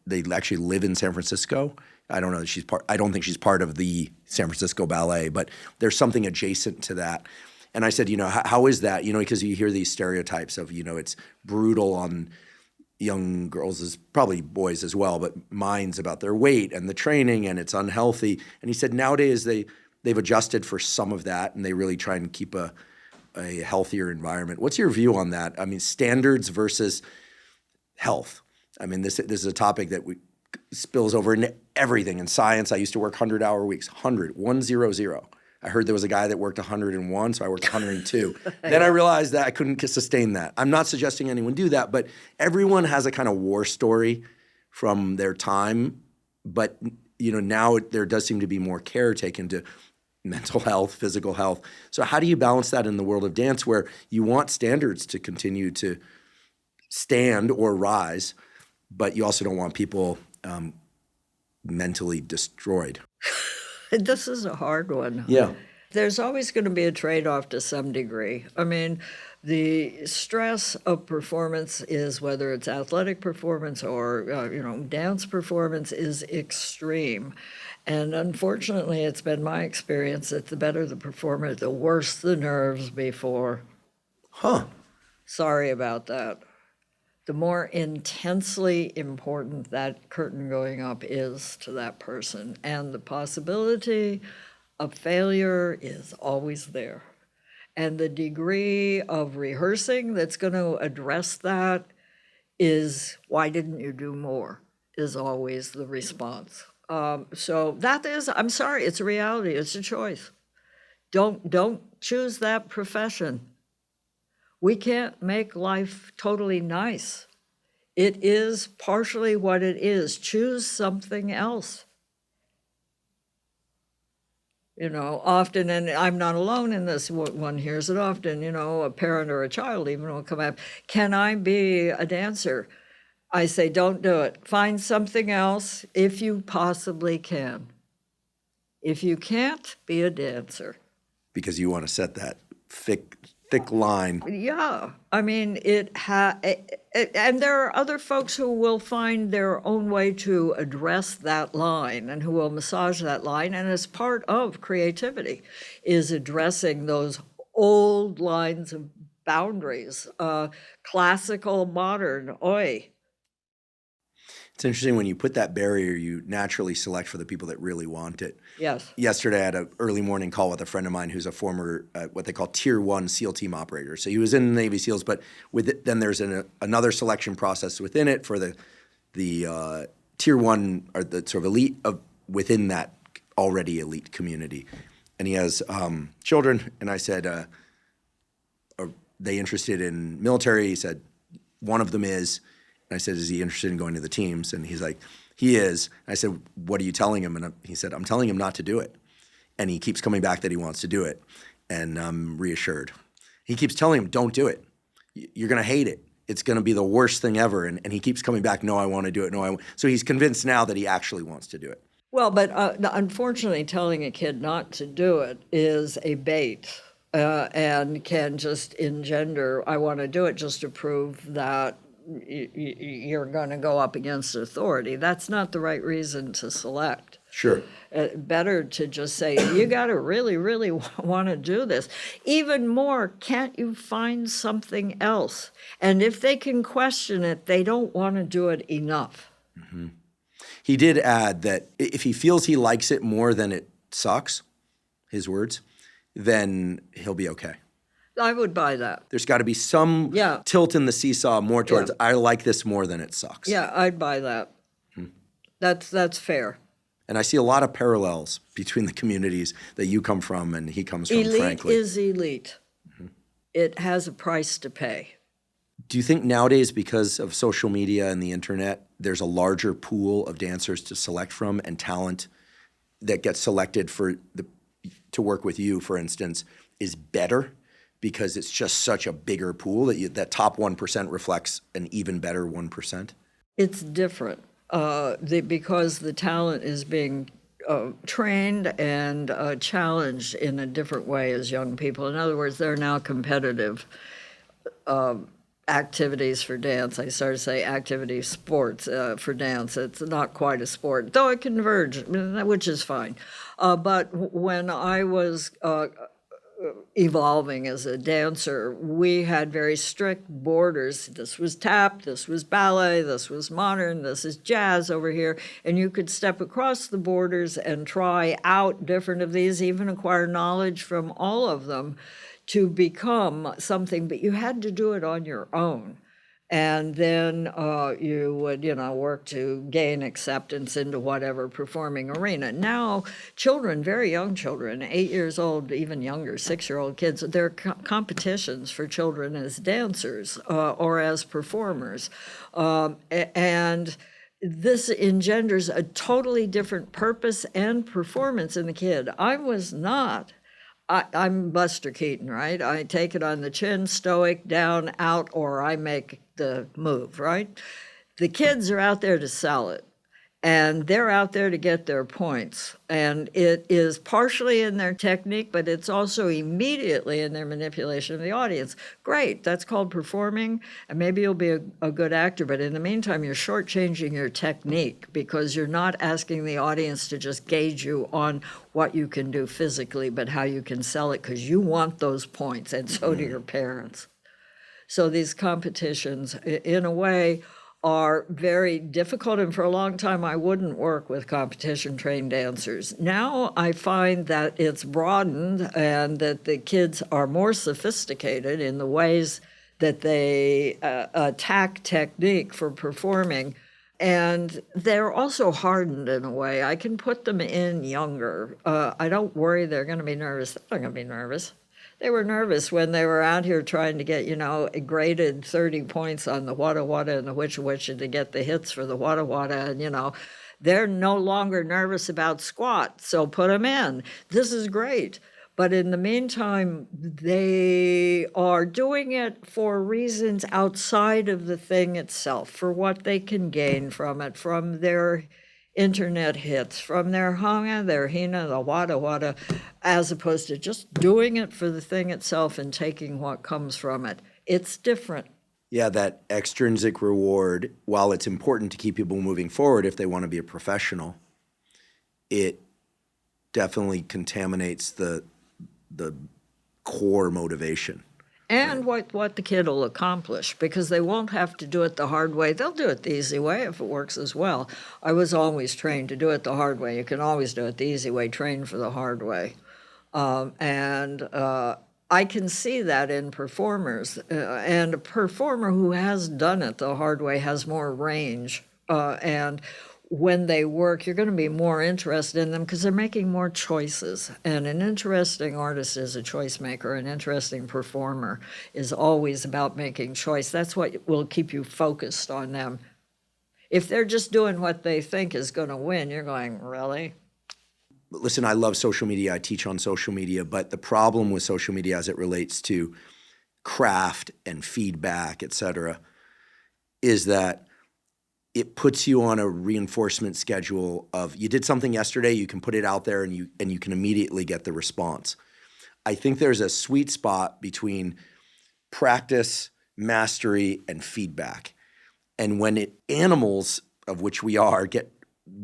They actually live in San Francisco. I don't know that she's part. I don't think she's part of the San Francisco Ballet, but there's something adjacent to that. And I said, how is that? Because you hear these stereotypes of, it's brutal on young girls, probably boys as well, but minds about their weight and the training, and it's unhealthy. And he said nowadays they've adjusted for some of that, and they really try and keep a healthier environment. What's your view on that? I mean, standards versus health. I mean, this is a topic that spills over into everything. In science, I used to work 100-hour weeks, 100. I heard there was a guy that worked 101, so I worked 102. Then I realized that I couldn't sustain that. I'm not suggesting anyone do that, but everyone has a kind of war story from their time. But, now there does seem to be more care taken to mental health, physical health. So how do you balance that in the world of dance where you want standards to continue to stand or rise, but you also don't want people mentally destroyed? This is a hard one. Yeah. There's always going to be a trade-off to some degree. I mean, the stress of performance is, whether it's athletic performance or, dance performance, is extreme. And unfortunately, it's been my experience that the better the performer, the worse the nerves before. Huh. Sorry about that. The more intensely important that curtain going up is to that person. And the possibility of failure is always there. And the degree of rehearsing that's going to address that is, why didn't you do more, is always the response. So that is, I'm sorry, it's a reality, it's a choice. Don't choose that profession. We can't make life totally nice. It is partially what it is. Choose something else. Often, and I'm not alone in this, one hears it often, a parent or a child even will come up, can I be a dancer? I say, don't do it. Find something else if you possibly can. If you can't, be a dancer. Because you want to set that thick line. Yeah, I mean, and there are other folks who will find their own way to address that line and who will massage that line. And as part of creativity is addressing those old lines of boundaries, classical, modern, oi. It's interesting when you put that barrier, you naturally select for the people that really want it. Yes. Yesterday, I had an early morning call with a friend of mine who's a former, what they call Tier 1 SEAL team operator. So he was in the Navy SEALs, but with it, then there's another selection process within it for the Tier 1, or the sort of elite within that already elite community. And he has children, and I said, are they interested in military? He said, one of them is. And I said, is he interested in going to the teams? And he's like, he is. And I said, what are you telling him? And he said, I'm telling him not to do it. And he keeps coming back that he wants to do it. And I'm reassured. He keeps telling him, don't do it. You're going to hate it. It's going to be the worst thing ever. And he keeps coming back, no, I want to do it. No, I want. So he's convinced now that he actually wants to do it. Well, but unfortunately, telling a kid not to do it is a bait and can just engender, I want to do it just to prove that you're going to go up against authority. That's not the right reason to select. Sure. Better to just say, you got to really, really want to do this. Even more, can't you find something else? And if they can question it, they don't want to do it enough. Mm-hmm. He did add that if he feels he likes it more than it sucks, his words, then he'll be okay. I would buy that. There's got to be some tilt in the seesaw more towards, I like this more than it sucks. Yeah, I'd buy that. That's fair. And I see a lot of parallels between the communities that you come from and he comes from, elite frankly. Elite is elite. Mm-hmm. It has a price to pay. Do you think nowadays, because of social media and the internet, there's a larger pool of dancers to select from and talent that gets selected to work with you, for instance, is better because it's just such a bigger pool that top 1% reflects an even better 1%? It's different because the talent is being trained and challenged in a different way as young people. In other words, they're now competitive activities for dance. I started to say activity sports for dance. It's not quite a sport, though it converged, which is fine. But when I was evolving as a dancer, we had very strict borders. This was tap, this was ballet, this was modern, this is jazz over here. And you could step across the borders and try out different of these, even acquire knowledge from all of them to become something, but you had to do it on your own. And then you would, work to gain acceptance into whatever performing arena. Now, children, very young children, 8 years old, even younger, 6-year-old kids, there are competitions for children as dancers or as performers. And this engenders a totally different purpose and performance in the kid. I was not. I'm Buster Keaton, right? I take it on the chin, stoic, down, out, or I make the move, right? The kids are out there to sell it, and they're out there to get their points. And it is partially in their technique, but it's also immediately in their manipulation of the audience. Great, that's called performing, and maybe you'll be a good actor, but in the meantime, you're shortchanging your technique because you're not asking the audience to just gauge you on what you can do physically, but how you can sell it because you want those points, and so do your parents. So these competitions, in a way, are very difficult, and for a long time I wouldn't work with competition-trained dancers. Now I find that it's broadened and that the kids are more sophisticated in the ways that they attack technique for performing, and they're also hardened in a way. I can put them in younger. I don't worry they're going to be nervous. They're not going to be nervous. They were nervous when they were out here trying to get, graded 30 points on the wada wada and the witcha to get the hits for the wada wada. And, they're no longer nervous about squat, so put them in. This is great. But in the meantime, they are doing it for reasons outside of the thing itself, for what they can gain from it, from their internet hits from their hanga, their hina, the wada, as opposed to just doing it for the thing itself and taking what comes from it. It's different. Yeah, that extrinsic reward, while it's important to keep people moving forward if they want to be a professional, it definitely contaminates the core motivation. And what the kid will accomplish, because they won't have to do it the hard way. They'll do it the easy way if it works as well. I was always trained to do it the hard way. You can always do it the easy way, train for the hard way. I can see that in performers. And a performer who has done it the hard way has more range. And when they work, you're going to be more interested in them because they're making more choices. And an interesting artist is a choice maker. An interesting performer is always about making choice. That's what will keep you focused on them. If they're just doing what they think is going to win, you're going, really? Listen, I love social media. I teach on social media, but the problem with social media as it relates to craft and feedback, et cetera, is that it puts you on a reinforcement schedule of you did something yesterday, you can put it out there and you can immediately get the response. I think there's a sweet spot between practice, mastery, and feedback. And when animals, of which we are,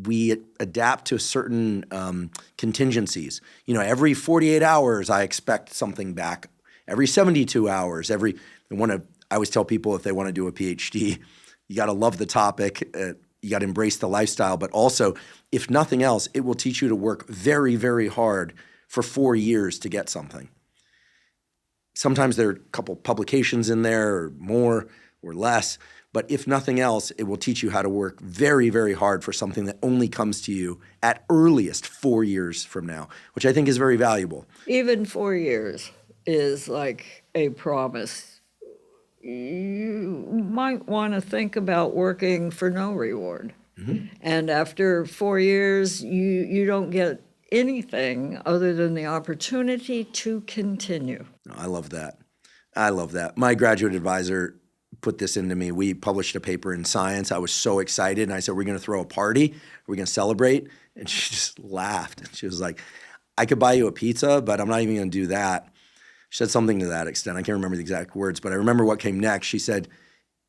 we adapt to certain contingencies. You know, every 48 hours I expect something back. Every 72 hours, I always tell people if they want to do a PhD, you got to love the topic, you got to embrace the lifestyle, but also, if nothing else, it will teach you to work very, very hard for 4 years to get something. Sometimes there are a couple publications in there, or more or less, but if nothing else, it will teach you how to work very, very hard for something that only comes to you at earliest 4 years from now, which I think is very valuable. Even 4 years is like a promise. You might want to think about working for no reward. Mm-hmm. And after 4 years, you don't get anything other than the opportunity to continue. I love that. I love that. My graduate advisor put this into me. We published a paper in Science. I was so excited. And I said, we're going to throw a party. We're going to celebrate. And she just laughed. She was like, I could buy you a pizza, but I'm not even going to do that. She said something to that extent. I can't remember the exact words, but I remember what came next. She said,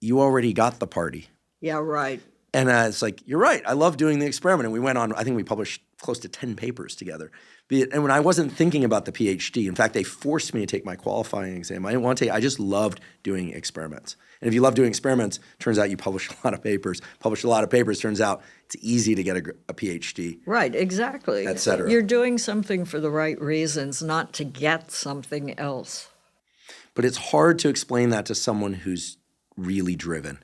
you already got the party. Yeah, right. And it's like, you're right. I love doing the experiment. And we went on, I think we published close to 10 papers together. And when I wasn't thinking about the PhD, in fact, they forced me to take my qualifying exam. I didn't want to take, I just loved doing experiments. And if you love doing experiments, turns out you publish a lot of papers. Publish a lot of papers, turns out it's easy to get a PhD. Right, exactly. Et cetera. You're doing something for the right reasons, not to get something else. But it's hard to explain that to someone who's really driven.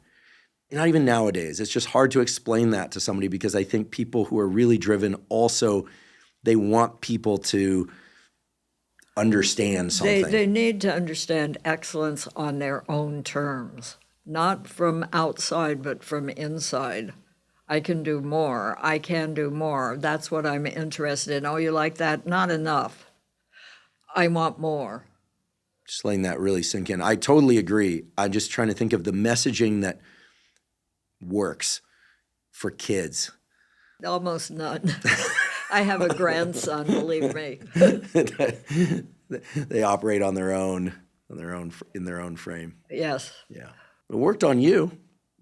Not even nowadays. It's just hard to explain that to somebody because I think people who are really driven also, they want people to understand something. They need to understand excellence on their own terms, not from outside, but from inside. I can do more. I can do more. That's what I'm interested in. Oh, you like that? Not enough. I want more. Just letting that really sink in. I totally agree. I'm just trying to think of the messaging that works for kids. Almost none. I have a grandson, believe me. They operate on their own, in their own frame. Yes. Yeah. It worked on you.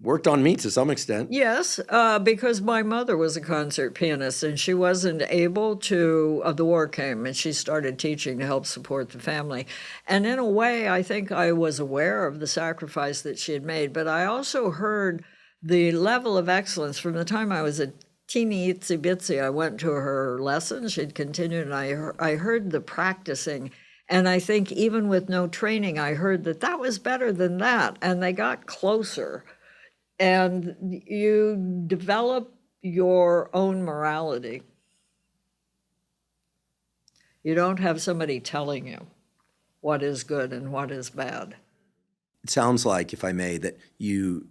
Worked on me to some extent. Yes, because my mother was a concert pianist, and she wasn't able to, the war came, and she started teaching to help support the family. And in a way, I think I was aware of the sacrifice that she had made, but I also heard the level of excellence from the time I was a teeny itsy bitsy. I went to her lessons, she'd continued, and I heard the practicing. And I think even with no training, I heard that was better than that, and they got closer. And you develop your own morality. You don't have somebody telling you what is good and what is bad. It sounds like, if I may, that you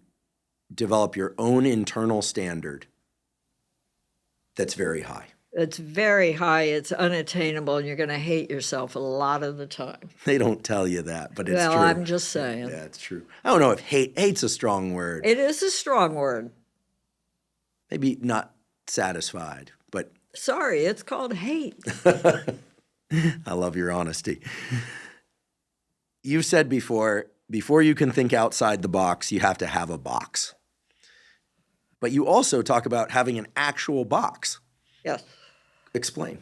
develop your own internal standard that's very high. It's very high, it's unattainable, and you're going to hate yourself a lot of the time. They don't tell you that, but it's true. Well, I'm just saying. Yeah, it's true. I don't know if hate's a strong word. It is a strong word. Maybe not satisfied. But Sorry, it's called hate. I love your honesty. You've said before you can think outside the box, you have to have a box. But you also talk about having an actual box. Yes. Explain.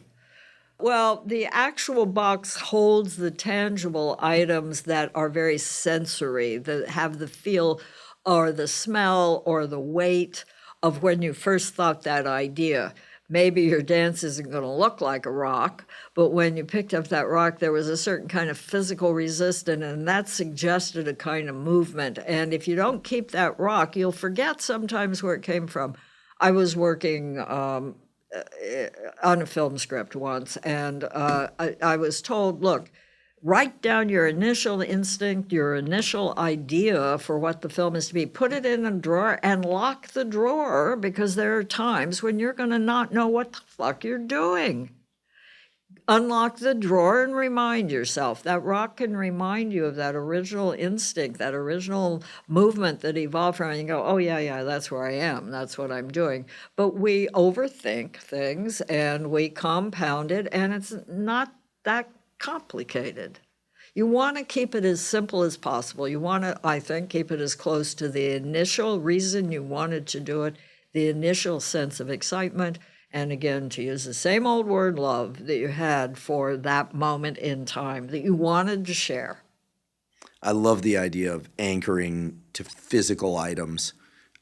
Well, the actual box holds the tangible items that are very sensory, that have the feel or the smell or the weight of when you first thought that idea. Maybe your dance isn't going to look like a rock, but when you picked up that rock, there was a certain kind of physical resistance, and that suggested a kind of movement. And if you don't keep that rock, you'll forget sometimes where it came from. I was working on a film script once, and I was told, look, write down your initial instinct, your initial idea for what the film is to be. Put it in a drawer and lock the drawer, because there are times when you're going to not know what the fuck you're doing. Unlock the drawer and remind yourself. That rock can remind you of that original instinct, that original movement that evolved from it. And you go, oh, yeah, that's where I am. That's what I'm doing. But we overthink things and we compound it, and it's not that complicated. You want to keep it as simple as possible. You want to, I think, keep it as close to the initial reason you wanted to do it, the initial sense of excitement, and again, to use the same old word, love, that you had for that moment in time that you wanted to share. I love the idea of anchoring to physical items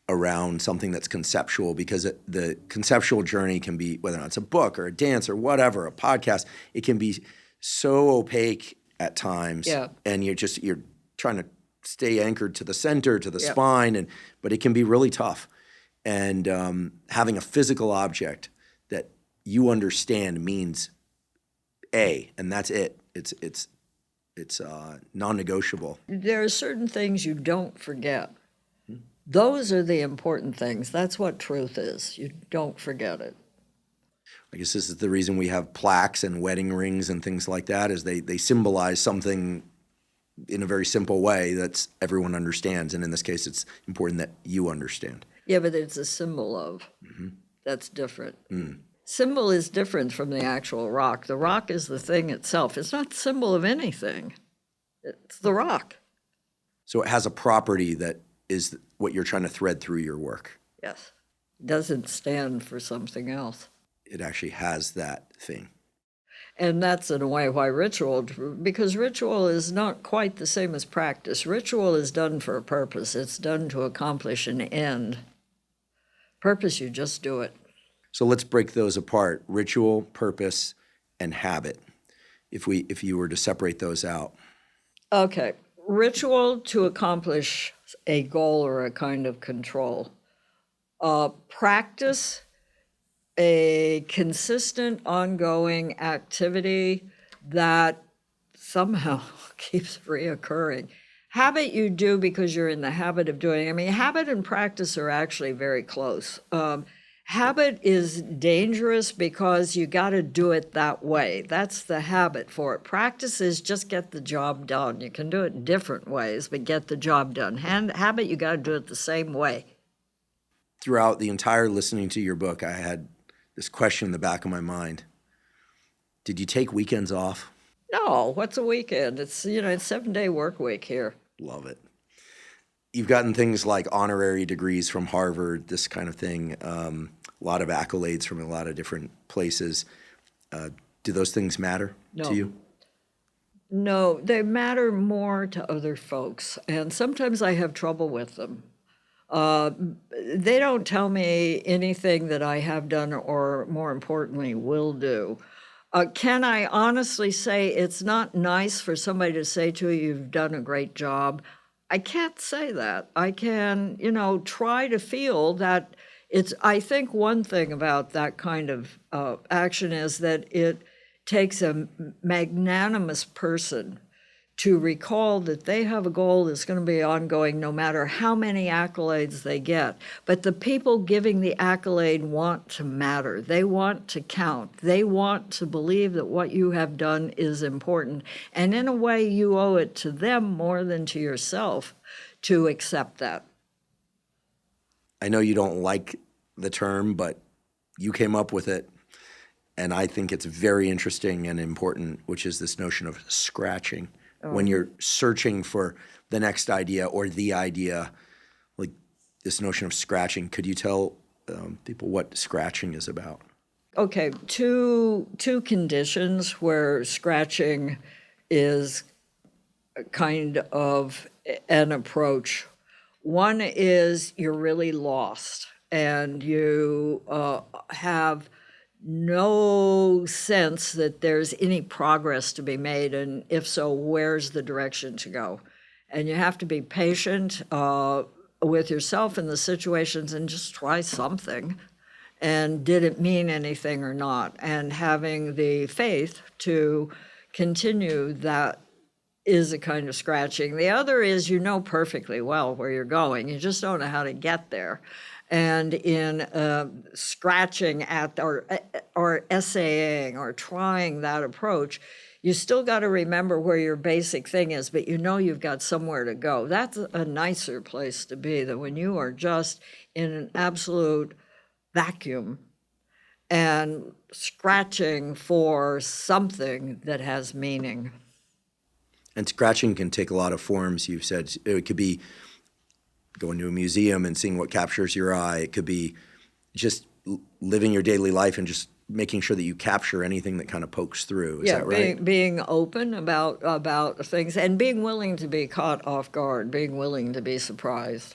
around something that's conceptual, because the conceptual journey can be, whether or not it's a book or a dance or whatever, a podcast, it can be so opaque at times, and you're trying to stay anchored to the center, to the spine, but it can be really tough. And having a physical object that you understand means A, and that's it. It's non-negotiable. There are certain things you don't forget. Those are the important things. That's what truth is. You don't forget it. I guess this is the reason we have plaques and wedding rings and things like that, is they symbolize something in a very simple way that everyone understands. And in this case, it's important that you understand. Yeah, but it's a symbol of. That's different. Symbol is different from the actual rock. The rock is the thing itself. It's not a symbol of anything. It's the rock. So it has a property that is what you're trying to thread through your work. Yes. It doesn't stand for something else. It actually has that thing. And that's in a way why ritual, because ritual is not quite the same as practice. Ritual is done for a purpose. It's done to accomplish an end. Purpose, you just do it. So let's break those apart: ritual, purpose, and habit. If you were to separate those out. Okay. Ritual to accomplish a goal or a kind of control. Practice, a consistent, ongoing activity that somehow keeps reoccurring. Habit you do because you're in the habit of doing. I mean, habit and practice are actually very close. Habit is dangerous because you got to do it that way. That's the habit for it. Practice is just get the job done. You can do it in different ways, but get the job done. Habit, you got to do it the same way. Throughout the entire listening to your book, I had this question in the back of my mind. Did you take weekends off? No, what's a weekend? It's, it's 7-day work week here. Love it. You've gotten things like honorary degrees from Harvard, this kind of thing, a lot of accolades from a lot of different places. Do those things matter to you? No, they matter more to other folks, and sometimes I have trouble with them. They don't tell me anything that I have done or, more importantly, will do. Can I honestly say it's not nice for somebody to say to you, you've done a great job? I can't say that. I can, try to feel that I think one thing about that kind of action is that it takes a magnanimous person to recall that they have a goal that's going to be ongoing no matter how many accolades they get. But the people giving the accolade want to matter. They want to count. They want to believe that what you have done is important. And in a way, you owe it to them more than to yourself to accept that. I know you don't like the term, but you came up with it, and I think it's very interesting and important, which is this notion of scratching. When you're searching for the next idea or the idea, like this notion of scratching. Could you tell people what scratching is about? Okay, two conditions where scratching is kind of an approach. One is you're really lost and you have no sense that there's any progress to be made, and if so, where's the direction to go? And you have to be patient with yourself in the situations and just try something. And did it mean anything or not? And having the faith to continue, that is a kind of scratching. The other is you know perfectly well where you're going. You just don't know how to get there. And in scratching at or essaying or trying that approach, you still got to remember where your basic thing is, but you know you've got somewhere to go. That's a nicer place to be than when you are just in an absolute vacuum and scratching for something that has meaning. And scratching can take a lot of forms. You've said it could be going to a museum and seeing what captures your eye. It could be just living your daily life and just making sure that you capture anything that kind of pokes through. Is that right? Being open about things and being willing to be caught off guard, being willing to be surprised.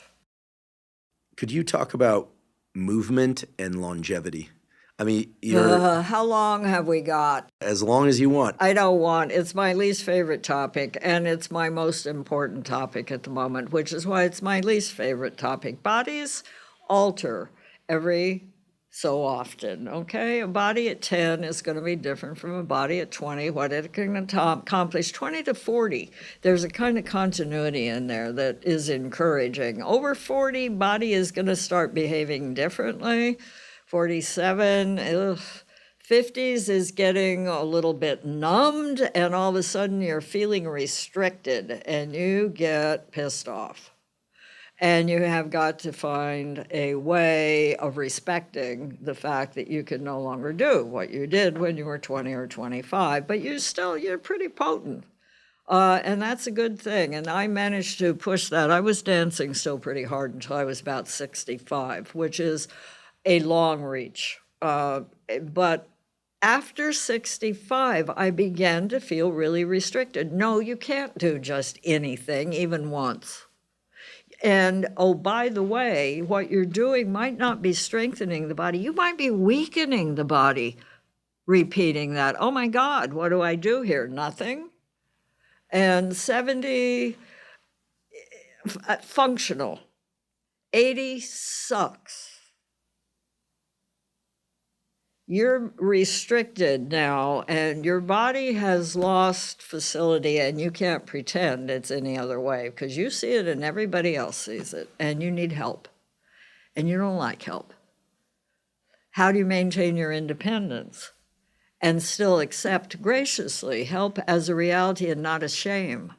Could you talk about movement and longevity? I mean, how long have we got? As long as you want. I don't want. It's my least favorite topic, and it's my most important topic at the moment, which is why it's my least favorite topic. Bodies alter every so often, okay? A body at 10 is going to be different from a body at 20. What it can accomplish, 20 to 40, there's a kind of continuity in there that is encouraging. Over 40, body is going to start behaving differently. 47, 50s is getting a little bit numbed, and all of a sudden you're feeling restricted, and you get pissed off. And you have got to find a way of respecting the fact that you can no longer do what you did when you were 20 or 25, but you're pretty potent. And that's a good thing. And I managed to push that. I was dancing still pretty hard until I was about 65, which is a long reach. But after 65, I began to feel really restricted. No, you can't do just anything, even once. And, oh, by the way, what you're doing might not be strengthening the body. You might be weakening the body, repeating that. Oh, my God, what do I do here? Nothing. And 70, functional. 80 sucks. You're restricted now, and your body has lost facility, and you can't pretend it's any other way because you see it and everybody else sees it, and you need help, and you don't like help. How do you maintain your independence and still accept graciously help as a reality and not a shame?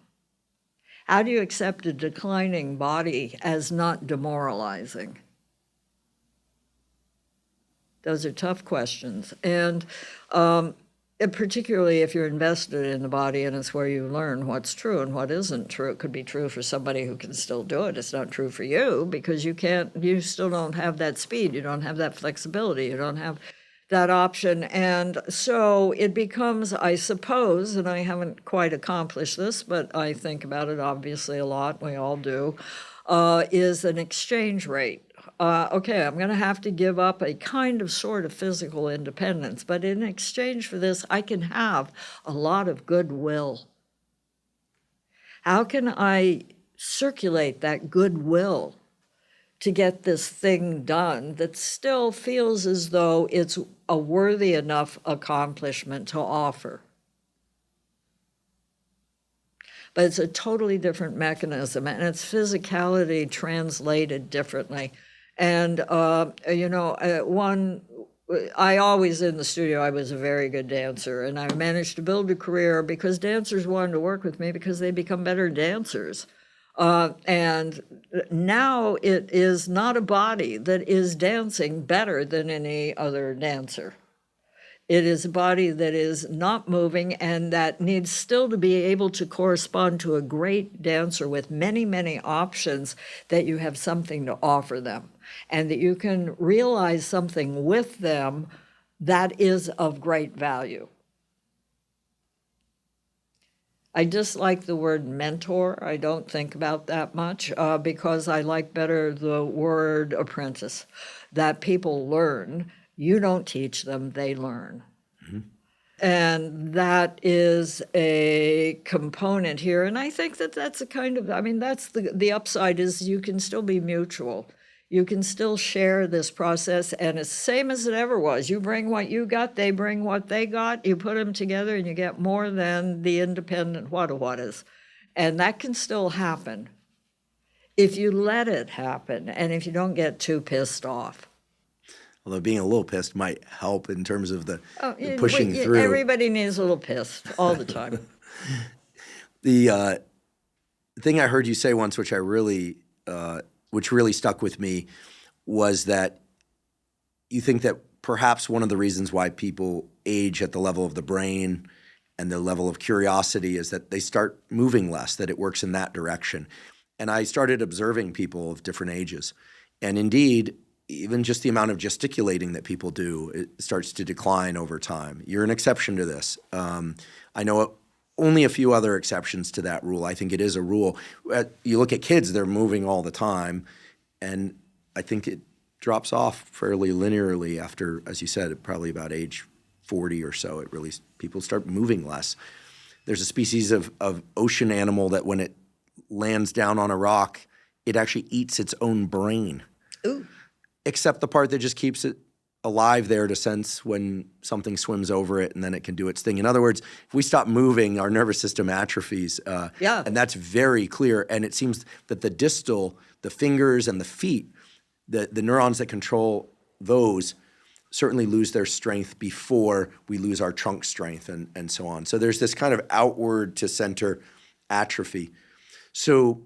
How do you accept a declining body as not demoralizing? Those are tough questions. And particularly if you're invested in the body and it's where you learn what's true and what isn't true. It could be true for somebody who can still do it. It's not true for you because you still don't have that speed. You don't have that flexibility. You don't have that option. And so it becomes, I suppose, and I haven't quite accomplished this, but I think about it obviously a lot, we all do, is an exchange rate. Okay, I'm going to have to give up a kind of sort of physical independence, but in exchange for this, I can have a lot of goodwill. How can I circulate that goodwill to get this thing done that still feels as though it's a worthy enough accomplishment to offer? But it's a totally different mechanism, and it's physicality translated differently. And, I always in the studio, I was a very good dancer, and I managed to build a career because dancers wanted to work with me because they become better dancers. And now it is not a body that is dancing better than any other dancer. It is a body that is not moving and that needs still to be able to correspond to a great dancer with many, many options, that you have something to offer them and that you can realize something with them that is of great value. I dislike the word mentor. I don't think about that much because I like better the word apprentice, that people learn. You don't teach them, they learn. Mm-hmm. And that is a component here. And I think that that's a kind of, I mean, that's the upside is you can still be mutual. You can still share this process, and it's the same as it ever was. You bring what you got, they bring what they got, you put them together, and you get more than the independent what-is. And that can still happen if you let it happen and if you don't get too pissed off. Although being a little pissed might help in terms of the pushing through. Everybody needs a little pissed all the time. The thing I heard you say once, which really stuck with me, was that you think that perhaps one of the reasons why people age at the level of the brain and the level of curiosity is that they start moving less, that it works in that direction. And I started observing people of different ages. And indeed, even just the amount of gesticulating that people do, it starts to decline over time. You're an exception to this. I know only a few other exceptions to that rule. I think it is a rule. You look at kids, they're moving all the time, and I think it drops off fairly linearly after, as you said, probably about age 40 or so. People start moving less. There's a species of ocean animal that when it lands down on a rock, it actually eats its own brain. Ooh. Except the part that just keeps it alive there to sense when something swims over it, and then it can do its thing. In other words, if we stop moving, our nervous system atrophies. And that's very clear. And it seems that the distal, the fingers and the feet, the neurons that control those certainly lose their strength before we lose our trunk strength and so on. So there's this kind of outward to center atrophy. So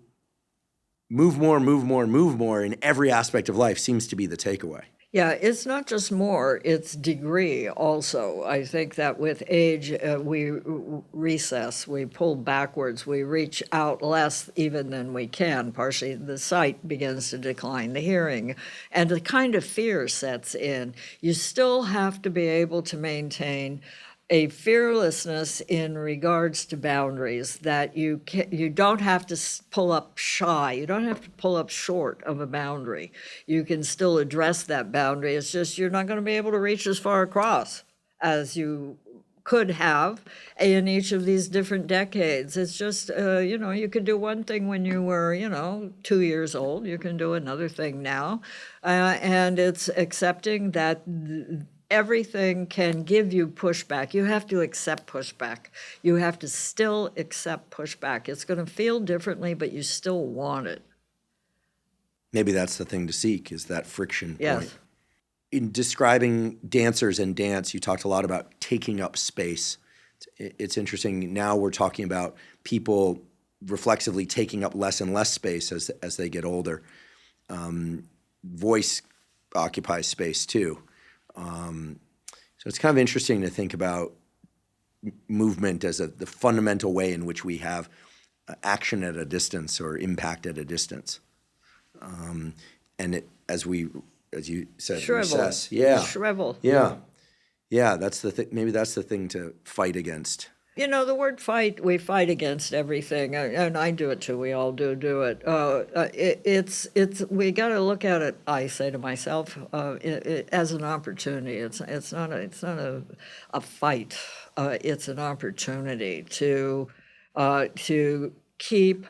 move more in every aspect of life seems to be the takeaway. Yeah, it's not just more, it's degree also. I think that with age, we recess, we pull backwards, we reach out less even than we can. Partially the sight begins to decline, the hearing, and a kind of fear sets in. You still have to be able to maintain a fearlessness in regards to boundaries, that you don't have to pull up shy, you don't have to pull up short of a boundary. You can still address that boundary. It's just you're not going to be able to reach as far across as you could have in each of these different decades. It's just, you could do one thing when you were, 2 years old. You can do another thing now. And it's accepting that everything can give you pushback. You have to accept pushback. You have to still accept pushback. It's going to feel differently, but you still want it. Maybe that's the thing to seek, is that friction Yes. point. In describing dancers and dance, you talked a lot about taking up space. It's interesting. Now we're talking about people reflexively taking up less and less space as they get older. Voice occupies space too. So it's kind of interesting to think about movement as the fundamental way in which we have action at a distance or impact at a distance. And it, as you said, Shrivel. recess. Yeah. Shrivel. Yeah. Yeah, that's the thing. Maybe that's the thing to fight against. The word fight, we fight against everything, and I do it too. We all do it. We got to look at it, I say to myself, as an opportunity. It's not a fight. It's an opportunity to keep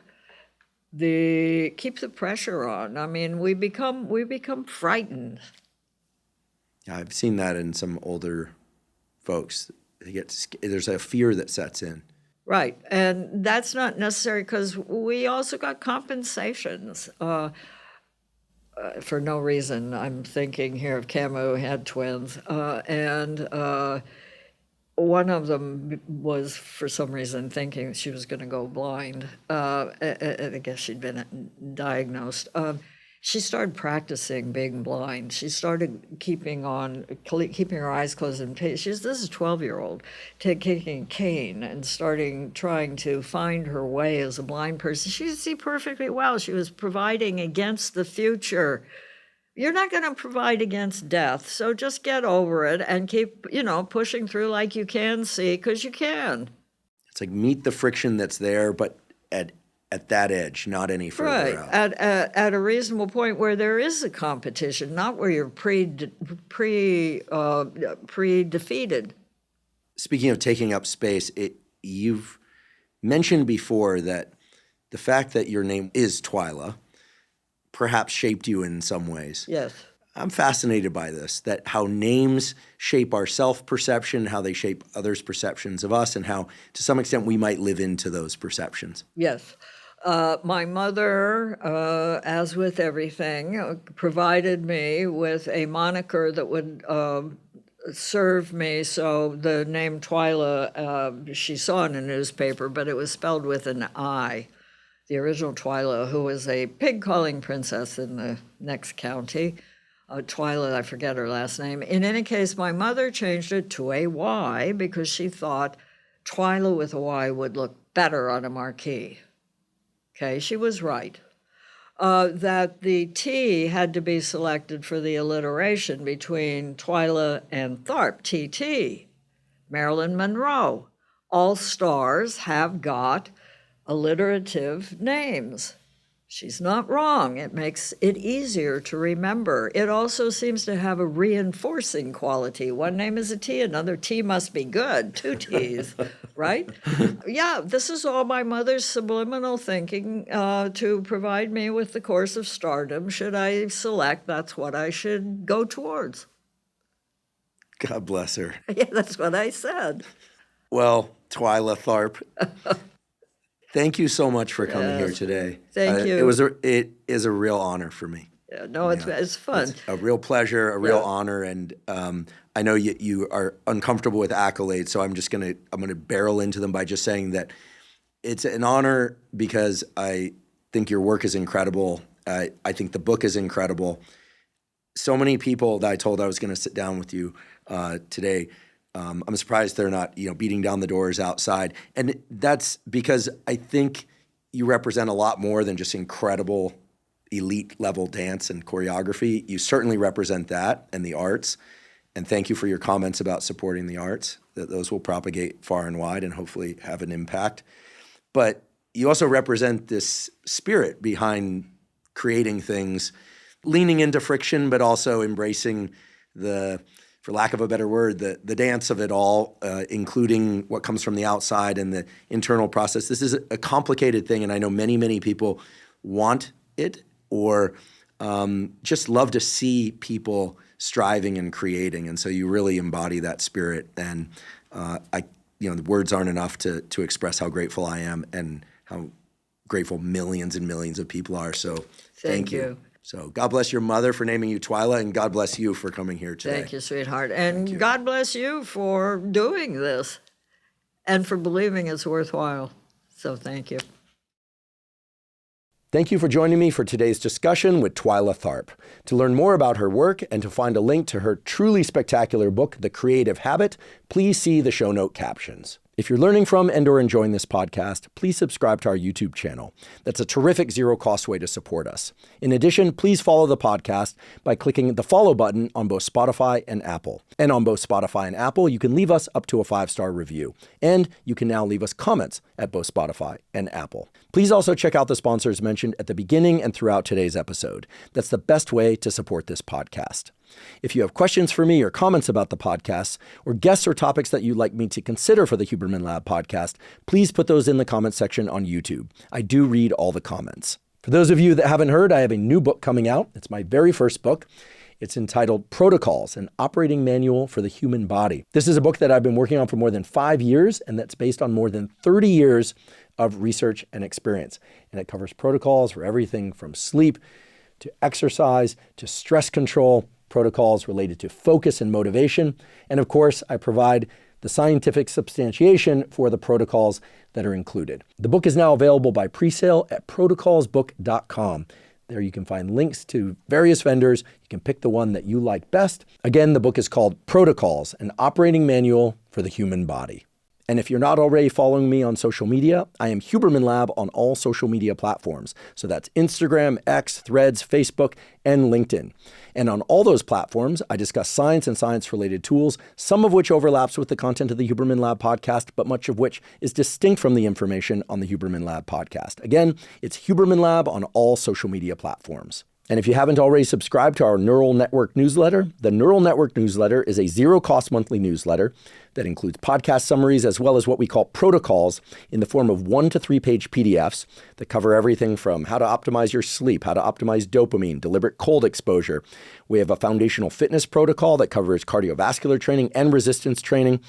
the pressure on. I mean, we become frightened. Yeah, I've seen that in some older folks. There's a fear that sets in. Right, and that's not necessary because we also got compensations for no reason. I'm thinking here of Camus, who had twins, and One of them was, for some reason, thinking she was going to go blind. I guess she'd been diagnosed. She started practicing being blind. She started keeping her eyes closed. And this is a 12-year-old, taking a cane and trying to find her way as a blind person. She could see perfectly well. She was providing against the future. You're not going to provide against death, so just get over it and keep, pushing through like you can see, because you can. It's like meet the friction that's there, but at that edge, not any further out. At a reasonable point where there is a competition, not where you're pre-defeated. Speaking of taking up space, you've mentioned before that the fact that your name is Twyla perhaps shaped you in some ways. Yes. I'm fascinated by this, that how names shape our self-perception, how they shape others' perceptions of us, and how, to some extent, we might live into those perceptions. Yes. My mother, as with everything, provided me with a moniker that would serve me. So the name Twyla, she saw in a newspaper, but it was spelled with an I. The original Twyla, who was a pig-calling princess in the next county. Twyla, I forget her last name. In any case, my mother changed it to a Y because she thought Twyla with a Y would look better on a marquee. Okay, she was right. That the T had to be selected for the alliteration between Twyla and Tharp, TT. Marilyn Monroe. All stars have got alliterative names. She's not wrong. It makes it easier to remember. It also seems to have a reinforcing quality. One name is a T, another T must be good. 2 T's, right? Yeah, this is all my mother's subliminal thinking to provide me with the course of stardom. Should I select, that's what I should go towards. God bless her. Yeah, that's what I said. Well, Twyla Tharp, thank you so much for coming here today. Thank you. It is a real honor for me. Yeah, no, it's fun. It's a real pleasure, a real honor, and I know you are uncomfortable with accolades, so I'm gonna barrel into them by just saying that it's an honor because I think your work is incredible. I think the book is incredible. So many people that I told I was going to sit down with you today. I'm surprised they're not, beating down the doors outside. And that's because I think you represent a lot more than just incredible elite level dance and choreography. You certainly represent that and the arts. And thank you for your comments about supporting the arts. That those will propagate far and wide and hopefully have an impact. But you also represent this spirit behind creating things, leaning into friction, but also embracing for lack of a better word, the dance of it all, including what comes from the outside and the internal process. This is a complicated thing, and I know many, many people want it or just love to see people striving and creating, and so you really embody that spirit. And the words aren't enough to express how grateful I am and how grateful millions and millions of people are. So thank you. So God bless your mother for naming you Twyla, and God bless you for coming here today. Thank you, sweetheart. And God bless you for doing this and for believing it's worthwhile. So thank you. Thank you for joining me for today's discussion with Twyla Tharp. To learn more about her work and to find a link to her truly spectacular book, The Creative Habit, please see the show note captions. If you're learning from and or enjoying this podcast, please subscribe to our YouTube channel. That's a terrific zero-cost way to support us. In addition, please follow the podcast by clicking the follow button on both Spotify and Apple. And on both Spotify and Apple, you can leave us up to a 5-star review. And you can now leave us comments at both Spotify and Apple. Please also check out the sponsors mentioned at the beginning and throughout today's episode. That's the best way to support this podcast. If you have questions for me or comments about the podcast, or guests or topics that you'd like me to consider for the Huberman Lab podcast, please put those in the comments section on YouTube. I do read all the comments. For those of you that haven't heard, I have a new book coming out. It's my very first book. It's entitled Protocols, an Operating Manual for the Human Body. This is a book that I've been working on for more than 5 years, and that's based on more than 30 years of research and experience. And it covers protocols for everything from sleep to exercise to stress control, protocols related to focus and motivation. And of course, I provide the scientific substantiation for the protocols that are included. The book is now available by pre-sale at protocolsbook.com. There you can find links to various vendors. You can pick the one that you like best. Again, the book is called Protocols, an operating manual for the human body. And if you're not already following me on social media, I am Huberman Lab on all social media platforms. So that's Instagram, X, Threads, Facebook, and LinkedIn. And on all those platforms, I discuss science and science-related tools, some of which overlaps with the content of the Huberman Lab podcast, but much of which is distinct from the information on the Huberman Lab podcast. Again, it's Huberman Lab on all social media platforms. And if you haven't already subscribed to our Neural Network newsletter, the Neural Network newsletter is a zero-cost monthly newsletter that includes podcast summaries as well as what we call protocols in the form of 1 to 3 page PDFs that cover everything from how to optimize your sleep, how to optimize dopamine, deliberate cold exposure. We have a foundational fitness protocol that covers cardiovascular training and resistance training.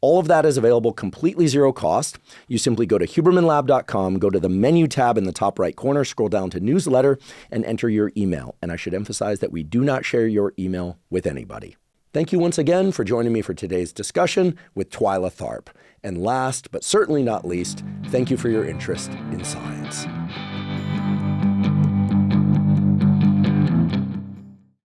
All of that is available completely zero cost. You simply go to hubermanlab.com, go to the menu tab in the top right corner, scroll down to newsletter, and enter your email. And I should emphasize that we do not share your email with anybody. Thank you once again for joining me for today's discussion with Twyla Tharp. And last, but certainly not least, thank you for your interest in science.